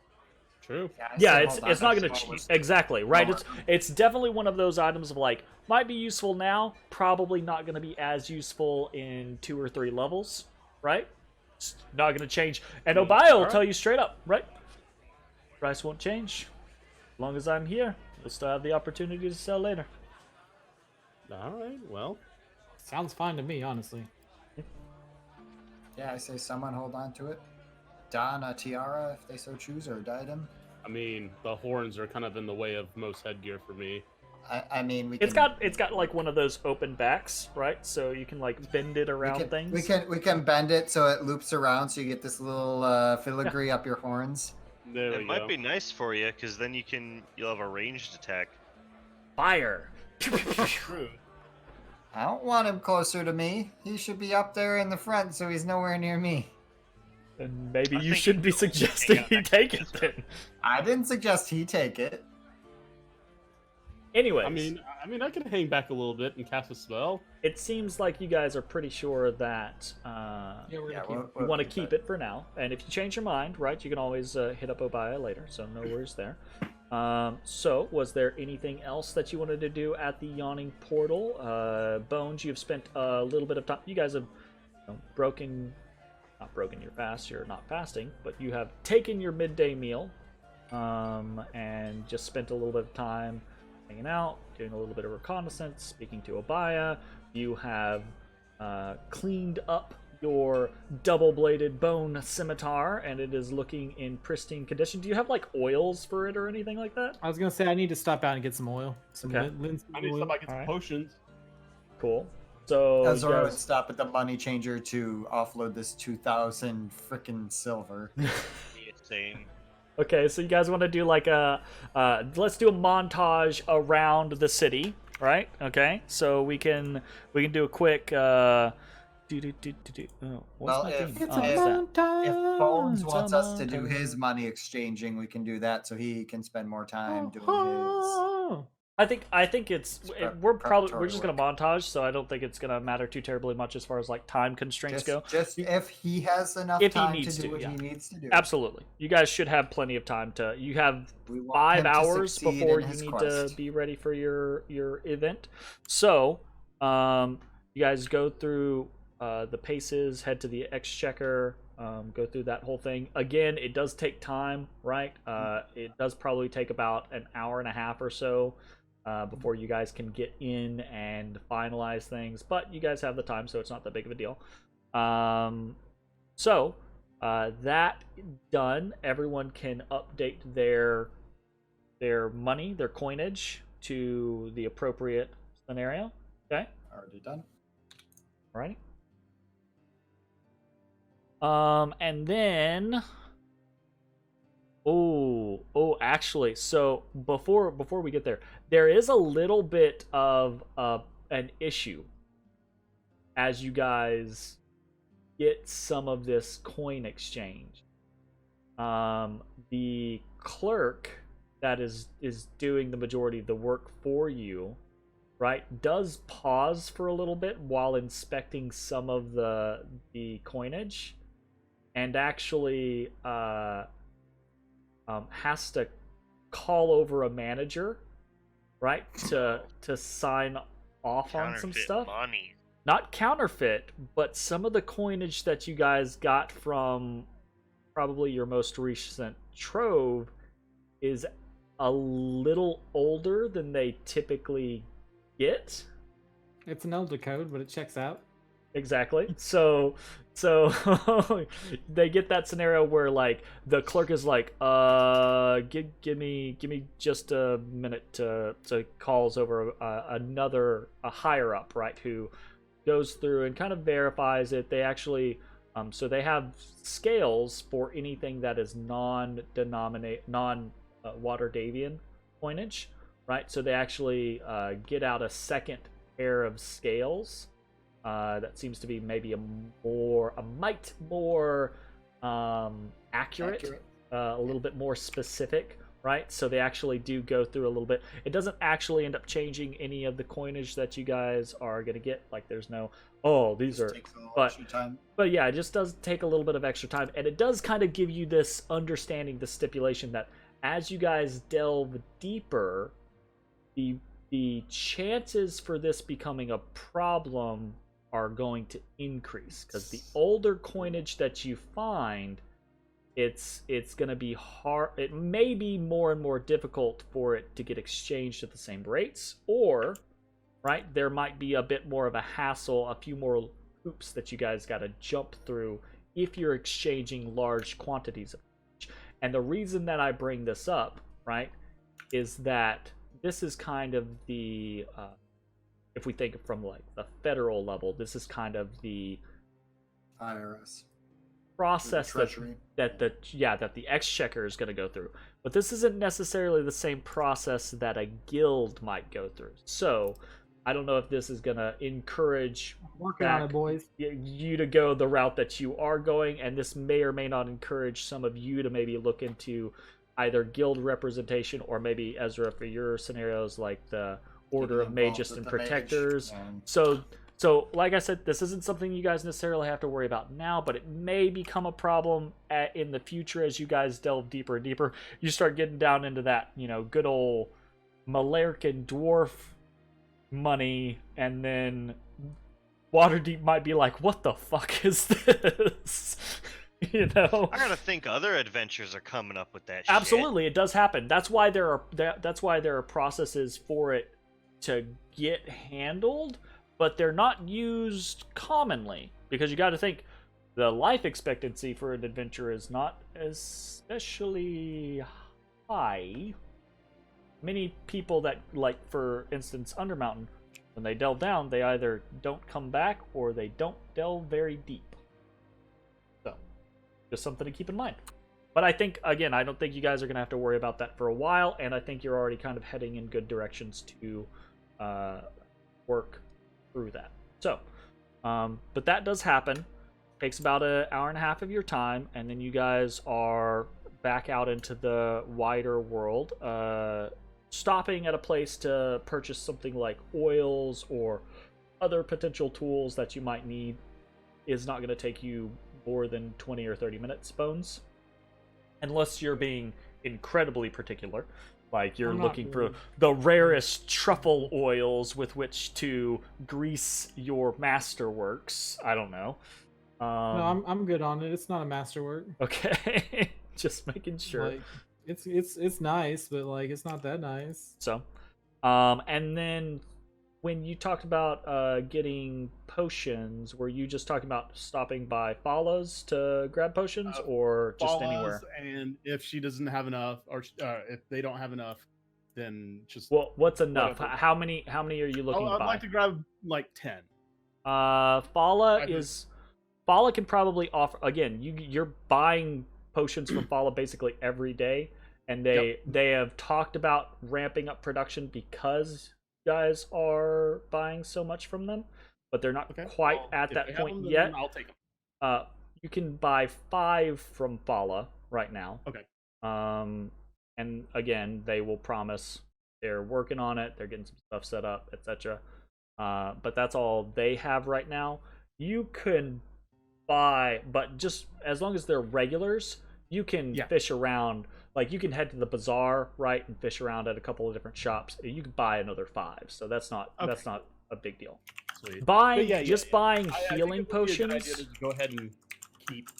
True. I Yeah, say it's hold it's on, not that's gonna lowest. exactly right. lower. It's definitely one of those items of like might be useful now, probably not gonna be as useful in 2 or 3 levels, right? It's not gonna change. And Obaya will Alright. tell you straight up, right? Price won't change as long as I'm here. You'll still have the opportunity to sell later. All right. Well, Sounds fine to me, honestly. Yeah, I say someone hold on to it. Don a tiara if they so choose, or a diadem. I mean, the horns are kind of in the way of most headgear for me. I mean, we It's can, got like one of those open backs, right? So you can like bend it around we can, things. we can bend it so it loops around, so you get this little filigree up your horns. There It we might go. be nice for you, because then you'll have a ranged attack. Fire. True. I don't want him closer to me. He should be up there in the front, so he's nowhere near me. And maybe I you think should you be can hang suggesting out he next take to it this then. I didn't suggest he take it. Anyways, I mean, I can hang back a little bit and cast a spell. it seems like you guys are pretty sure that Yeah, we're Yeah, gonna keep you want to keep it for now. And if you change your mind, right, you can always hit up Obaya later. So no worries there. So was there anything else that you wanted to do at the Yawning Portal? Bones, you've spent a little bit of time. You guys have not broken your fast. You're not fasting, but you have taken your midday meal, and just spent a little bit of time hanging out, doing a little bit of reconnaissance, speaking to Obaya. You have cleaned up your double-bladed bone scimitar, and it is looking in pristine condition. Do you have like oils for it or anything like that? I was gonna say I need to stop out and get some oil. Some Okay. linseed I need oil. somebody to get some Alright. potions. Cool. So Ezra you would guys- stop at the money changer to offload this 2,000 frickin' silver. Yeah, same. okay, so you guys want to do like a let's do a montage around the city. right? Okay, so we can do a quick. Oh, what's Well, my if- thing? It's Oh, a it's that. montage. If Bones It's wants a us to do his montage. money exchanging, we can do that so he can spend more time doing his. Oh. I think it's we're just gonna work. montage, so I don't think it's gonna matter too terribly much as far as like time constraints go. Just if he has enough If he time to needs do to, what yeah. he needs to do. Absolutely, you guys should have plenty of time to. You have We want 5 him to hours succeed before in you his need quest. to be ready for your event. So, you guys go through the paces, head to the exchequer, go through that whole thing. Again, it does take time, right? It does probably take about an hour and a half or so before you guys can get in and finalize things. But you guys have the time, so it's not that big of a deal. So that done, everyone can update their money, their coinage to the appropriate scenario. Okay. Already done. Alrighty. And then actually, so before we get there, there is a little bit of an issue as you guys get some of this coin exchange. The clerk that is doing the majority of the work for you, right, does pause for a little bit while inspecting some of the coinage, and actually has to call over a manager, right, to sign off on some stuff. Money. Not counterfeit, but some of the coinage that you guys got from probably your most recent trove is a little older than they typically get. It's an elder code, but it checks out. Exactly. So they get that scenario where like the clerk is like, give me just a minute to calls over a higher up, right, who goes through and kind of verifies it. They actually so they have scales for anything that is non Waterdeepian coinage, right? So they actually get out a second pair of scales that seems to be maybe a mite more accurate. A little bit more specific, right? So they actually do go through a little bit. It doesn't actually end up changing any of the coinage that you guys are going to get. Like there's no, these are, but yeah, it just does take a little bit of extra time. And it does kind of give you this understanding, the stipulation that as you guys delve deeper, the chances for this becoming a problem are going to increase, because the older coinage that you find, it's going to be hard. It may be more and more difficult for it to get exchanged at the same rates, or right, there might be a bit more of a hassle, a few more hoops that you guys got to jump through if you're exchanging large quantities of it. And the reason that I bring this up, right, is that this is kind of the if we think from like the federal level, this is kind of the IRS process that the exchequer is going to go through. But this isn't necessarily the same process that a guild might go through. So I don't know if this is going to encourage Working on it, boys. you to go the route that you are going, and this may or may not encourage some of you to maybe look into either guild representation, or maybe Ezra, for your scenarios, like the Order of Mages and Protectors. So like I said, this isn't something you guys necessarily have to worry about now, but it may become a problem in the future as you guys delve deeper and deeper. You start getting down into that, good old Malarkin dwarf money, and then Waterdeep might be like, what the fuck is this? I gotta think other adventures are coming up with that shit. Absolutely, it does happen. That's why there are processes for it to get handled, but they're not used commonly, because you got to think the life expectancy for an adventurer is not especially high. Many people that, like for instance Undermountain, when they delve down, they either don't come back or they don't delve very deep. So just something to keep in mind. But I think, again, I don't think you guys are going to have to worry about that for a while, and I think you're already kind of heading in good directions to work through that. So, but that does happen. Takes about an hour and a half of your time, and then you guys are back out into the wider world, stopping at a place to purchase something like oils or other potential tools that you might need. Is not going to take you more than 20 or 30 minutes, Bones, unless you're being incredibly particular, like you're looking for the rarest truffle oils with which to grease your masterworks. I don't know. No, I'm good on it. It's not a masterwork. Okay. Just making sure. Like, it's nice, but like it's not that nice. So, and then when you talked about getting potions, were you just talking about stopping by Fala's to grab potions, or just anywhere? And if she doesn't have enough, or if they don't have enough, then just well, what's enough? whatever. How many are you looking to I'd buy? like to grab like 10. Fala can probably offer, again, you're buying potions from Fala basically every day, and they have talked about ramping up production because you guys are buying so much from them, but they're not quite at that point yet. I'll take them. You can buy 5 from Fala right now. Okay. And again, they will promise they're working on it, they're getting some stuff set up, etc. But that's all they have right now. You can buy, but just as long as they're regulars, you can fish around. Like, you can head to the bazaar, right, and fish around at a couple of different shops. You can buy another 5, so that's not a big deal. Sweet. Buying buying healing potions. I think it would be a good idea to go ahead and keep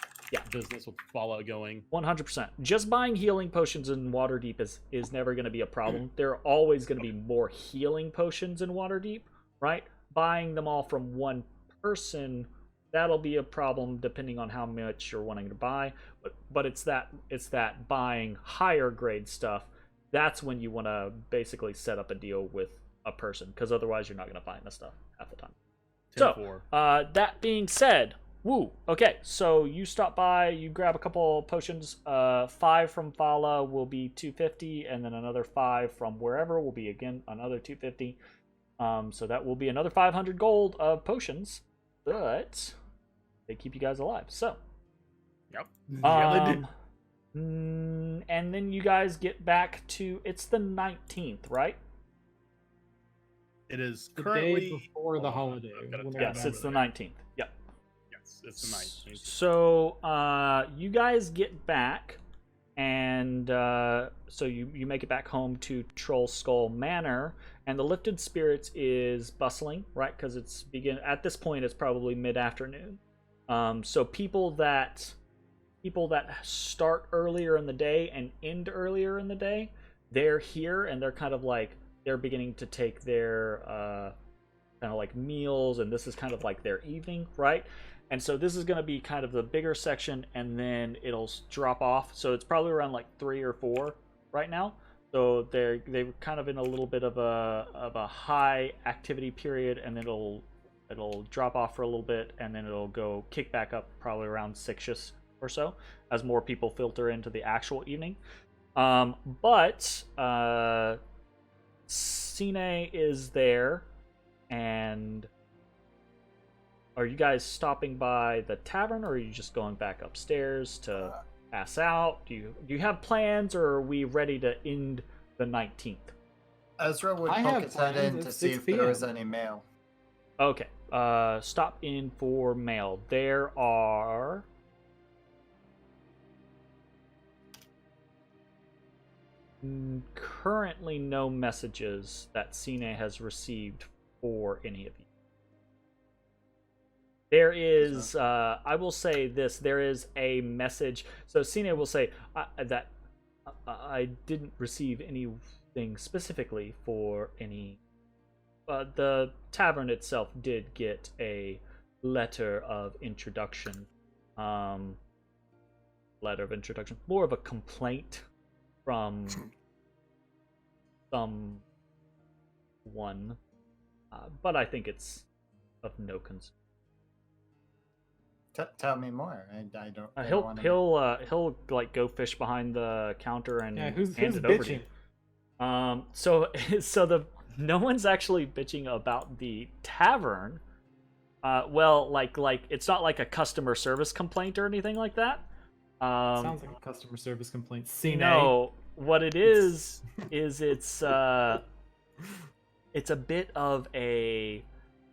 business with Fallout going. 100%. Just buying healing potions in Waterdeep is never going to be a problem. There are always going to be more healing potions in Waterdeep, right? Buying them all from one person, that'll be a problem depending on how much you're wanting to buy. But it's that buying higher grade stuff. That's when you want to basically set up a deal with a person, because otherwise you're not going to find the stuff half the time. 10-4. So, that being said, woo. Okay, so you stop by, you grab a couple potions. 5 from Fala will be 250, and then another 5 from wherever will be again another 250. So that will be another 500 gold of potions, but they keep you guys alive. So, yep, yeah, they do. And then you guys get back to, it's the 19th, right? It is The currently day before the holiday. Yes, it's the 19th. Yep. Yes, it's the 19th. So, you guys get back, and so you make it back home to Troll Skull Manor, and the Lifted Spirits is bustling, right? Because at this point, it's probably mid-afternoon. So people that start earlier in the day and end earlier in the day, they're here, and they're kind of like, they're beginning to take their kind of like meals, and this is kind of like their evening, right? And so this is going to be kind of the bigger section, and then it'll drop off. So it's probably around like 3 or 4 right now. So they're kind of in a little bit of a high activity period, and it'll drop off for a little bit, and then it'll go kick back up probably around 6ish or so as more people filter into the actual evening. But Cine is there, and are you guys stopping by the tavern, or are you just going back upstairs to pass out? Do you have plans, or are we ready to end the 19th? Ezra would I poke have his head plans in at to see 6 if there was p.m. any mail. Okay. Stop in for mail. There are currently no messages that Cine has received for any of you. There is, I will say this, there is a message. So Cine will say that I didn't receive anything specifically for any. The tavern itself did get a letter of introduction. More of a complaint from someone, but I think it's of no concern. Tell me more. I don't. He'll like go fish behind the counter and Yeah, who's hand it over to bitching? you. So the no one's actually bitching about the tavern. Well, like it's not like a customer service complaint or anything like that. Sounds like a customer service complaint. No, what it is it's a bit of a.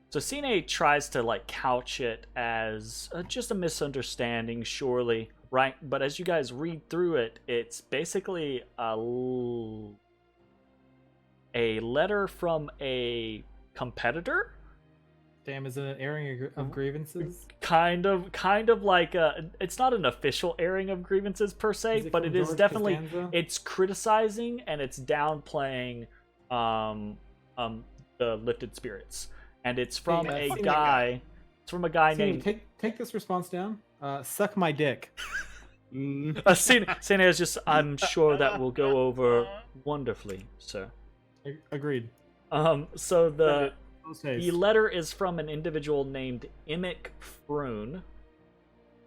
So Cine tries to like couch it as just a misunderstanding, surely, right? But as you guys read through it, it's basically a letter from a competitor. Damn, is it an airing of grievances? Kind of like it's not an official airing of grievances per se, but it is George definitely Costanza? it's criticizing and it's downplaying the lifted spirits, and it's from Hey, a fucking guy. It's from a guy named. Take this response down. Suck my dick. Sina is just. I'm sure that will go over wonderfully, sir. Agreed. So the The letter is from an individual named Imic Froon,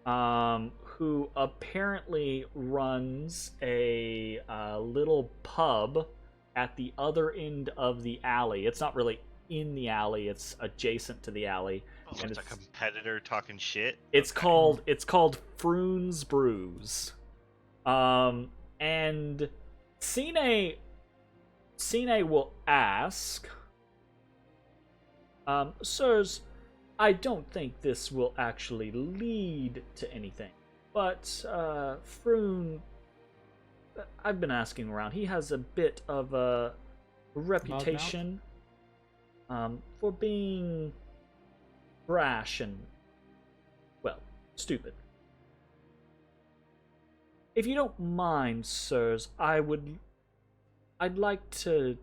who apparently runs a little pub at the other end of the alley. It's not really in the alley; it's adjacent to the alley. Oh, and it's a competitor talking shit. It's called Froon's Brews, and Cine will ask. Sirs, I don't think this will actually lead to anything, but Froon, I've been asking around. He has a bit of a reputation for being brash and, well, stupid. If you don't mind, sirs, I'd like to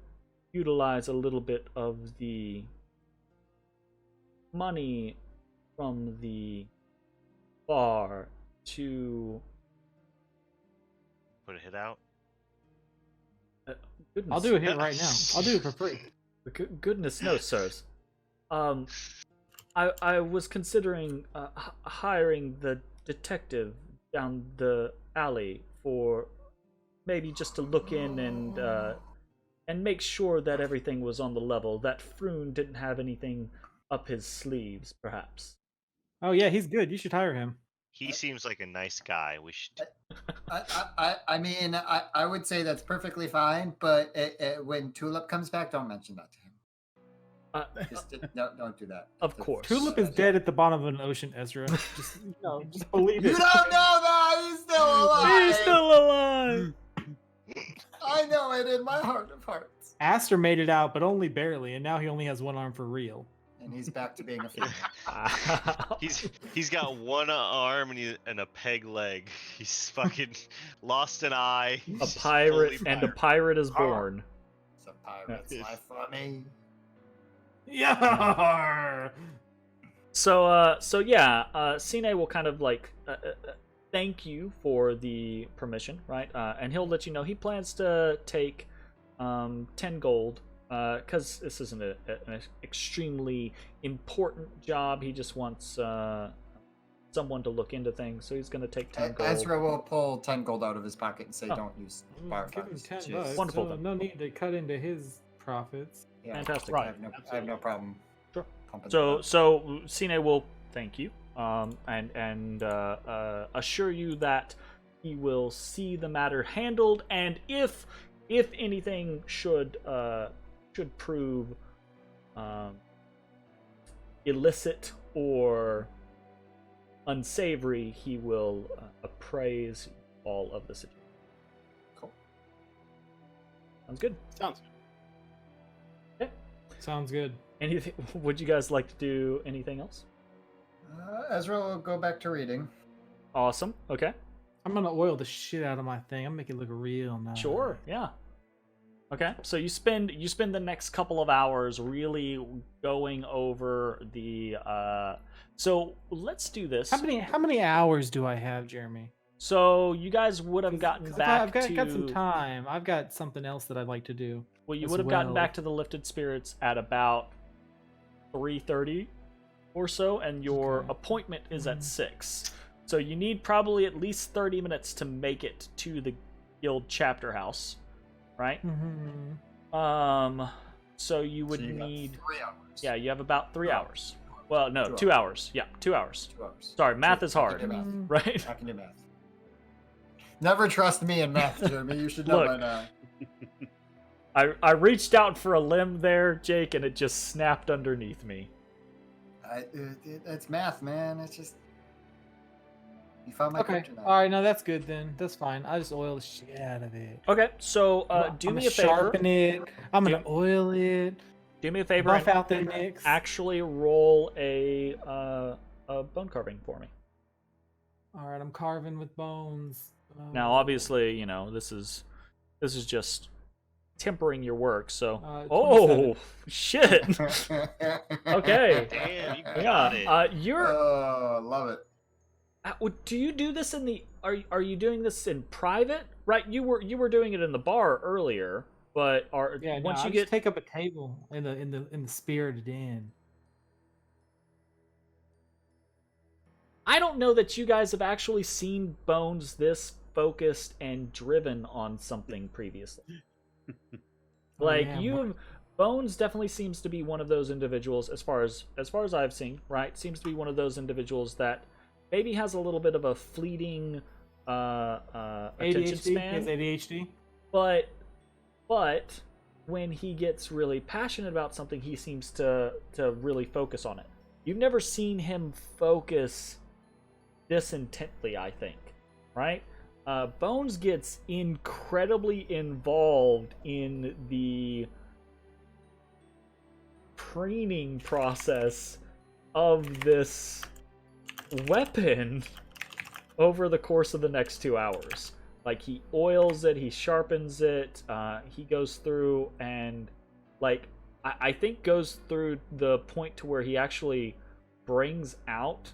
utilize a little bit of the money from the bar to Put a hit out. goodness. I'll do a hit right now. I'll do it for free. Goodness no, sirs. I was considering hiring the detective down the alley for maybe just to look in and make sure that everything was on the level, that Froon didn't have anything up his sleeves, perhaps. Oh yeah, he's good. You should hire him. He seems like a nice guy. We should. I mean, I would say that's perfectly fine, but when Tulip comes back, don't mention that to him. Don't do that. Of course. Tulip is dead at the bottom of an ocean, Ezra. Just believe it. You don't know that! He's still alive! He's still alive! I know it in my heart of hearts. Aster made it out, but only barely, and now he only has one arm for real. And he's back to being a female. He's got one arm and a peg leg. He's fucking lost an eye. A pirate, and a pirate is born. It's a pirate's life for me. Yeah. So yeah, Cine will kind of like thank you for the permission, right? And he'll let you know he plans to take 10 gold. Because this isn't an extremely important job. He just wants someone to look into things, so he's going to take 10 gold. Ezra will pull 10 gold out of his pocket and say, don't use bar Give him funds. 10 Just- bucks. Wonderful, So then. no need to cut into his profits. Yeah, Fantastic. I have no problem. Sure. pumping So that. Cine will thank you, and assure you that he will see the matter handled, and if anything should prove illicit or unsavory, he will appraise all of the situation. Cool. Sounds good. Sounds good. Sounds good. Anything? Would you guys like to do anything else? Ezra will go back to reading. Awesome. Okay. I'm gonna oil the shit out of my thing. I'm making it look real nice. Sure. Yeah. Okay. So you spend the next couple of hours really going over the. So let's do this. How many hours do I have, Jeremy? So you guys would have gotten 'Cause back I've got to. got some time. I've got something else that I'd like to do. Well, you as would have gotten well. back to the lifted spirits at about 3:30 or so, and your Okay. appointment is at 6. So you need probably at least 30 minutes to make it to the guild chapter house, right? Mm-hmm. So you would So you got need 3 hours. Yeah, you have about 3 Oh. hours. Well, no, 2 2 hours. Yeah, 2 hours. 2 hours. Sorry, math Sure, is I hard, can do math. right? I can do math. Never trust me in math, Jeremy. You should know Look. by now. I reached out for a limb there, Jake, and it just snapped underneath me. It's math, man. It's just you found my Okay. kryptonite. All right. No, that's good then. That's fine. I just oil the shit out of it. Okay, so I'm do gonna me a favor. Sharpen it. I'm gonna oil it. Do me a favor Buff and out the nicks. actually roll a bone carving for me. All right. I'm carving with bones. Now, obviously, you know this is just tempering your work. So, 27. shit. Okay. Damn, you Yeah. got it. You're. Oh, love it. Do you do this in the? Are you doing this in private? Right. You were doing it in the bar earlier, but Yeah. once no, you I get just take up a table in the spirited inn. I don't know that you guys have actually seen Bones this focused and driven on something previously. Like yeah, Bones definitely seems to be one of those individuals, as far as I've seen, right? Seems to be one of those individuals that maybe has a little bit of a fleeting attention ADHD. span. He has ADHD. But when he gets really passionate about something, he seems to really focus on it. You've never seen him focus this intently, I think, right? Bones gets incredibly involved in the preening process of this weapon over the course of the next 2 hours. Like, he oils it, he sharpens it, he goes through and, like, I think goes through the point to where he actually brings out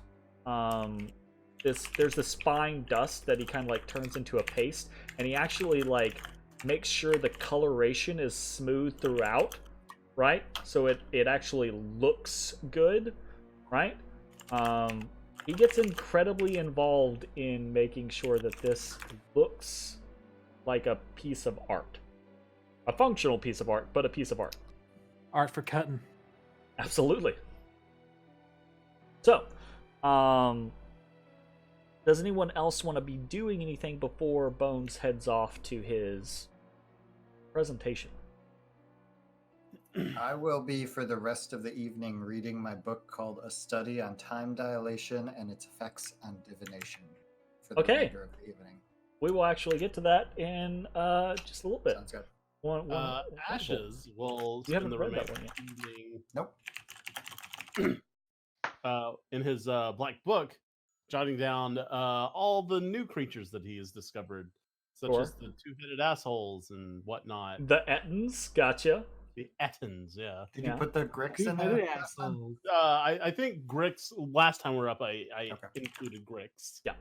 there's this fine dust that he kind of like turns into a paste, and he actually like makes sure the coloration is smooth throughout, right? So it actually looks good, right? He gets incredibly involved in making sure that this looks like a piece of art. A functional piece of art, but a piece of art. Art for cutting. Absolutely. So, does anyone else want to be doing anything before Bones heads off to his presentation? I will be for the rest of the evening reading my book called A Study on Time Dilation and Its Effects on Divination for the remainder of the evening. We will actually get to that in just a little bit. Sounds good. Ashes will You haven't spend the read that remaining one evening Nope. in his black book, jotting down all the new creatures that he has discovered, such Sure. as the two-headed assholes and whatnot. The Ettins, gotcha. The Ettins, yeah. Did Yeah. you put the Grix in Two-headed there? assholes. I think Grix, last time we were up, I Okay. included Grix. Yeah.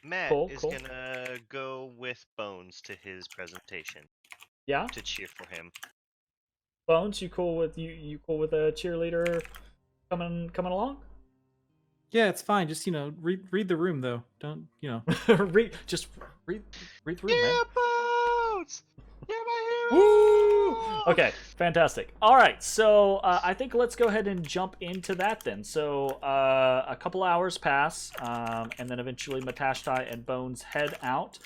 Matt Cool, is cool. gonna go with Bones to his presentation Yeah. to cheer for him. Bones, you cool with you cool with a cheerleader coming along? Yeah, it's fine. Just read the room though. Don't read the room, man. Bones! You're my hero! Woo! Okay, fantastic. All right, so I think let's go ahead and jump into that then. So a couple hours pass, and then eventually Matashtai and Bones head out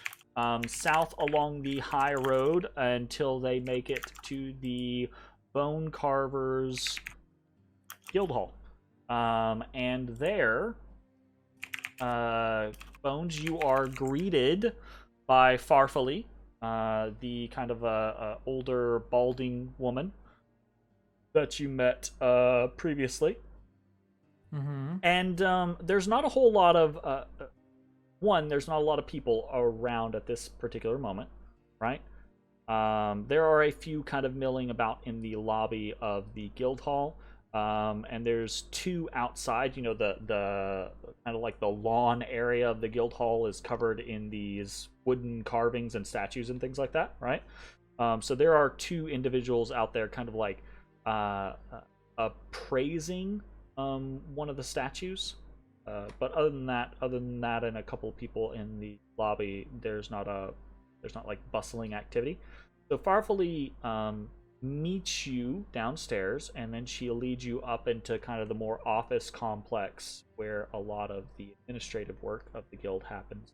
south along the high road until they make it to the Bone Carvers Guild Hall. And there, Bones, you are greeted by Farfalle, the kind of older balding woman that you met previously. Mm-hmm. And there's not a whole lot of there's not a lot of people around at this particular moment, right? There are a few kind of milling about in the lobby of the guild hall. And there's two outside. The kind of like the lawn area of the guild hall is covered in these wooden carvings and statues and things like that, right? So there are two individuals out there kind of like appraising one of the statues. But other than that and a couple of people in the lobby, there's not like bustling activity. So Farfalle meet you downstairs, and then she'll lead you up into kind of the more office complex where a lot of the administrative work of the guild happens.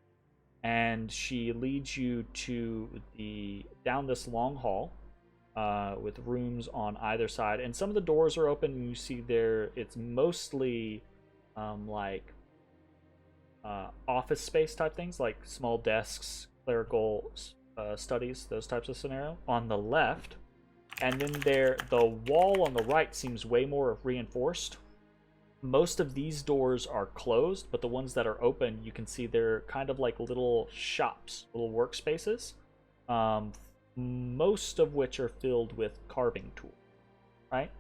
And she leads you to down this long hall with rooms on either side, and some of the doors are open, and you see it's mostly office space type things, like small desks, clerical studies, those types of scenario on the left. And then the wall on the right seems way more reinforced. Most of these doors are closed, but the ones that are open, you can see they're kind of like little shops, little workspaces, most of which are filled with carving tools, right?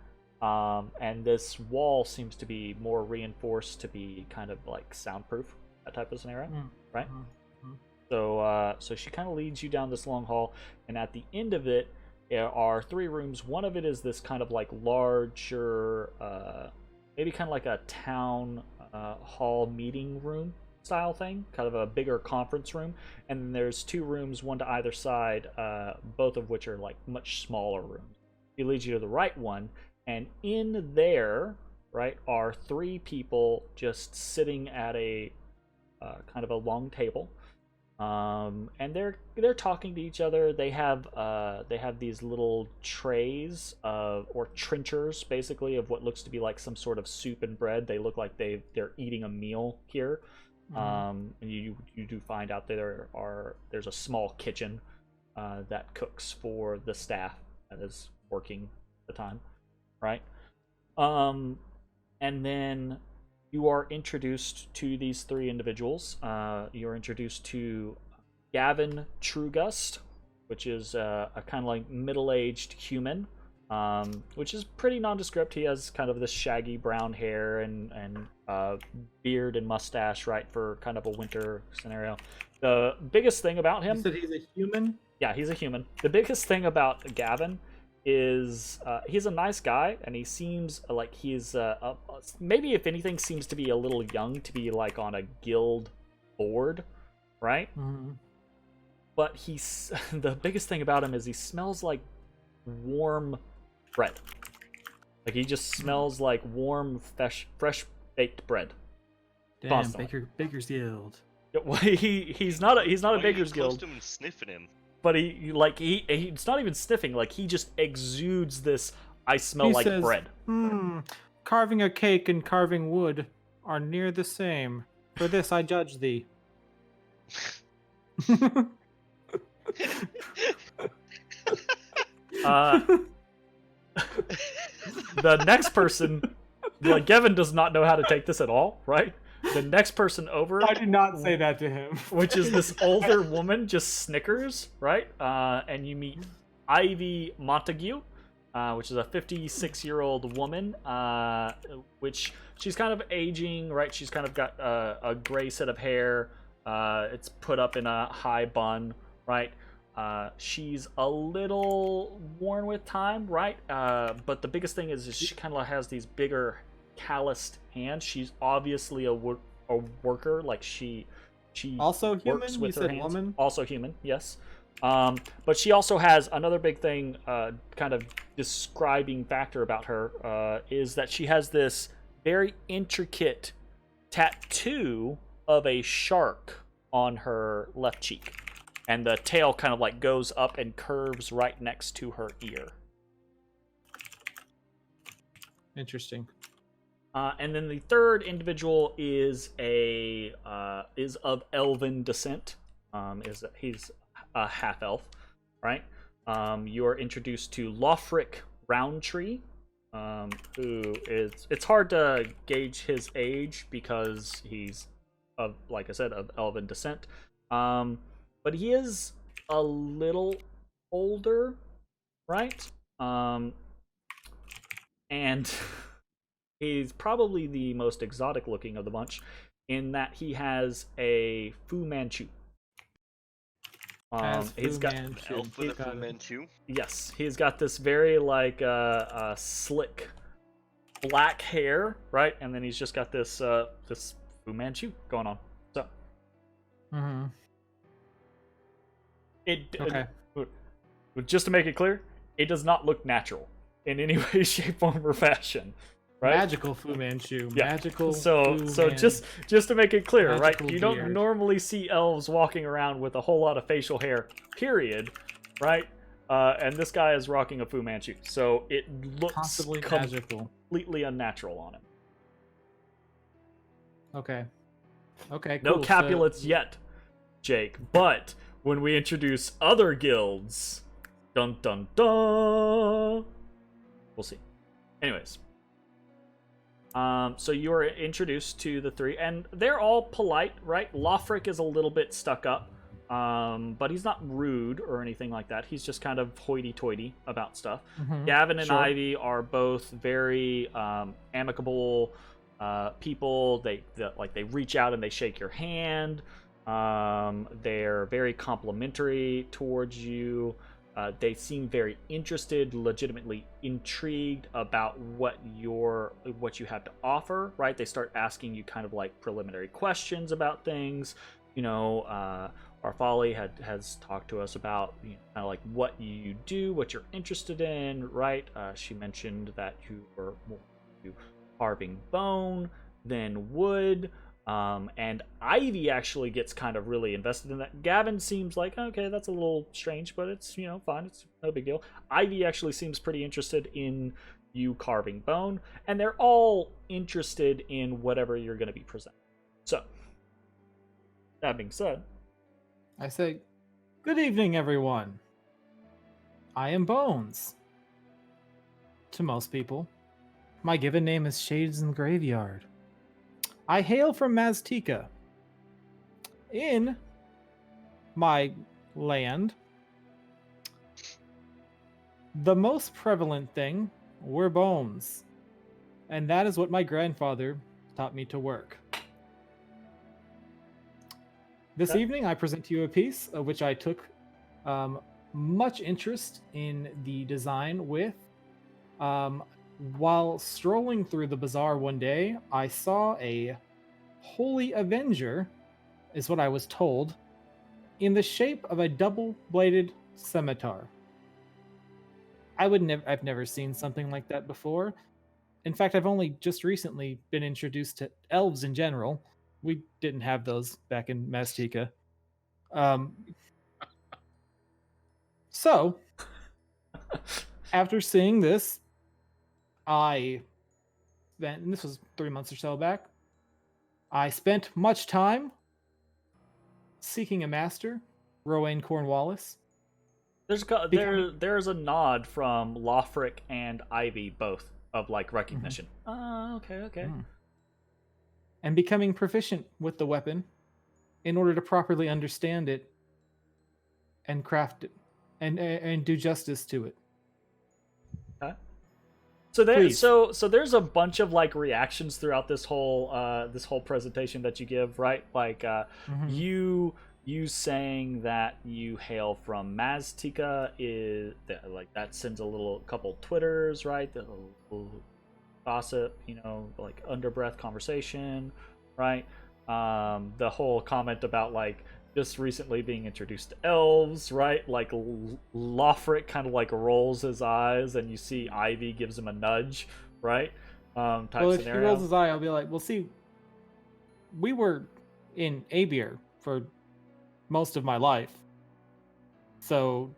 And this wall seems to be more reinforced to be kind of like soundproof, that type of scenario, right? So she kind of leads you down this long hall, and at the end of it, there are 3 rooms. One of it is this kind of like larger, maybe kind of like a town hall meeting room style thing, kind of a bigger conference room. And then there's 2 rooms, one to either side, both of which are like much smaller rooms. He leads you to the right one, and in there, right, are 3 people just sitting at a kind of a long table. And they're talking to each other. They have these little trays or trenchers, basically, of what looks to be like some sort of soup and bread. They look like they're eating a meal here. And you do find out that there's a small kitchen that cooks for the staff that is working at the time, right? And then you are introduced to these 3 individuals. You're introduced to Gavin Trugust, which is a kind of like middle-aged human, which is pretty nondescript. He has kind of this shaggy brown hair and beard and mustache, right, for kind of a winter scenario. The biggest thing about him... You said he's a human? Yeah, he's a human. The biggest thing about Gavin is he's a nice guy, and he seems like he's maybe, if anything, seems to be a little young to be like on a guild board, right? But he's the biggest thing about him is he smells like warm bread. Like he just smells like warm, fresh baked bread. Damn, Constantly. Baker's Guild. Well, he's not a Baker's Guild. Close to him and sniffing him. But he's not even sniffing. Like, he just exudes this, I smell He like says, bread. Carving a cake and carving wood are near the same. For this I judge thee. The next person, like, Gavin does not know how to take this at all, right? The next person over, I did not say that to him. which is this older woman, just snickers, right? And you meet Ivy Montague, which is a 56-year-old woman, which she's kind of aging, right? She's kind of got a gray set of hair. It's put up in a high bun, right? She's a little worn with time, right? But the biggest thing is she kind of has these bigger calloused hands. She's obviously a worker. Like she also human. works with You her said hands. woman. Also human, yes. But she also has another big thing, kind of describing factor about her, is that she has this very intricate tattoo of a shark on her left cheek, and the tail kind of like goes up and curves right next to her ear. Interesting. And then the third individual is of elven descent. He's a half elf, right? You are introduced to Lofric Roundtree, who it's hard to gauge his age because he's of, like I said, of elven descent. But he is a little older, right? And he's probably the most exotic looking of the bunch, in that he has a Fu Manchu. He's got Elf with a Fu Manchu. Yes, he's got this very like slick black hair, right? And then he's just got this this Fu Manchu going on. So, Okay. just to make it clear, it does not look natural in any way, shape, form, or fashion. Right? Magical Fu Manchu. Yeah. Magical. So Fu Man. just to make it clear, right? Magical You don't beard. normally see elves walking around with a whole lot of facial hair, period, right? And this guy is rocking a Fu Manchu, so it looks Possibly magical. completely unnatural on him. Okay. Okay. No Cool. Capulets yet, Jake. But when we introduce other guilds, dun dun dun, we'll see. Anyways. So you are introduced to the three, and they're all polite, right? Lothric is a little bit stuck up, but he's not rude or anything like that. He's just kind of hoity-toity about stuff. Gavin and Ivy are both very amicable people. They reach out and they shake your hand. They're very complimentary towards you. They seem very interested, legitimately intrigued about what you have to offer, right? They start asking you kind of like preliminary questions about things. You know, our Folly has talked to us about kind of like what you do, what you're interested in, right? She mentioned that you were more into carving bone than wood. And Ivy actually gets kind of really invested in that. Gavin seems like, okay, that's a little strange, but it's, fine. It's no big deal. Ivy actually seems pretty interested in you carving bone, and they're all interested in whatever you're going to be presenting. So, that being said, I say, good evening, everyone. I am Bones. To most people, my given name is Shades in the Graveyard. I hail from Maztica. In my land, the most prevalent thing were bones, and that is what my grandfather taught me to work. This evening, I present to you a piece of which I took much interest in the design with. While strolling through the bazaar one day, I saw a holy avenger, is what I was told, in the shape of a double-bladed scimitar. I've never seen something like that before. In fact, I've only just recently been introduced to elves in general. We didn't have those back in Maztica. So, after seeing this, and this was 3 months or so back, I spent much time seeking a master, Rowan Cornwallis. there's a nod from Lothric and Ivy, both of like recognition. Okay. And becoming proficient with the weapon in order to properly understand it and craft it and do justice to it. Okay. So there's a bunch of like reactions throughout this whole presentation that you give, right? Like you saying that you hail from Maztica is like that sends a couple Twitters, right? The little gossip, like underbreath conversation, right? The whole comment about like just recently being introduced to elves, right? Like Lothric kind of like rolls his eyes, and you see Ivy gives him a nudge, right? Type well, if scenario. he rolls his eye, I'll be like, well, see, we were in Abir for most of my life, so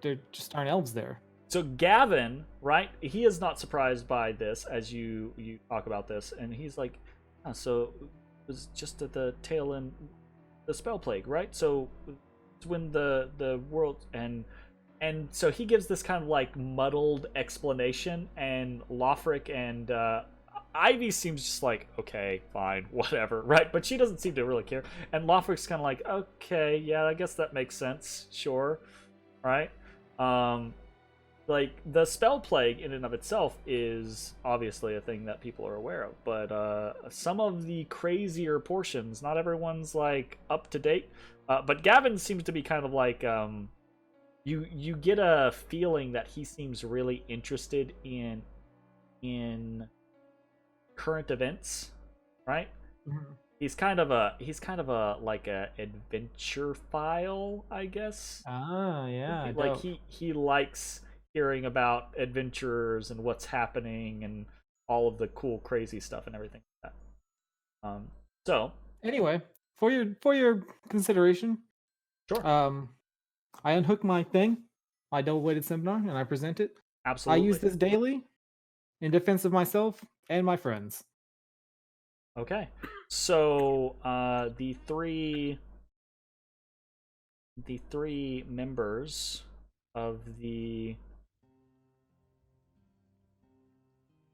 there just aren't elves there. So Gavin, right? He is not surprised by this as you talk about this, and he's like, so it was just at the tail end. The spell plague, right? So it's when the world and so he gives this kind of like muddled explanation, and Lothric and Ivy seems just like, okay, fine, whatever, right? But she doesn't seem to really care, and Lothric's kind of like, okay, yeah, I guess that makes sense, sure, right? Like the spell plague in and of itself is obviously a thing that people are aware of, but some of the crazier portions, not everyone's like up to date. But Gavin seems to be kind of like you get a feeling that he seems really interested in current events, right? Mm-hmm. He's kind of a like a adventure file, I guess. Ah, yeah. Like he likes hearing about adventurers and what's happening and all of the cool, crazy stuff and everything like that. So Anyway, for your consideration, sure, I unhook my thing, my double-weighted scimitar, and I present it. absolutely. I use this daily in defense of myself and my friends. Okay, so the three members of the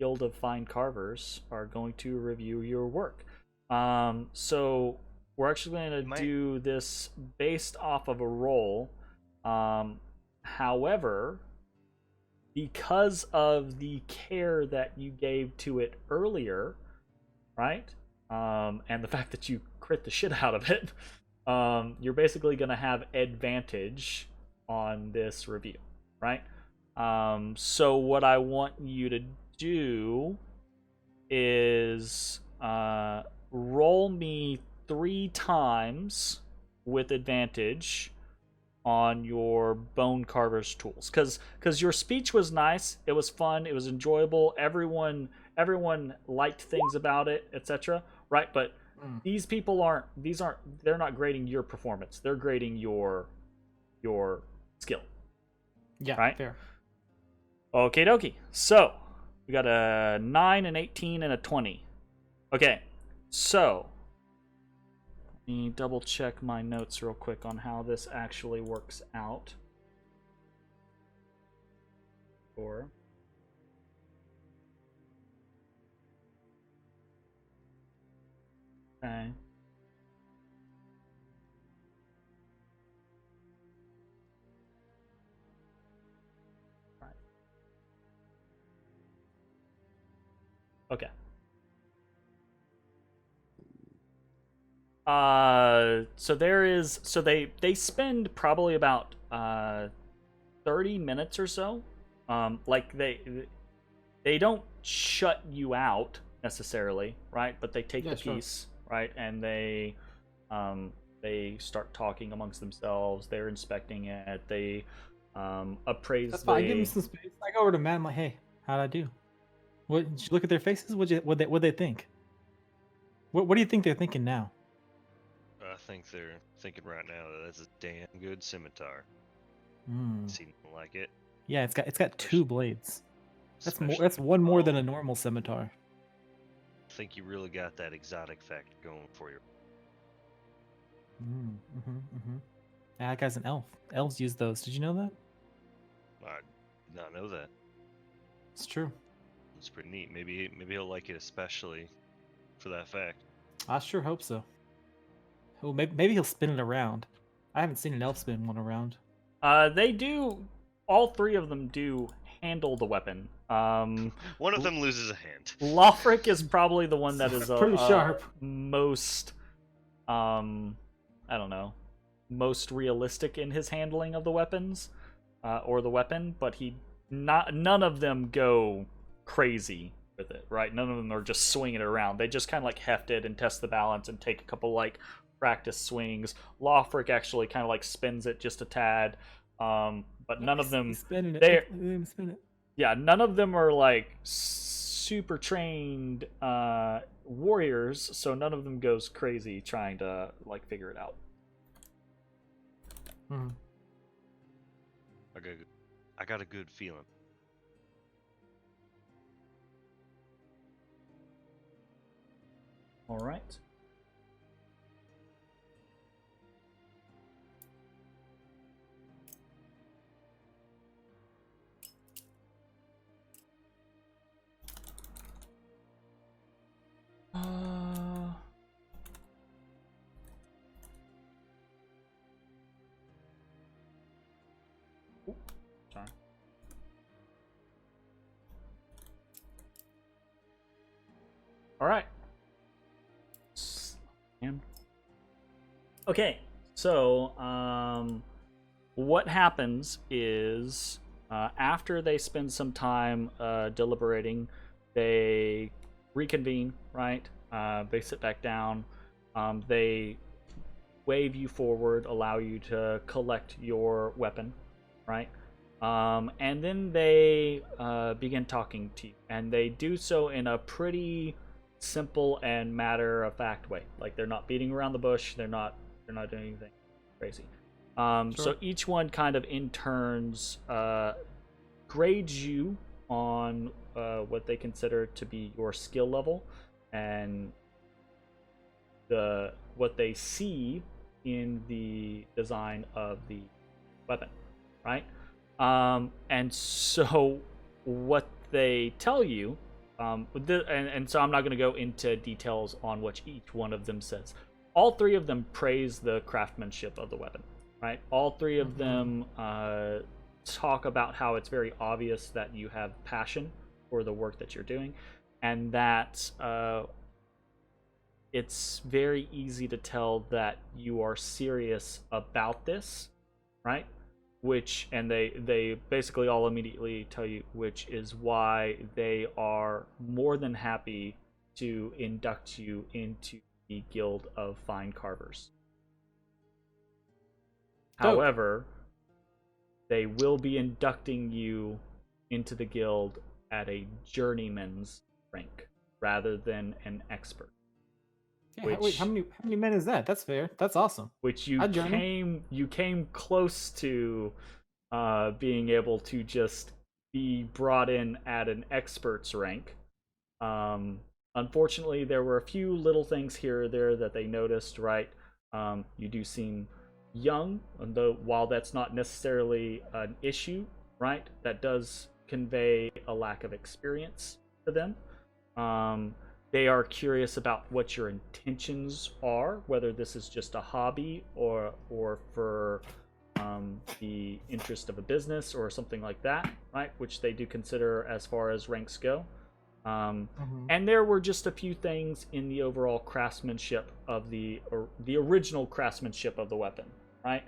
Guild of Fine Carvers are going to review your work. So we're actually going to do this based off of a roll. However, because of the care that you gave to it earlier, right? And the fact that you crit the shit out of it, you're basically going to have advantage on this review, right? So what I want you to do is roll me 3 times with advantage on your bone carver's tools, because your speech was nice, it was fun, it was enjoyable, everyone liked things about it, etc., right? But these people they're not grading your performance, they're grading your skill. Yeah, right? fair. Okay dokie, so we got a 9, an 18, and a 20. Okay, so let me double check my notes real quick on how this actually works out. Or okay. Right. Okay. So they spend probably about 30 minutes or so. Like they don't shut you out necessarily, right? But they take the piece, right? And they start talking amongst themselves. They're inspecting it. They appraise. That's fine. I give them some space. I go over to Matt. I'm like, hey, how'd I do? What? Did you look at their faces? What they think? What do you think they're thinking now? I think they're thinking right now that that's a damn good scimitar. Seems like it. Yeah, it's got 2 blades. That's more. Especially That's one more than a normal scimitar. I think you really got that exotic factor going for you. Yeah, that guy's an elf. Elves use those. Did you know that? I did not know that. It's true. It's pretty neat. Maybe he'll like it especially for that fact. I sure hope so. Oh, maybe he'll spin it around. I haven't seen an elf spin one around. They do. All 3 of them do handle the weapon. One of them loses a hand. Lothric is probably the one that is pretty sharp. Most, I don't know, most realistic in his handling of the weapons, or the weapon. But none of them go crazy with it, right? None of them are just swinging it around. They just kind of like heft it and test the balance and take a couple like practice swings. Lothric actually kind of like spins it just a tad, but none of them. Spin it. Yeah, none of them are like super trained warriors, so none of them goes crazy trying to like figure it out. I got a good feeling. All right. Sorry. All right. Okay, so what happens is after they spend some time deliberating, they reconvene, right? They sit back down. They wave you forward, allow you to collect your weapon, right? And then they begin talking to you, and they do so in a pretty simple and matter-of-fact way. Like, they're not beating around the bush. They're not doing anything crazy. So each one kind of in turns grades you on what they consider to be your skill level and what they see in the design of the weapon, right? And so what they tell you, and so I'm not going to go into details on what each one of them says. All three of them praise the craftsmanship of the weapon, right? All three of them talk about how it's very obvious that you have passion for the work that you're doing, and that it's very easy to tell that you are serious about this, right? And they basically all immediately tell you, which is why they are more than happy to induct you into the Guild of Fine Carvers. However, they will be inducting you into the guild at a journeyman's rank rather than an expert. Yeah, wait, how many men is that? That's fair. That's awesome. Which you came close to being able to just be brought in at an expert's rank. Unfortunately, there were a few little things here or there that they noticed, right? You do seem young, though while that's not necessarily an issue, right? That does convey a lack of experience to them. They are curious about what your intentions are, whether this is just a hobby or for the interest of a business or something like that, right? Which they do consider as far as ranks go. And there were just a few things in the overall craftsmanship of the original craftsmanship of the weapon, right?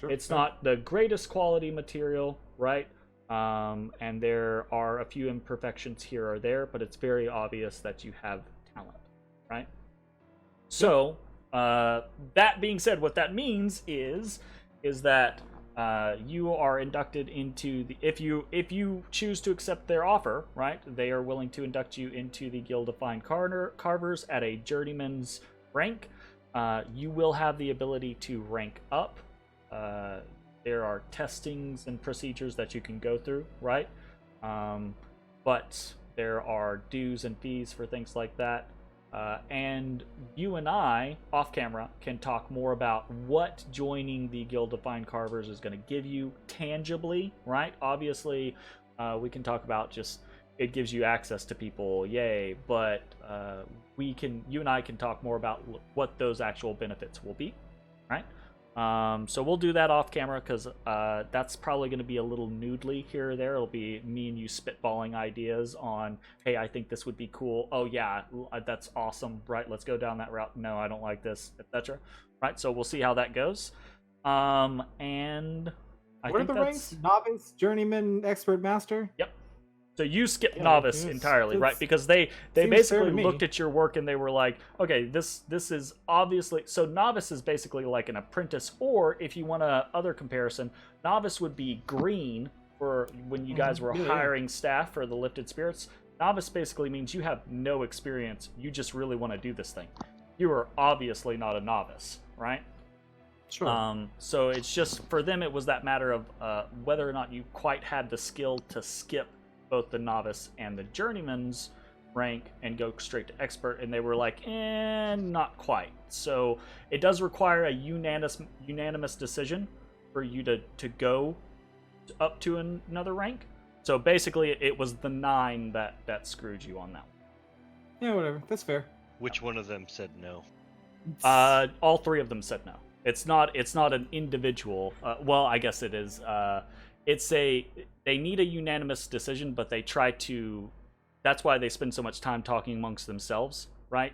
It's not the greatest quality material, right? And there are a few imperfections here or there, but it's very obvious that you have talent, right? So, that being said, what that means is that you are inducted into the if you choose to accept their offer, right? They are willing to induct you into the Guild of Fine Carvers at a journeyman's rank. You will have the ability to rank up. There are testings and procedures that you can go through, right? But there are dues and fees for things like that. And you and I, off camera, can talk more about what joining the Guild of Fine Carvers is going to give you tangibly, right? Obviously, we can talk about just it gives you access to people, yay, but you and I can talk more about what those actual benefits will be, right? So we'll do that off camera because that's probably going to be a little noodly here or there. It'll be me and you spitballing ideas on, hey, I think this would be cool. Oh yeah, that's awesome. Right, let's go down that route. No, I don't like this, etc. Right, so we'll see how that goes. And what are the ranks? Novice, journeyman, expert, master. Yep. So you skipped novice entirely, right? Because they basically looked at your work and they were like, okay, this is obviously... So novice is basically like an apprentice, or if you want a other comparison, novice would be green for when you guys were hiring staff for the Lifted Spirits. Novice basically means you have no experience. You just really want to do this thing. You are obviously not a novice, right? Sure. So it's just, for them, it was that matter of whether or not you quite had the skill to skip both the novice and the journeyman's rank and go straight to expert, and they were like, not quite. So it does require a unanimous decision for you to go up to another rank. So basically, it was the 9 that screwed you on that one. Yeah, whatever. That's fair. Which one of them said no? All 3 of them said no. It's not an individual. Well, I guess it is. They need a unanimous decision, but they try to... That's why they spend so much time talking amongst themselves, right?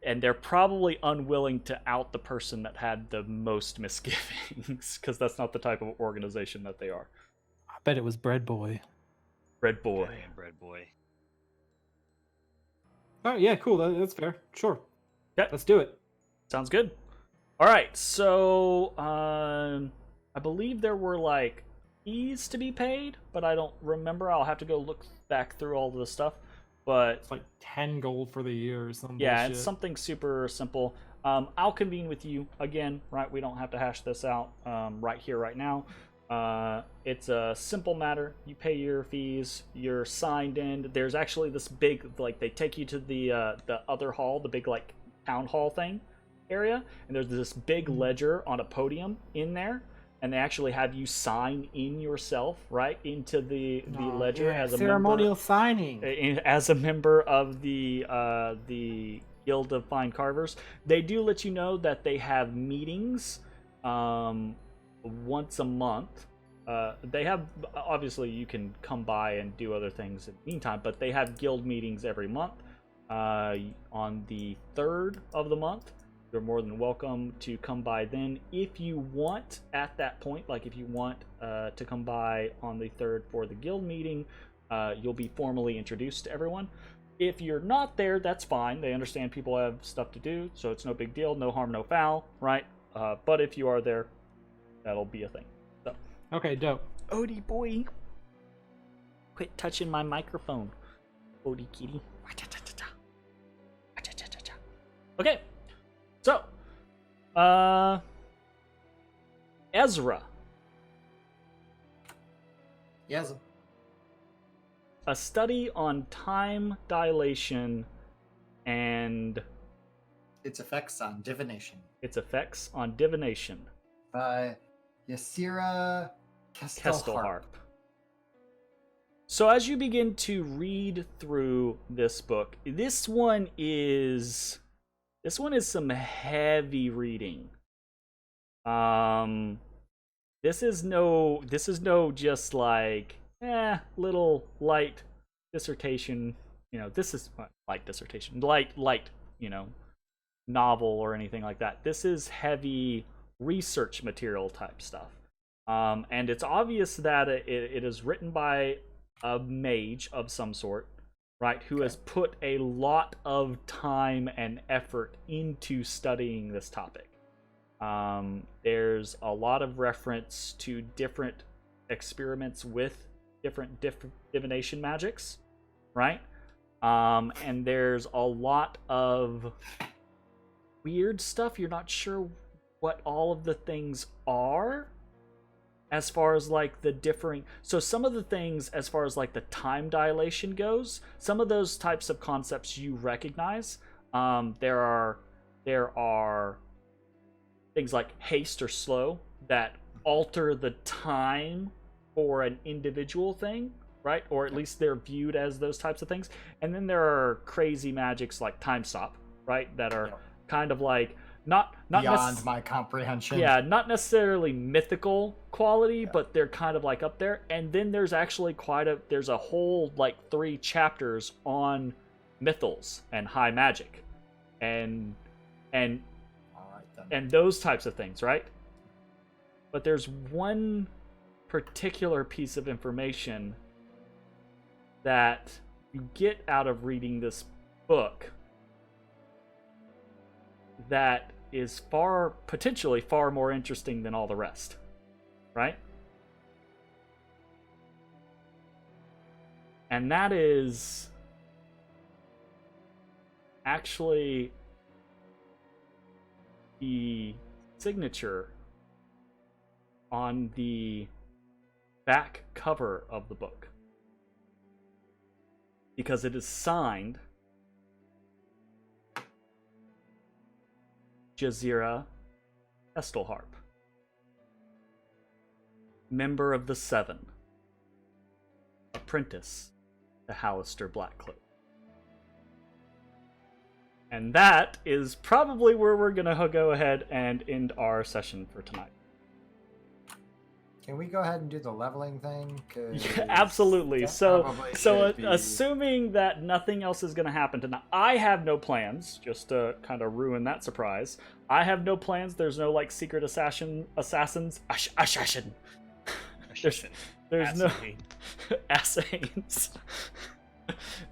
And they're probably unwilling to out the person that had the most misgivings, because that's not the type of organization that they are. I bet it was Bread Boy. Bread Boy. Damn, Bread Boy. Oh, yeah, cool. That's fair. Sure. Okay. Let's do it. Sounds good. All right, so... I believe there were like fees to be paid, but I don't remember. I'll have to go look back through all of the stuff. But It's like 10 gold for the year or something. yeah, bullshit. it's something super simple. I'll convene with you again, right? We don't have to hash this out right here, right now. It's a simple matter. You pay your fees. You're signed in. There's actually this big, like, they take you to the other hall, the big like town hall thing area, and there's this big ledger on a podium in there, and they actually have you sign in yourself right into the ledger as a ceremonial member, signing. as a member of the Guild of Fine Carvers. They do let you know that they have meetings once a month. They have, obviously you can come by and do other things in the meantime, but they have guild meetings every month. On the 3rd of the month, you're more than welcome to come by then if you want. At that point, like if you want to come by on the 3rd for the guild meeting, you'll be formally introduced to everyone. If you're not there, that's fine. They understand people have stuff to do, so it's no big deal. No harm, no foul, right? But if you are there, that'll be a thing. So. Okay, dope. Odie boy, quit touching my microphone. Odie kitty. Okay, so Ezrah. Yes. A study on time dilation and Its effects on divination. its effects on divination. By Ysera Kestelharp. So as you begin to read through this book, this one is some heavy reading. This is no just like little light dissertation, this is light dissertation, light, novel or anything like that. This is heavy research material type stuff. And it's obvious that it is written by a mage of some sort, right, who has put a lot of time and effort into studying this topic. There's a lot of reference to different experiments with different divination magics, right? And there's a lot of weird stuff. You're not sure what all of the things are as far as like the differing. So some of the things as far as like the time dilation goes, some of those types of concepts you recognize. There are things like haste or slow that alter the time for an individual thing, right? Or at least they're viewed as those types of things. And then there are crazy magics like time stop, right? That are kind of like not beyond my comprehension. Yeah, not necessarily mythical quality, but they're kind of like up there. And then there's actually there's a whole like 3 chapters on mythals and high magic, and those types of things, right? But there's one particular piece of information that you get out of reading this book that is potentially far more interesting than all the rest, right? And that is actually the signature on the back cover of the book, because it is signed Ezrah Kestelharp, member of the Seven, apprentice to Halaster Blackcloak. And that is probably where we're gonna go ahead and end our session for tonight. Can we go ahead and do the leveling thing? Yeah, absolutely. So assuming that nothing else is going to happen tonight, I have no plans, just to kind of ruin that surprise. I have no plans. There's no like secret assassins. There's no assassins.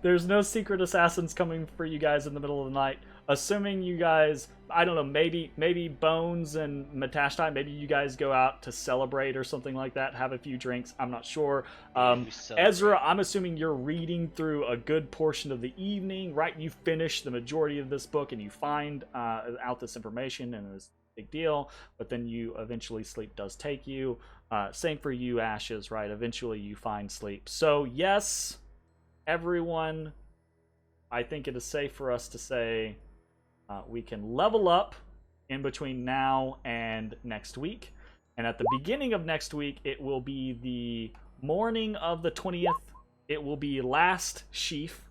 There's no secret assassins coming for you guys in the middle of the night. assuming you guys, I don't know, maybe Bones and Matashtai, maybe you guys go out to celebrate or something like that, have a few drinks. I'm not sure. We celebrate. Ezra, I'm assuming you're reading through a good portion of the evening, right? You finish the majority of this book and you find out this information, and it's a big deal. But then you eventually sleep does take you. Same for you, Ashes, right? Eventually you find sleep. So yes, everyone, I think it is safe for us to say we can level up in between now and next week. And at the beginning of next week, it will be the morning of the 20th. It will be last sheaf,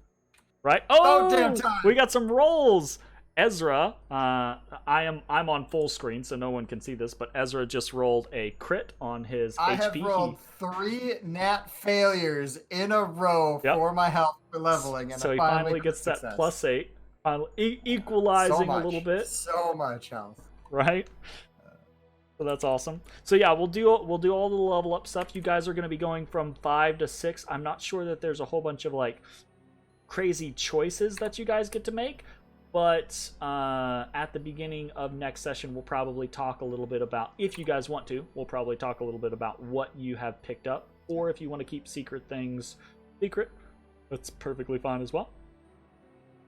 right? Oh, damn time. We got some rolls. Ezra, I'm on full screen, so no one can see this, but Ezra just rolled a crit on his I HP. have rolled 3 nat failures in a row for my health for leveling, and so I he finally finally gets that success. +8, finally equalizing a little bit. So much health, right? So that's awesome. So yeah, we'll do all the level up stuff. You guys are going to be going from 5 to 6. I'm not sure that there's a whole bunch of like crazy choices that you guys get to make. But at the beginning of next session, we'll probably talk a little bit about, if you guys want to, we'll probably talk a little bit about what you have picked up. Or if you want to keep secret things secret, that's perfectly fine as well.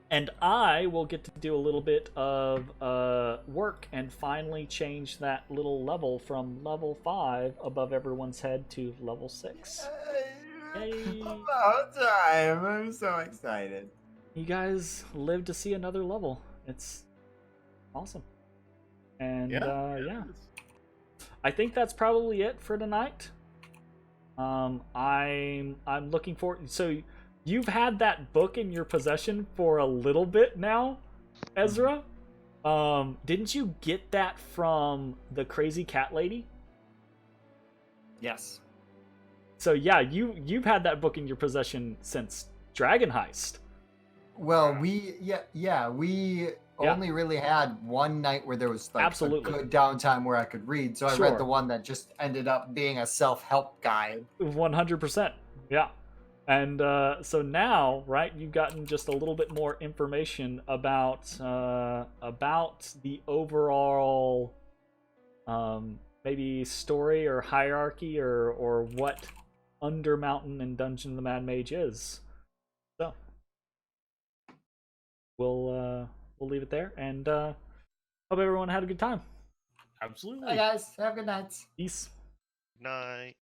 And I will get to do a little bit of work and finally change that little level from level 5 above everyone's head to level 6. Yay. About time. I'm so excited. You guys live to see another level. It's awesome. And yeah. I think that's probably it for tonight. I'm looking forward. So you've had that book in your possession for a little bit now, Ezra. Didn't you get that from the crazy cat lady? Yes. So yeah, you've had that book in your possession since Dragon Heist. Well, we only really had one night where there was like Absolutely. a good downtime where I could read. So I Sure. read the one that just ended up being a self-help guide. 100%. Yeah. And so now, right, you've gotten just a little bit more information about the overall maybe story or hierarchy or what Undermountain and Dungeon of the Mad Mage is. So we'll leave it there, and hope everyone had a good time. Absolutely. Bye guys, have a good night. Peace. Night.